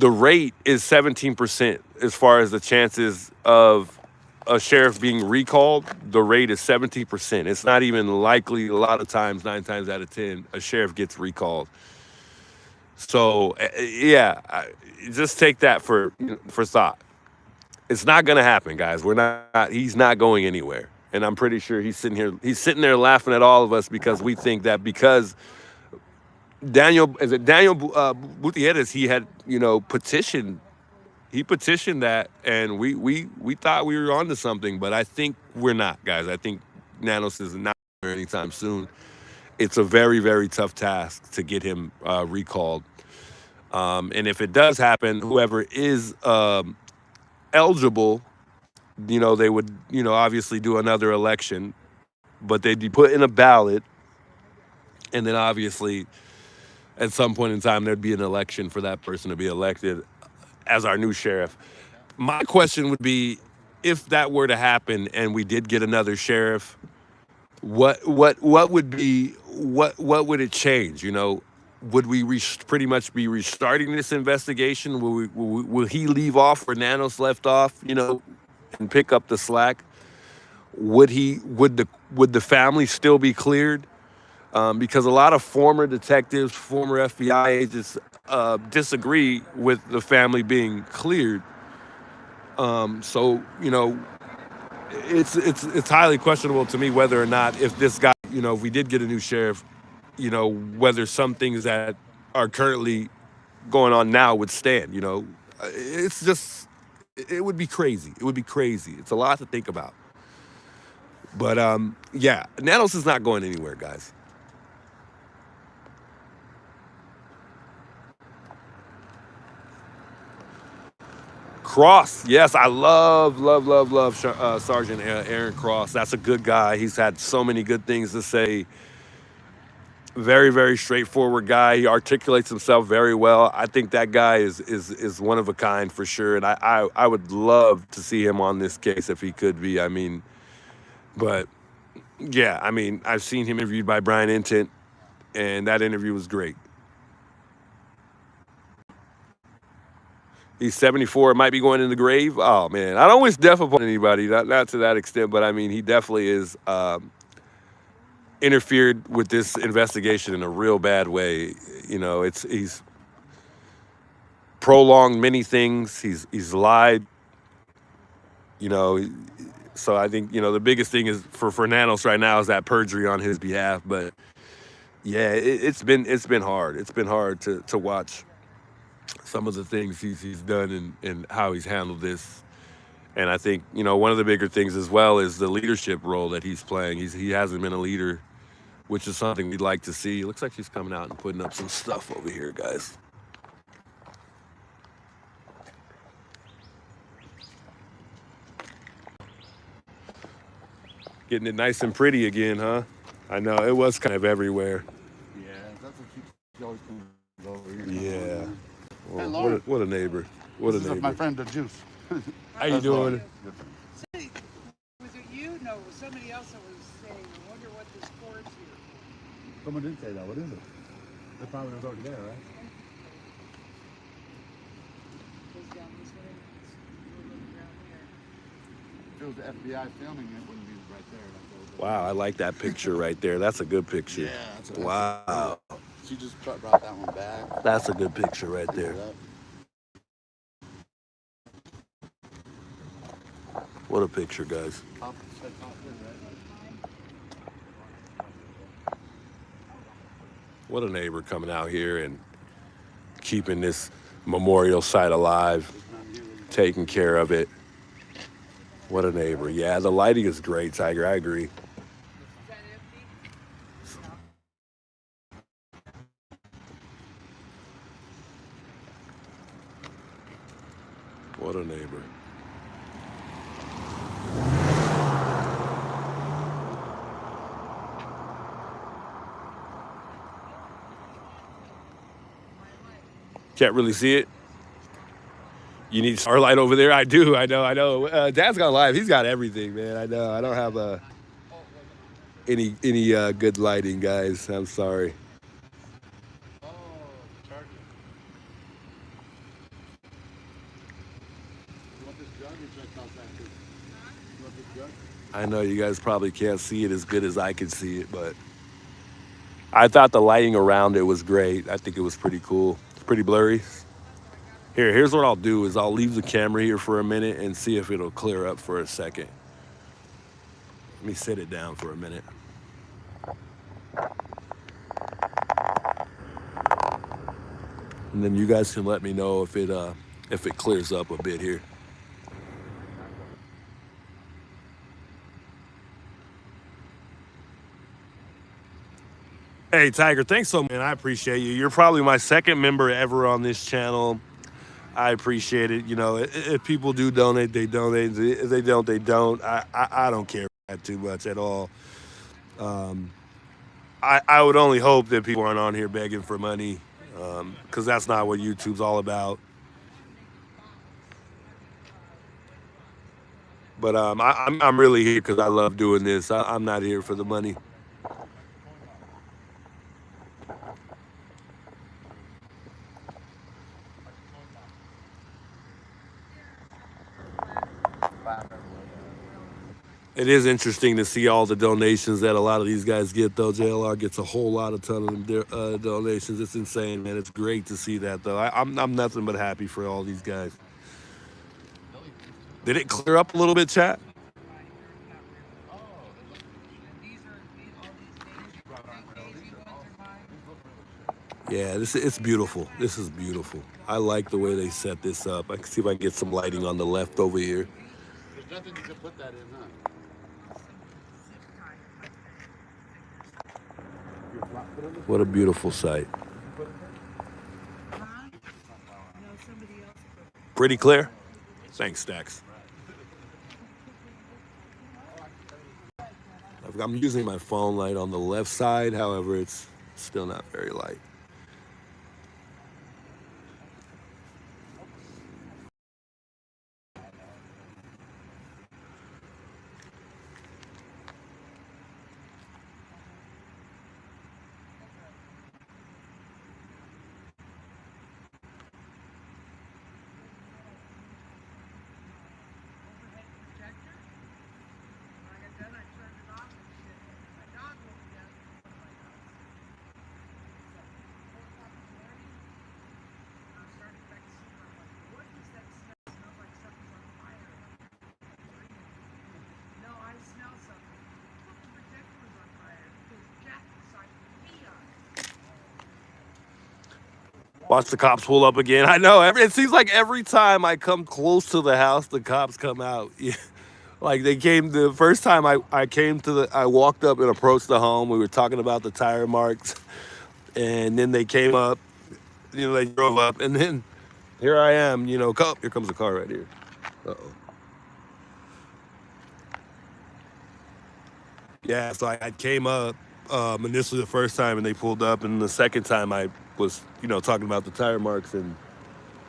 rate is 17% as far as the chances of a sheriff being recalled. The rate is 17%. It's not even likely a lot of times, 9 times out of 10, a sheriff gets recalled. So, just take that for thought. It's not going to happen, guys. He's not going anywhere. And I'm pretty sure he's sitting there laughing at all of us because we think that because Daniel Guthrie'S, he had, petitioned that, and we thought we were onto something, but I think we're not, guys. I think Nanos is not here anytime soon. It's a very, very tough task to get him recalled. And if it does happen, whoever is eligible, they would, obviously do another election, but they'd be put in a ballot, and then obviously at some point in time there'd be an election for that person to be elected as our new sheriff. My question would be, if that were to happen and we did get another sheriff, what would it change? Would we pretty much be restarting this investigation? Will he leave off where Nanos left off? And pick up the slack? Would the family still be cleared? Because a lot of former detectives, former FBI agents disagree with the family being cleared. So it's highly questionable to me whether or not, if this guy, if we did get a new sheriff, whether some things that are currently going on now would stand. It's just, it would be crazy. It would be crazy. It's a lot to think about. But yeah, Nanos is not going anywhere, guys. Cross, yes, I love Sergeant Aaron Cross. That's a good guy. He's had so many good things to say. Very, very straightforward guy. He articulates himself very well. I think that guy is one of a kind for sure. And I would love to see him on this case if he could be. But yeah, I've seen him interviewed by Brian Intent, and that interview was great. He's 74, might be going in the grave. Oh, man. I don't wish death upon anybody, not to that extent, but he definitely is interfered with this investigation in a real bad way. He's prolonged many things. He's lied. So I think, the biggest thing is for Nanos right now is that perjury on his behalf. But yeah, it's been hard. It's been hard to watch some of the things he's done and how he's handled this. And I think, one of the bigger things as well is the leadership role that he's playing. He hasn't been a leader, which is something we'd like to see. It looks like she's coming out and putting up some stuff over here, guys. Getting it nice and pretty again, huh? I know, it was kind of everywhere. Yeah, that's what she always comes over here. Yeah. Well, Hey, Lauren. what a neighbor. What This a is neighbor. my friend, the Juice. How you doing? Say, was it you? No, it was somebody else that was saying, I wonder what this court's here for. Someone did say that. What is it? The probably was already there, right? Goes down this way. We're looking around here. If it was the FBI filming it, wouldn't be right there. Wow, I like that picture right there. That's a good picture. Yeah, that's what Wow. She just brought that one back. That's a good picture right there. What a picture, guys. What a neighbor coming out here and keeping this memorial site alive, taking care of it. What a neighbor. Yeah, the lighting is great, Tiger. I agree. Is that empty? What a neighbor. Can't really see it. You need Starlight over there? I do. I know. Dad's got live. He's got everything, man. I know. I don't have any good lighting, guys. I'm sorry. Oh, charger. You want this jug or check out that? You want this jug? I know you guys probably can't see it as good as I can see it, but I thought the lighting around it was great. I think it was pretty cool. It's pretty blurry. Here's what I'll do is I'll leave the camera here for a minute and see if it'll clear up for a second. Let me set it down for a minute. And then you guys can let me know if it clears up a bit here. Hey, Tiger, thanks so much, man. I appreciate you. You're probably my second member ever on this channel. I appreciate it. You know, if people do donate, they donate. If they don't, they don't. I don't care that too much at all. Um, I would only hope that people aren't on here begging for money, because that's not what YouTube's all about. But I'm really here because I love doing this. I'm not here for the money. It is interesting to see all the donations that a lot of these guys get, though. JLR gets a whole lot of ton of them donations. It's insane, man. It's great to see that, though. I'm nothing but happy for all these guys. Did it clear up a little bit, chat? Yeah, it's beautiful. This is beautiful. I like the way they set this up. I can see if I can get some lighting on the left over here. There's nothing you can put that in, huh? What a beautiful sight. Pretty clear? Thanks, Stacks. I'm using my phone light on the left side, however, it's still not very light. Watch the cops pull up again. I know. It seems like every time I come close to the house, the cops come out. Yeah. Like they came the first time I walked up and approached the home. We were talking about the tire marks, and then they came up. You know, they drove up, and then here I am. You know, here comes a car right here. Uh-oh. Yeah, so I came up initially the first time, and they pulled up, and the second time I was, talking about the tire marks, and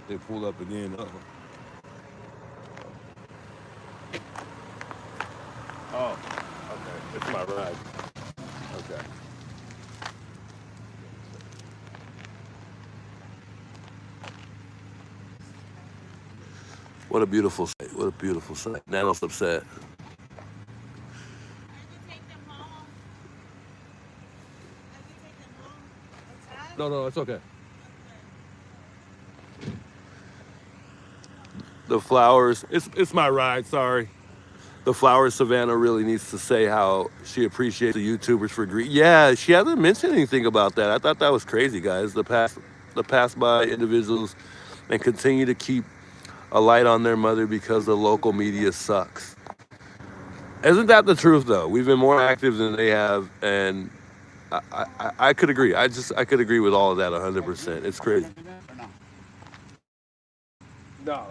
they pulled up again. Uh-oh. Oh, okay. It's my ride. Okay. What a beautiful sight. What a beautiful sight. Nano's upset. No, it's okay. The flowers, it's my ride, sorry. The flowers, Savannah really needs to say how she appreciates the YouTubers for greed. Yeah, she hasn't mentioned anything about that. I thought that was crazy, guys. The pass by individuals and continue to keep a light on their mother because the local media sucks. Isn't that the truth, though? We've been more active than they have, and I could agree. I could agree with all of that 100%. It's crazy. No.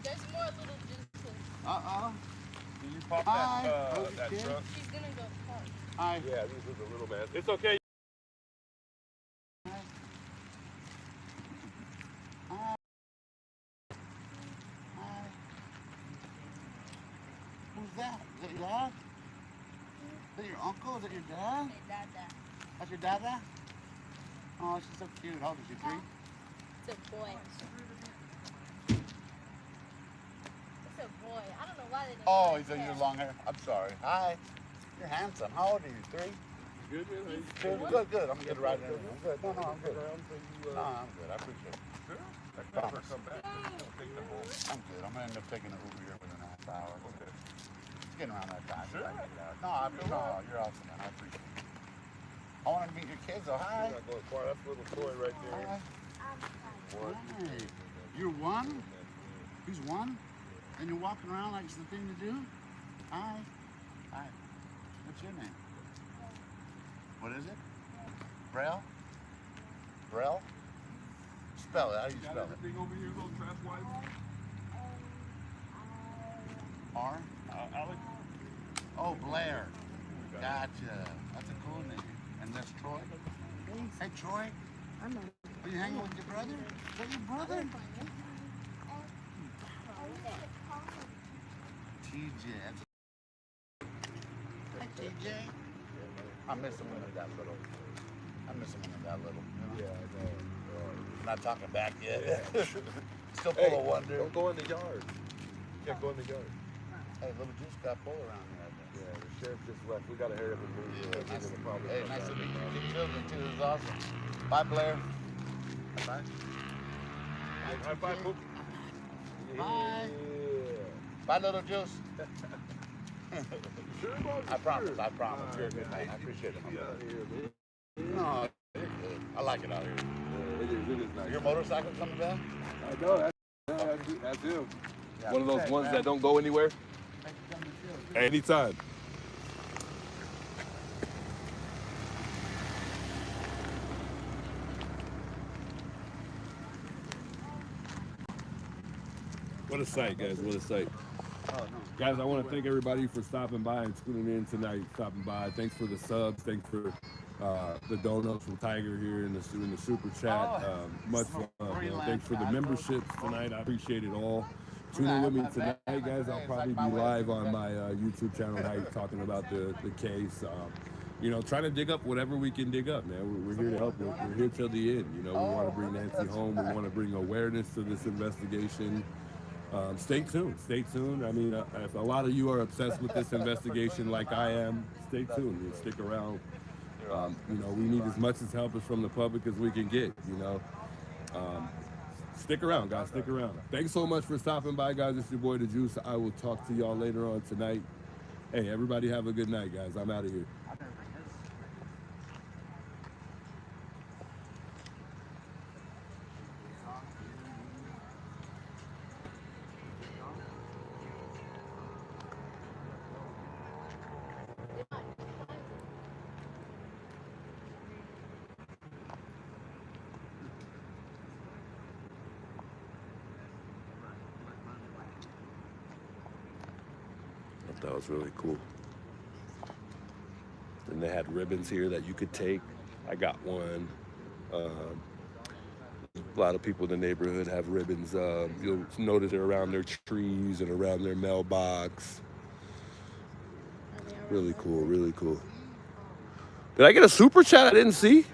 There's more little juices. Can you pop that truck? She's gonna go park. Hi. Yeah, these are the little man. It's okay. Who's that? Is that your dad? Is that your uncle? Is that your dad? Hey, Dada. That's your dada? Oh, she's so cute. How old is she? 3? It's a boy. It's a boy. I don't know why they didn't. Oh, he's a long hair. I'm sorry. Hi. You're handsome. How old are you? 3? Good. Good. I'm gonna get a ride in. I'm good. No, I'm good. No, I'm good. I appreciate it. Sure. I promise. Come back. Take them home. I'm good. I'm gonna end up taking an Uber here within a half hour. Okay. It's getting around that time. Sure. No, you're awesome, man. I appreciate it. I want to meet your kids, though. Hi. That's a little toy right there. Hi. One. Hey. You're 1? He's 1? And you're walking around like it's the thing to do? Hi. What's your name? What is it? Braille? Braille? Spell it. How do you spell it? everything over here, little trap wife? R? Alex? Oh, Blair. Gotcha. That's a cool name. And that's Troy? Hey, Troy. I'm Are you hanging with your brother? Is that your brother? TJ. Hey, TJ. I miss him when they got little. Yeah, I know. Not talking back yet. Still full Hey, of wonder. don't go in the yard. Can't go in the yard. Hey, little juice got full around here, I guess. Yeah, the sheriff just left. We gotta hurry up and move. Yeah, They're gonna probably hey, come nice to back. meet you. Keep children too. This is awesome. Bye, Blair. Bye. High five, Poop. Bye. Yeah. Bye, little juice. Sure, boss, I promise. sure. I promise. You're a good man. I appreciate it. My brother. No, I like it out here. Yeah, it is nice. Your motorcycle coming back? I know, that's him. Yeah, One of those thanks, ones man. that don't go anywhere. Thanks for coming to the show. Anytime. What a sight, guys. What a sight. Oh, no. Guys, I want to thank everybody for stopping by and tuning in tonight, stopping by. Thanks for the subs. Thanks for the donuts from Tiger here in the super chat. Much love. Man. Thanks for the memberships tonight. I appreciate it all. Tune in with me tonight, guys. I'll probably be live on my YouTube channel tonight talking about the case. You know, trying to dig up whatever we can dig up, man. We're here to help. We're here till the end. You know, we want to bring Nancy home. We want to bring awareness to this investigation. Stay tuned. Stay tuned. I mean, if a lot of you are obsessed with this investigation like I am, stay tuned. You stick around. You know, we need as much as help as from the public as we can get. You know, stick around, guys. Stick around. Thanks so much for stopping by, guys. It's your boy, The Juice. I will talk to y'all later on tonight. Hey, everybody have a good night, guys. I'm out of here. That was really cool. And they had ribbons here that you could take. I got one. A lot of people in the neighborhood have ribbons. You'll notice they're around their trees and around their mailbox. Really cool, really cool. Did I get a super chat I didn't see?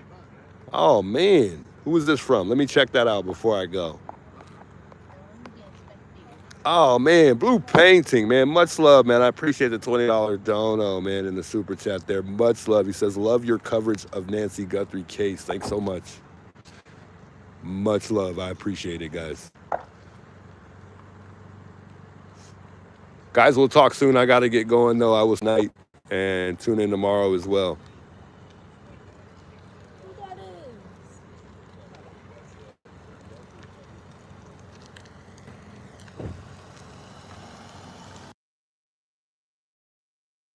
Oh man, who is this from? Let me check that out before I go. Oh man, Blue Painting, man. Much love, man. I appreciate the $20 dono, man, in the super chat there. Much love. He says, love your coverage of Nancy Guthrie case. Thanks so much. Much love. I appreciate it, guys. Guys, we'll talk soon. I got to get going, though. I was night. And tune in tomorrow as well.